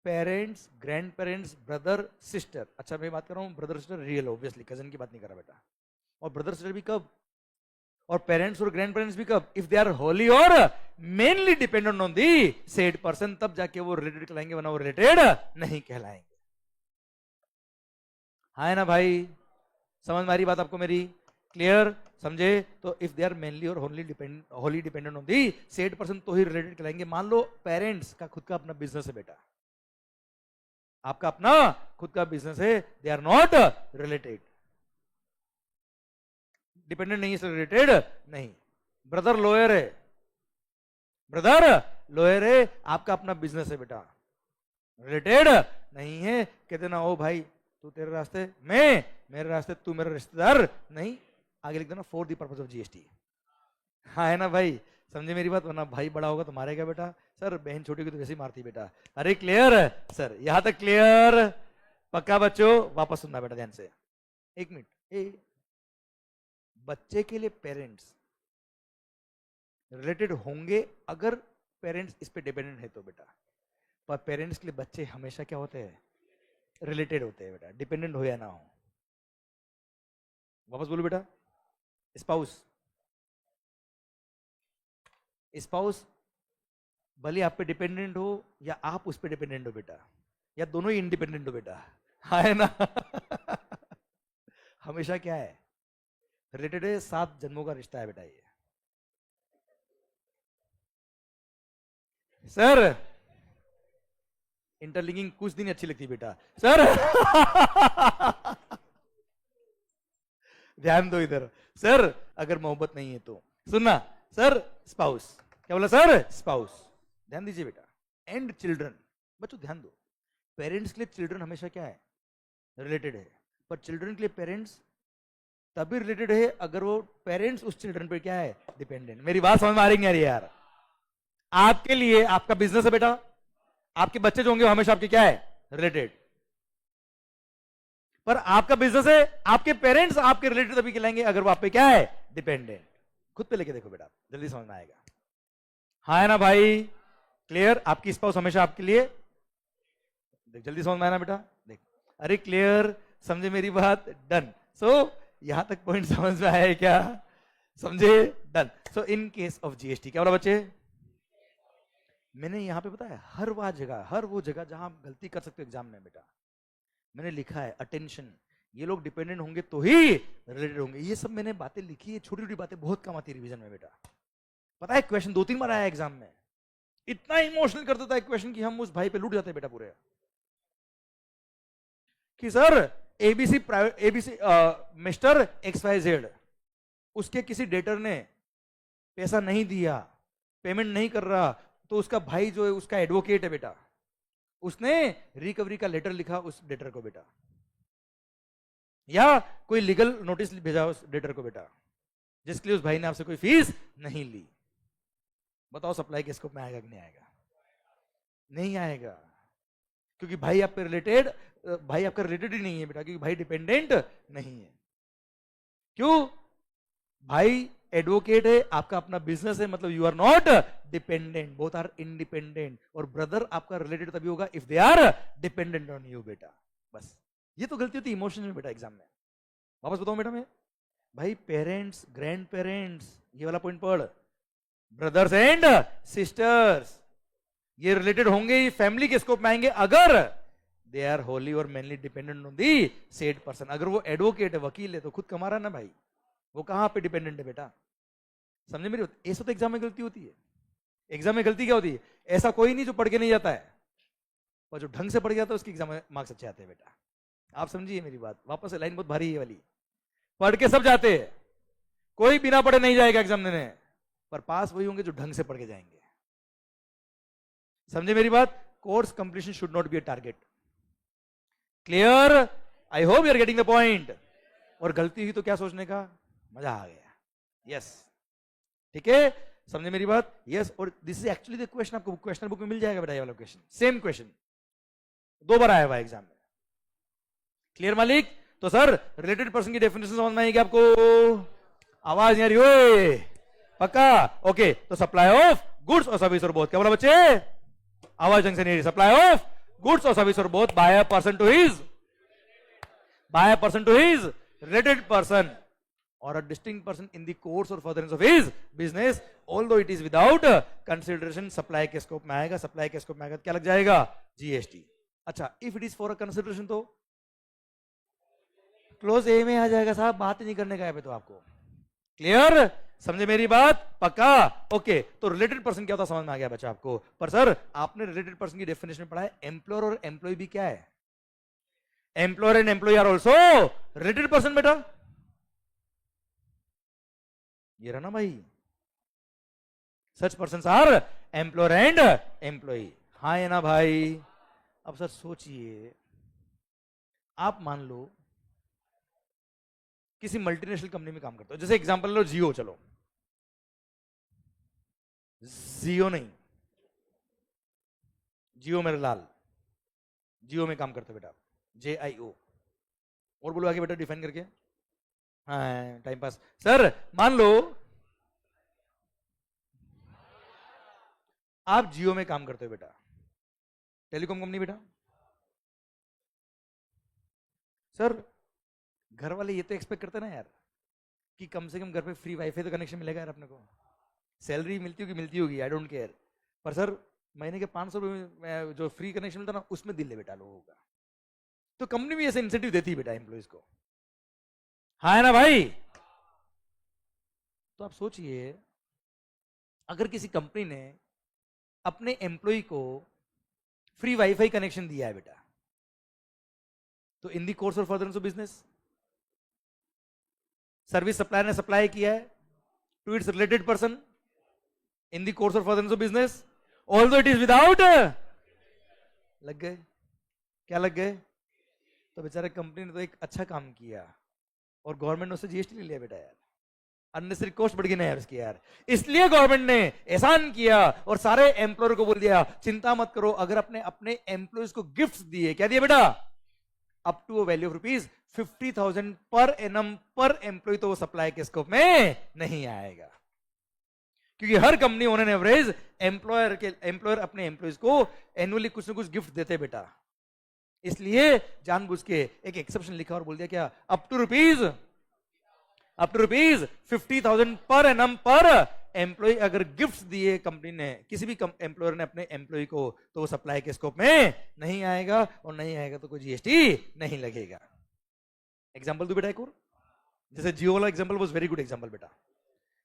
parents, grand parents, brother sister, अच्छा मैं बात कर रहा हूं brother sister real, obviously cousin की बात नहीं कर रहा बेटा, और ब्रदर सिस्टर भी कब, और पेरेंट्स और ग्रैंड पेरेंट्स भी कब, इफ दे आर होली और mainly dependent on the said person, तब जाके वो रिलेटेड कहलाएंगे, वरना वो रिलेटेड नहीं कहलाएंगे। हाँ है ना भाई, समझ में आ रही बात आपको मेरी, क्लियर, समझे? तो इफ दे आर मेनली और Holi dependent on the said person तो ही रिलेटेड कहलाएंगे। मान लो पेरेंट्स का खुद का अपना बिजनेस है बेटा, आपका अपना खुद का बिजनेस है, they are not related, dependent नहीं है, रिलेटेड नहीं। ब्रदर लॉयर है, आपका अपना बिजनेस है बेटा, रिलेटेड नहीं है, कहते ना ओ भाई तू तेरे रास्ते, मैं मेरे रास्ते, तू मेरा रिश्तेदार नहीं, आगे लिख देना for the purpose of GST. हाँ है ना भाई, समझे मेरी बात, वरना भाई बड़ा होगा तो मारेगा बेटा, सर बहन छोटी होगी तो वैसे ही मारती बेटा। अरे क्लियर है सर, यहां तक क्लियर, पक्का बच्चों? वापस सुनना बेटा ध्यान से, एक मिनट। बच्चे के लिए पेरेंट्स रिलेटेड होंगे अगर पेरेंट्स इस पे डिपेंडेंट है तो बेटा, पर पेरेंट्स के लिए बच्चे हमेशा क्या होते हैं, रिलेटेड होते हैं बेटा, डिपेंडेंट हो या ना हो। वापस बोलो बेटा, स्पाउस भले आप पे डिपेंडेंट हो या आप उस पे डिपेंडेंट हो बेटा, या दोनों ही इंडिपेंडेंट हो बेटा, है ना? हमेशा क्या है, रिलेटेड है, 7 जन्मों का रिश्ता है बेटा ये। सर इंटरलिंकिंग कुछ दिन अच्छी लगती है बेटा, सर ध्यान दो इधर, सर अगर मोहब्बत नहीं है तो सुनना, सर स्पाउस, क्या बोला सर? स्पाउस, ध्यान दीजिए बेटा, एंड चिल्ड्रन, बच्चों ध्यान दो, पेरेंट्स के लिए चिल्ड्रन हमेशा क्या है, रिलेटेड है, पर चिल्ड्रन के लिए पेरेंट्स तभी रिलेटेड है अगर वो पेरेंट्स उस चिल्ड्रन पे क्या है, डिपेंडेंट। मेरी बात समझ में आ रही है यार? आपके लिए आपका बिजनेस है बेटा, आपके बच्चे जो होंगे वो हमेशा आपके क्या है, रिलेटेड, पर आपका बिजनेस है, आपके पेरेंट्स आपके रिलेटेड तभी कहलाएंगे अगर वो आप पे क्या है, डिपेंडेंट। खुद पे लेके देखो बेटा, जल्दी समझ में आएगा। हाँ है ना भाई, क्लियर? आपकी स्पाउस हमेशा आपके लिए, देख जल्दी समझ में आया ना बेटा, देख, अरे क्लियर, समझे मेरी बात? डन। सो यहां तक पॉइंट समझ में आया है क्या? समझे? Done. So in case of GST क्या बोला बच्चे? मैंने यहां पे बताया हर वो जगह जहां आप गलती कर सकते हो एग्जाम में बेटा, मैंने लिखा है अटेंशन, ये लोग डिपेंडेंट होंगे तो ही रिलेटेड होंगे। ये सब मैंने बातें लिखी है, छोटी छोटी बातें बहुत कम आती है रिवीजन में बेटा। पता है क्वेश्चन 2-3 बार आया एग्जाम में, इतना इमोशनल कर देता है क्वेश्चन कि हम उस भाई पे लूट जाते हैं बेटा पूरे, कि सर एबीसी मिस्टर XYZ, उसके किसी डेटर ने पैसा नहीं दिया, पेमेंट नहीं कर रहा, तो उसका भाई जो है उसका एडवोकेट है बेटा, उसने रिकवरी का लेटर लिखा उस डेटर को बेटा, या कोई लीगल नोटिस भेजा उस डेटर को बेटा, जिसके लिए उस भाई ने आपसे कोई फीस नहीं ली। बताओ सप्लाई के स्कोप में आएगा कि नहीं आएगा? नहीं आएगा, क्योंकि भाई आप पे रिलेटेड, भाई आपका रिलेटेड ही नहीं है बेटा, क्योंकि भाई डिपेंडेंट नहीं है। क्यों? भाई एडवोकेट है, आपका अपना बिजनेस है, मतलब you are not dependent, both are independent. और ब्रदर आपका रिलेटेड तभी होगा if they are dependent on you बेटा। बस ये तो गलती होती है इमोशन में बेटा एग्जाम में। वापस बताऊं बेटा मैं, भाई पेरेंट्स, ग्रैंड पेरेंट्स, ये वाला पॉइंट पढ़, ब्रदर्स एंड सिस्टर्स, ये रिलेटेड होंगे, ये फैमिली के स्कोप में आएंगे अगर दे आर होली और mainly dependent on the said person. अगर वो एडवोकेट है, वकील है, तो खुद कमा रहा ना भाई, वो कहां पे डिपेंडेंट है बेटा? समझे मेरी बात? ऐसा तो एग्जाम में गलती होती है। एग्जाम में गलती क्या होती है? ऐसा कोई नहीं जो पढ़ के नहीं जाता है, और जो ढंग से पढ़ जाता है उसके एग्जाम में मार्क्स अच्छे आते हैं बेटा। आप समझिए मेरी बात, वापस से लाइन बहुत भारी है वाली, पढ़ के सब जाते हैं, कोई बिना पढ़े नहीं जाएगा एग्जाम देने, पर पास वही होंगे जो ढंग से पढ़ के जाएंगे। समझे मेरी बात? Course completion should not be a target. Clear? I hope you are getting the point. और गलती हुई तो क्या सोचने का, मजा आ गया। यस, ठीक है, समझे मेरी बात? यस, और this is actually the question, आपको क्वेश्चन बुक में मिल जाएगा बेटा ये वाला क्वेश्चन, सेम क्वेश्चन 2 बार आया हुआ एग्जाम में। क्लियर मालिक? तो सर रिलेटेड पर्सन की डेफिनेशन समझ में आएगी आपको? आवाज नहीं आ रही हो? पक्का? ओके, तो supply of goods or service or both, क्या बोला बच्चे? आवाज ढंग से नहीं रही। Supply of goods or service or both by a person to his related person or a distinct person in the course or furtherance of his business, although it is without consideration, supply के scope में आएगा। Supply के scope में आएगा क्या लग जाएगा? GST. अच्छा, if it is for a consideration तो क्लोज ए में आ जाएगा साहब, बात नहीं करने का है तो आपको। क्लियर? समझे मेरी बात? पक्का? ओके, तो रिलेटेड पर्सन क्या होता समझ में आ गया बच्चा आपको? पर सर आपने रिलेटेड पर्सन की डेफिनेशन में पढ़ा है, एम्प्लॉयर और एम्प्लॉय भी क्या है? Employer and employee are also related person बेटा। ये रहा ना भाई, such person are employer and employee. हाँ है ना भाई? अब सर सोचिए, आप मान लो किसी मल्टीनेशनल कंपनी में काम करते हो, जैसे एग्जांपल लो जियो, चलो जियो नहीं, जियो मेरे लाल, जियो में काम करते हो बेटा, JIO। और बोलो आगे बेटा डिफाइन करके। हाँ टाइम पास। सर मान लो आप जियो में काम करते हो बेटा, टेलीकॉम कंपनी बेटा। सर घर वाले ये तो एक्सपेक्ट करते ना यार कि कम से कम घर पे फ्री वाईफाई तो कनेक्शन मिलेगा यार अपने को। सैलरी मिलती होगी, आई डोंट केयर, पर सर महीने के 500 रुपए में जो फ्री कनेक्शन मिलता ना उसमें दिल है बेटा लोगों का। तो कंपनी भी ऐसे इंसेंटिव देती है बेटा एम्प्लॉइज को। हाँ है ना भाई? तो आप सोचिए, अगर किसी कंपनी ने अपने एम्प्लॉय को फ्री वाईफाई कनेक्शन दिया है बेटा, तो in the course of furtherance of business service supplier ने सप्लाई किया है to its related person in the course of furtherance of business, although it is without, लग गए? क्या लग गए? तो बेचारे कंपनी ने तो एक अच्छा काम किया और गवर्नमेंट ने उससे जीएसटी ले लिया बेटा यार। अननेसेसरी कॉस्ट बढ़ गई ना यार उसकी यार। इसलिए गवर्नमेंट ने एहसान किया और सारे एम्प्लॉयर को बोल दिया चिंता मत करो, अगर अपने अपने एम्प्लॉयज को गिफ्ट दिए, क्या दिए बेटा? Up to value of ₹50,000 per annum पर एम्प्लॉय, तो वो सप्लाई के स्कोप में नहीं आएगा, क्योंकि हर company on an average employer अपने एम्प्लॉयज को एनुअली कुछ ना कुछ गिफ्ट देते बेटा। इसलिए जानबूझ के एक एक्सेप्शन लिखा और बोल दिया क्या? अप टू ₹50,000 पर एनम पर एम्प्लॉय अगर गिफ्ट दिए कंपनी ने, किसी भी एम्प्लॉयर ने अपने एम्प्लॉय को, तो वो सप्लाई के स्कोप में नहीं आएगा, और नहीं आएगा तो कोई जीएसटी नहीं लगेगा। एग्जांपल दो बेटा एक और, जैसे जियो वाला example was very good example बेटा।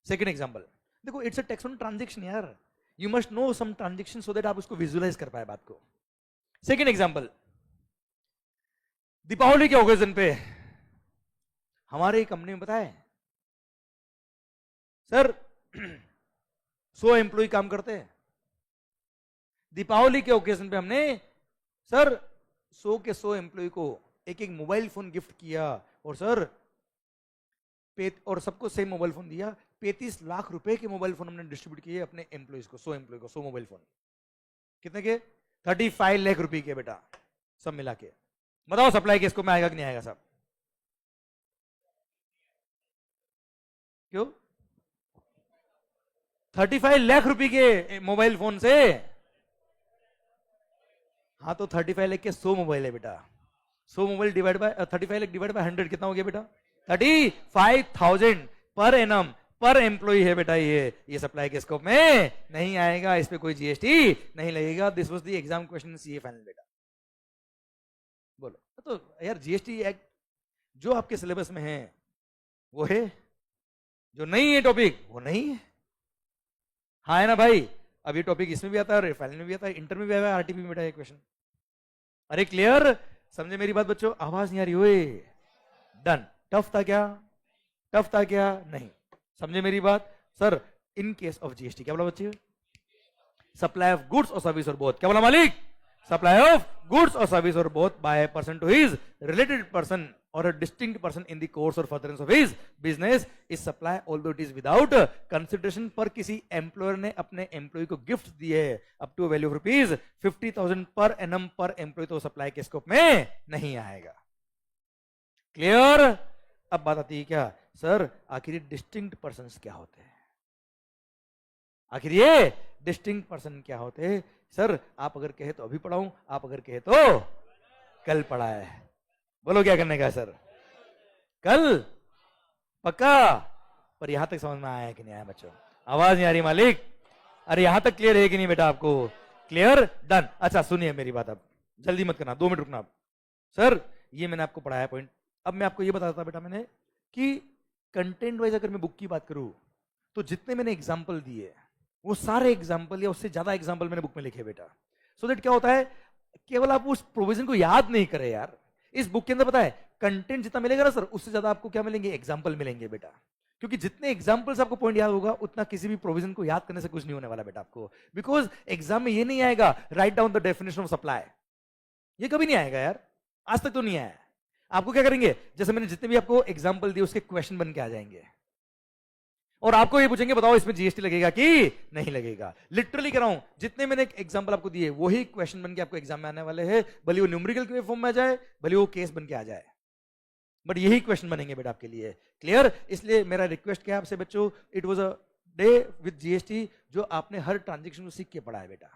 सेकंड एग्जांपल देखो, it's a tax on transaction यार, you must know some transaction so that आप उसको विजुअलाइज कर पाए बात को। सेकंड एग्जांपल, दीपावली के ओकेजन पे हमारे कंपनी में पता है सर 100 एम्प्लॉय काम करते हैं। दीपावली के ओकेजन पे हमने सर 100 के 100 एम्प्लॉय को एक एक मोबाइल फोन गिफ्ट किया, और सर और सबको सेम मोबाइल फोन दिया। 35 लाख रुपए के मोबाइल फोन हमने डिस्ट्रीब्यूट किए अपने एम्प्लॉयज को, 100 एम्प्लॉय को 100 मोबाइल फोन। कितने के? 35 लाख रुपए के बेटा, सब मिला के। बताओ सप्लाई के इसको में आएगा कि नहीं आएगा साहब? क्यों? 35 लाख रुपए के मोबाइल फोन से, हाँ तो 35 लाख के 100 मोबाइल है बेटा। 100 mobile divide by 35 lakh divide by 100 कितना हो गया बेटा? 35,000 पर एनम पर एम्प्लॉय है बेटा। ये सप्लाई के स्कोप में नहीं आएगा, इस पे कोई जीएसटी नहीं लगेगा। This was the exam question CA final बेटा। बोलो तो यार, जीएसटी एक्ट जो आपके सिलेबस में है वो है, जो नहीं है टॉपिक वो नहीं है। हाँ है ना भाई? अब ये टॉपिक इसमें भी आता है, फाइनल में भी आता है, इंटर में भी आया है, आरटीपी में बेटा ये क्वेश्चन। अरे क्लियर? समझे मेरी बात बच्चों? आवाज नहीं आ रही हुए? डन। टफ था क्या? टफ था क्या? नहीं। समझे मेरी बात? Sir in case of GST क्या बोला बच्चे? Supply of goods or service or both, क्या बोला मालिक? supply of goods or service or both by a person to his related person or a distinct person in the course or furtherance of his business is supply although it is without consideration. पर किसी employer ने अपने employ को gift दिए up to value of rupees 50,000 per annum पर employ, तो supply के scope में नहीं आएगा. क्लियर? अब बात आती है क्या सर आखिर डिस्टिंक्ट पर्सन क्या होते हैं, आखिर ये डिस्टिंक्ट पर्सन क्या होते हैं? सर आप अगर कहे तो अभी पढ़ाऊं, आप अगर कहे तो कल पढ़ाए. बोलो क्या करने का सर? कल पक्का? पर यहां तक समझ में आया है कि नहीं आया बच्चों? आवाज नहीं आ रही मालिक? अरे यहां तक क्लियर है कि नहीं बेटा आपको? क्लियर? डन. अच्छा सुनिए मेरी बात, अब जल्दी मत करना, 2 मिनट रुकना. सर ये मैंने आपको पढ़ाया पॉइंट. अब मैं आपको ये बताता था बेटा मैंने कि कंटेंट वाइज अगर मैं बुक की बात करूं तो जितने मैंने एग्जाम्पल दिए वो सारे एग्जाम्पल या उससे ज्यादा एग्जाम्पल मैंने बुक में लिखे बेटा. सो दैट क्या होता है, केवल आप उस प्रोविजन को याद नहीं करें यार. इस बुक के अंदर पता है कंटेंट जितना मिलेगा ना सर, उससे ज्यादा आपको क्या मिलेंगे, एग्जाम्पल मिलेंगे बेटा. क्योंकि जितने एग्जाम्पल्स आपको पॉइंट याद होगा उतना किसी भी प्रोविजन को याद करने से कुछ नहीं होने वाला बेटा आपको. बिकॉज एग्जाम में ये नहीं आएगा write down the definition of supply, ये कभी नहीं आएगा यार, आज तक तो नहीं आया. आपको क्या करेंगे, जैसे मैंने जितने भी आपको एग्जाम्पल दिए उसके क्वेश्चन बन के आ जाएंगे और आपको ये पूछेंगे बताओ इसमें जीएसटी लगेगा कि नहीं लगेगा. लिटरली कह रहा हूं, जितने मैंने एग्जांपल आपको दिए वही क्वेश्चन बन के आपको एग्जाम में आने वाले हैं, भले वो न्यूमेरिकल के फॉर्म में आ जाए, भले वो केस बन के आ जाए, बट यही क्वेश्चन बनेंगे बेटा आपके लिए. क्लियर? इसलिए मेरा रिक्वेस्ट क्या है आपसे बच्चों, it was a day with GST जो आपने हर ट्रांजेक्शन को सीख के पढ़ा है बेटा.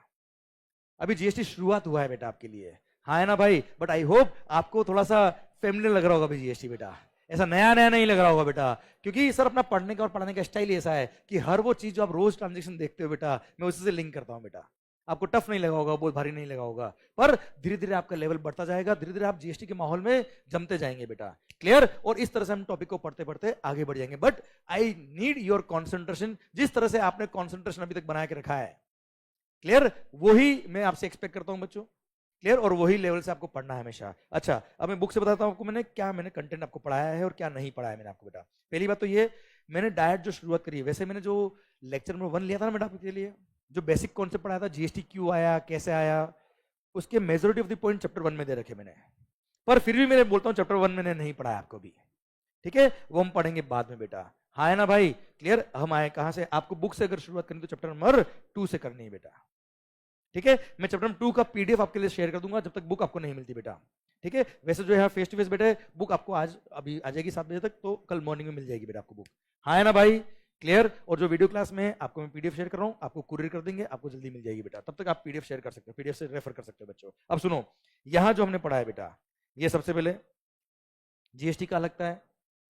अभी जीएसटी शुरुआत हुआ है बेटा आपके लिए, हाँ है ना भाई? बट आई होप आपको थोड़ा सा फेमिलियर लग रहा होगा अभी जीएसटी बेटा, ऐसा नया नया नहीं लग रहा होगा बेटा. क्योंकि सर अपना पढ़ने का और पढ़ाने का स्टाइल ऐसा है कि हर वो चीज जो आप रोज ट्रांजेक्शन देखते हो बेटा मैं उसी से लिंक करता हूं बेटा. आपको टफ नहीं लगा होगा, बहुत भारी नहीं लगा होगा, पर धीरे धीरे आपका लेवल बढ़ता जाएगा, धीरे धीरे आप जीएसटी के माहौल में जमते जाएंगे बेटा. क्लियर? और इस तरह से हम टॉपिक को पढ़ते पढ़ते आगे बढ़ जाएंगे. But I need your concentration. जिस तरह से आपने कॉन्सेंट्रेशन अभी तक बना के रखा है, क्लियर, वही मैं आपसे एक्सपेक्ट करता हूं बच्चों. क्लियर? और वही लेवल से आपको पढ़ना है हमेशा. अच्छा अब मैं बुक से बताता हूं आपको मैंने क्या मैंने कंटेंट आपको पढ़ाया है और क्या नहीं पढ़ाया मैंने आपको बेटा. पहली बात तो ये, मैंने डायरेक्ट जो शुरुआत करी है, वैसे मैंने जो लेक्चर नंबर 1 लिया था ना बेटा आपके लिए, जो बेसिक कॉन्सेप्ट पढ़ाया था, जीएसटी क्यों आया, कैसे आया, उसके majority of the point chapter 1 में दे रखे मैंने. पर फिर भी मैं बोलता हूँ चैप्टर 1 मैंने नहीं पढ़ाया आपको भी, ठीक है? वो हम पढ़ेंगे बाद में बेटा, हाँ है ना भाई? क्लियर? हम आए कहां से, आपको बुक से अगर शुरुआत करनी तो चैप्टर नंबर 2 से करनी है बेटा. ठीक है? मैं चैप्टर नंबर 2 का पीडीएफ आपके लिए शेयर कर दूंगा जब तक बुक आपको नहीं मिलती बेटा. ठीक है? वैसे जो है फेस टू फेस बेटा बुक आपको आज अभी आ जाएगी 7 बजे तक, तो कल मॉर्निंग में मिल जाएगी बेटा आपको बुक, हाँ है ना भाई? क्लियर? और जो वीडियो क्लास में है आपको मैं पीडीएफ शेयर कर रहा हूँ, आपको कुरियर कर देंगे, आपको जल्दी मिल जाएगी बेटा. तब तक आप पीडीएफ शेयर कर सकते हो, पीडीएफ से रेफर कर सकते हो बच्चों. अब सुनो, यहां जो हमने पढ़ा है बेटा, ये सबसे पहले जीएसटी का लगता है,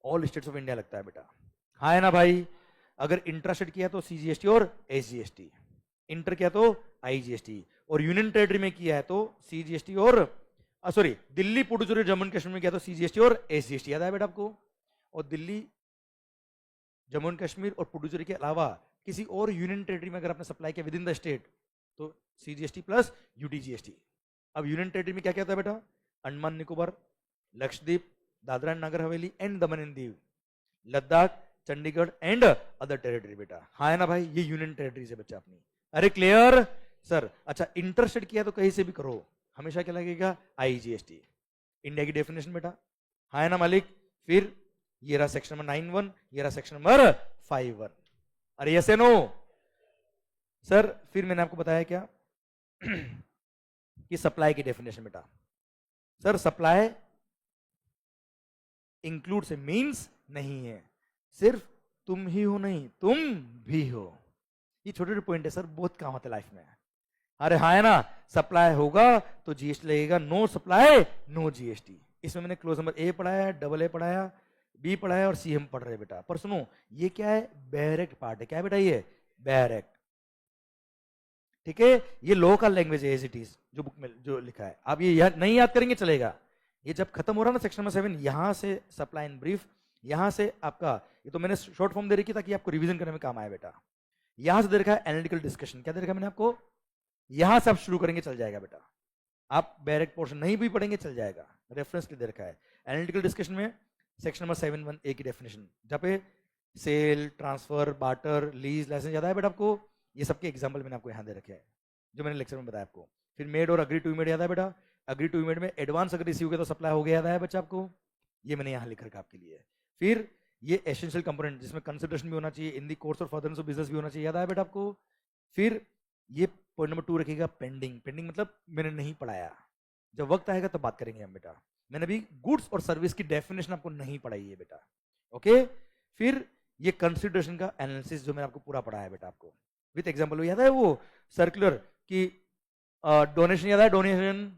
ऑल स्टेट्स ऑफ इंडिया लगता है बेटा, हाँ है ना भाई? अगर इंट्रास्टेट किया तो सीजीएसटी और एसजीएसटी, इंटर किया तो आईजीएसटी, और यूनियन टेरिटरी में किया है तो सीजीएसटी और सॉरी दिल्ली पुडुचेरी जम्मू एंड कश्मीर में किया तो सीजीएसटी और एसजीएसटी. याद है बेटा आपको? और दिल्ली जम्मू एंड कश्मीर और पुडुचेरी के अलावा किसी और यूनियन टेरिटरी में अगर आपने सप्लाई किया विद इन द स्टेट तो सीजीएसटी प्लस यूटीजीएसटी. अब यूनियन टेरिटरी में क्या कहता है बेटा? Andaman Nicobar, Lakshadweep, Dadra and Nagar Haveli and Daman and Diu, Ladakh, Chandigarh and other territory बेटा, हाँ है ना भाई? ये यूनियन टेरिटरी से बच्चा अपनी. अरे क्लियर सर? अच्छा इंटरस्टेट किया तो कहीं से भी करो, हमेशा क्या लगेगा? आईजीएसटी. इंडिया की डेफिनेशन बेटा, हाँ है ना मालिक? फिर ये रहा सेक्शन नंबर 9(1), ये रहा सेक्शन नंबर 5(1). अरे यस नो सर? फिर मैंने आपको बताया क्या कि सप्लाई की डेफिनेशन बेटा. सर सप्लाई इंक्लूड से मीन्स नहीं है, सिर्फ तुम ही हो नहीं, तुम भी हो. ये छोटे छोटे पॉइंट है सर, बहुत काम आते लाइफ में. अरे हाँ है ना? सप्लाई होगा तो जीएसटी लगेगा, नो सप्लाई नो जीएसटी. इसमें मैंने क्लोज नंबर ए पढ़ाया, डबल ए पढ़ाया, बी पढ़ाया और सी हम पढ़ रहे बेटा. पर सुनो ये क्या है? डायरेक्ट पार्ट है. क्या है बेटा? ये डायरेक्ट. ठीक है? ये लोकल लैंग्वेज है एज इट इज, जो बुक में जो लिखा है. आप ये नहीं याद करेंगे चलेगा. ये जब खत्म हो रहा ना सेक्शन नंबर 7, यहां से सप्लाई इन ब्रीफ, यहां से आपका ये तो मैंने शॉर्ट फॉर्म दे रखी ताकि आपको रिवीजन करने में काम आए बेटा. यहां से दे रखा है एनालिटिकल डिस्कशन. क्या दे रखा है मैंने आपको? यहां से आप शुरू करेंगे चल जाएगा बेटा. आप डायरेक्ट पोर्शन नहीं भी पढ़ेंगे चल जाएगा, रेफरेंस के दे रखा है. एनालिटिकल डिस्कशन में सेक्शन नंबर 7(1)(a) की डेफिनेशन, जहाँ पे sale, transfer, barter, lease, licence, याद है बेटा आपको? ये सबके एग्जाम्पल मैंने आपको यहाँ दे रखे हैं जो मैंने लेक्चर में बताया आपको. फिर मेड और अग्री टू मेड याद है बेटा? अग्री टू मेड में एडवांस अगर रिसीव के तो सप्लाई हो गया, याद है बच्चा आपको? ये मैंने यहाँ लिख रखा आपके लिए। फिर ये एसेंशियल कंपोनेंट जिसमें कंसिडरेशन भी होना चाहिए, इन the course or furtherance of business भी होना चाहिए, याद है बेटा आपको? फिर ये पॉइंट नंबर 2 रखिएगा पेंडिंग। पेंडिंग मतलब मैंने नहीं पढ़ाया, जब वक्त आएगा तब बात करेंगे हम बेटा। मैंने अभी गुड्स और सर्विस की डेफिनेशन आपको नहीं पढ़ाई है बेटा, ओके? फिर ये कंसिडरेशन का एनालिसिस जो मैंने आपको पूरा पढ़ाया है बेटा आपको विद एग्जांपल। याद है वो सर्कुलर की डोनेशन, याद है? डोनेशन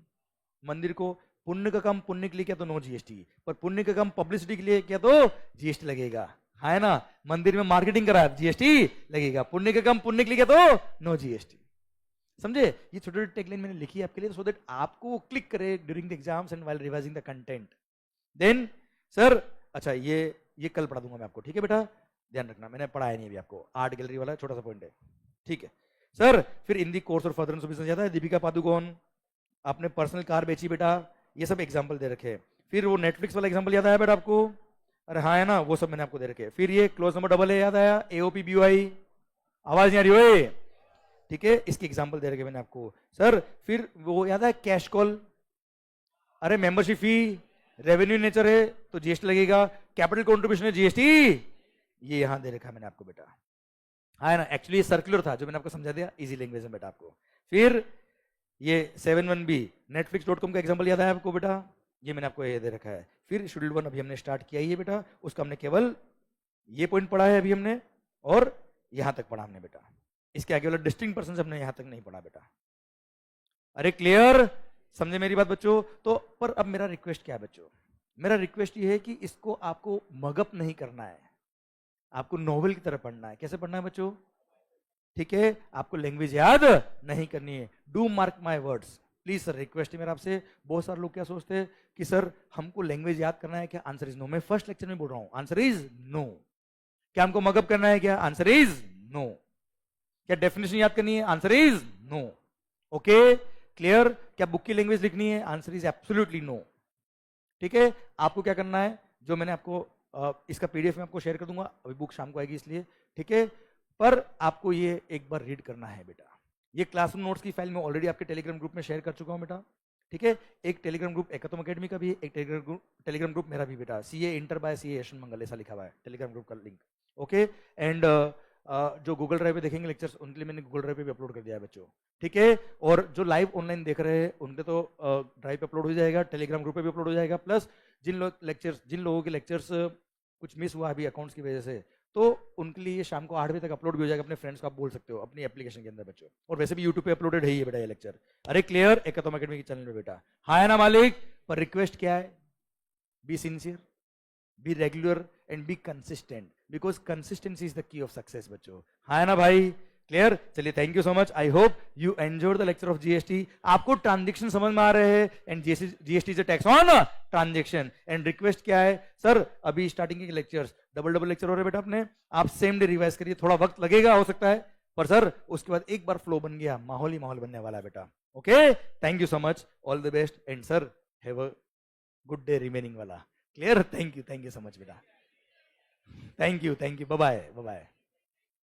मंदिर को पुण्य का काम पुण्य के लिए किया तो नो जीएसटी, पर पुण्य का काम पब्लिसिटी के लिए किया तो जीएसटी लगेगा, है ना? मंदिर में मार्केटिंग करा जीएसटी लगेगा, पुण्य का काम पुण्य के लिए किया तो नो जीएसटी। समझे? ये छोटे छोटे टेगलाइन मैंने लिखी है आपके लिए सो दैट आपको क्लिक करे during the exams and while revising the content. Then sir अच्छा ये कल पढ़ा दूंगा मैं आपको, ठीक है बेटा? ध्यान रखना, मैंने पढ़ाया नहीं अभी आपको, आर्ट गैलरी वाला छोटा सा पॉइंट है, ठीक है सर? फिर इन the course or furtherance of business, याद है? दीपिका पादुकोण आपने पर्सनल कार बेची बेटा, ये सब एग्जांपल दे रखे हैं। फिर वो नेटफ्लिक्स वाला एग्जांपल याद आया बेटा आपको? अरे हाँ है ना, वो सब मैंने आपको दे रखे हैं। फिर ये क्लोज नंबर डबल है, याद आया? एओपी बीओआई, आवाज नहीं आ रही ओए, ठीक है? इसके एग्जांपल दे रखे मैंने आपको सर। फिर वो याद है कैश कॉल, अरे मेंबरशिप फी रेवेन्यू नेचर है तो जीएसटी लगेगा, कैपिटल कंट्रीब्यूशन है जीएसटी, ये यहां दे रखा मैंने आपको बेटा, है ना? एक्चुअली सर्कुलर था जो मैंने आपको समझा दिया इजी लैंग्वेज में बेटा आपको। फिर ये 71B netflix.com का एग्जांपल याद है आपको बेटा? ये मैंने आपको ये दे रखा है। फिर शेड्यूल 1 अभी हमने स्टार्ट किया ही है बेटा, उसका हमने केवल ये पॉइंट पढ़ा है अभी हमने, और यहां तक पढ़ा हमने बेटा। इसके आगे वाला डिस्टिंक्ट पर्सन हमने यहां तक नहीं पढ़ा बेटा। अरे क्लियर? समझे मेरी बात बच्चों? तो पर अब मेरा रिक्वेस्ट क्या है बच्चों? मेरा रिक्वेस्ट ये है कि इसको आपको मगअप नहीं करना है, आपको नोवेल की तरह पढ़ना है। कैसे पढ़ना है बच्चों? ठीक है, आपको लैंग्वेज याद नहीं करनी है। Do mark my words please sir, request है मेरा आपसे। बहुत सारे लोग क्या सोचते हैं कि सर हमको लैंग्वेज याद करना है क्या? Answer is no. मैं फर्स्ट लेक्चर में बोल रहा हूं, आंसर इज नो। क्या हमको मगअप करना है क्या? Answer is no. क्या डेफिनेशन याद करनी है? Answer is no. Okay clear? क्या बुक की लैंग्वेज लिखनी है? Answer is absolutely no. ठीक है, आपको क्या करना है, जो मैंने आपको इसका पीडीएफ में आपको शेयर कर दूंगा, अभी बुक शाम को आएगी इसलिए, ठीक है? पर आपको ये एक बार रीड करना है बेटा। ये क्लासरूम नोट्स की फाइल मैं ऑलरेडी आपके टेलीग्राम ग्रुप में शेयर कर चुका हूं बेटा, ठीक है? एक टेलीग्राम ग्रुप एकतम अकेडमी का भी है, एक टेलीग्राम ग्रुप मेरा भी बेटा, CA inter by CA Yashwant Mangal ऐसा लिखा हुआ है टेलीग्राम ग्रुप का लिंक। ओके, एंड जो गूगल ड्राइव पे देखेंगे लेक्चर्स, उनके लिए मैंने गूगल ड्राइव पे भी अपलोड कर दिया है बच्चों, ठीक है? और जो लाइव ऑनलाइन देख रहे हैं उनके तो ड्राइव पे अपलोड हो जाएगा, टेलीग्राम ग्रुप पे भी अपलोड हो जाएगा। प्लस जिन लोगों के लेक्चर्स कुछ मिस हुआ अभी अकाउंट्स की वजह से, तो उनके लिए शाम को 8 बजे तक अपलोड भी हो जाएगा। अपने फ्रेंड्स को आप बोल सकते हो अपनी एप्लीकेशन के अंदर बच्चों, और वैसे भी यूट्यूब पे अपलोडेड है ये बेटा ये लेक्चर। अरे क्लियर? एकतम अकेडमी के चैनल पे बेटा, हाँ है ना मालिक? पर रिक्वेस्ट क्या है? Be sincere, be regular and be consistent, because consistency is the key of success बच्चों, हाँ है ना भाई? क्लियर? चलिए thank you so much. I hope you enjoyed the lecture of GST. आपको ट्रांजेक्शन समझ में आ रहे हैं, and GST is a tax on transaction. And request क्या है सर, अभी स्टार्टिंग के लेक्चर्स डबल लेक्चर हो रहे बेटा अपने, आप सेम डे रिवाइज करिए, थोड़ा वक्त लगेगा हो सकता है, पर सर उसके बाद एक बार फ्लो बन गया, माहौल ही माहौल बनने वाला है बेटा। Okay, thank you so much, all the best, and sir have a good day remaining वाला। Clear? Thank you so much बेटा, थैंक यू, बाय बाय।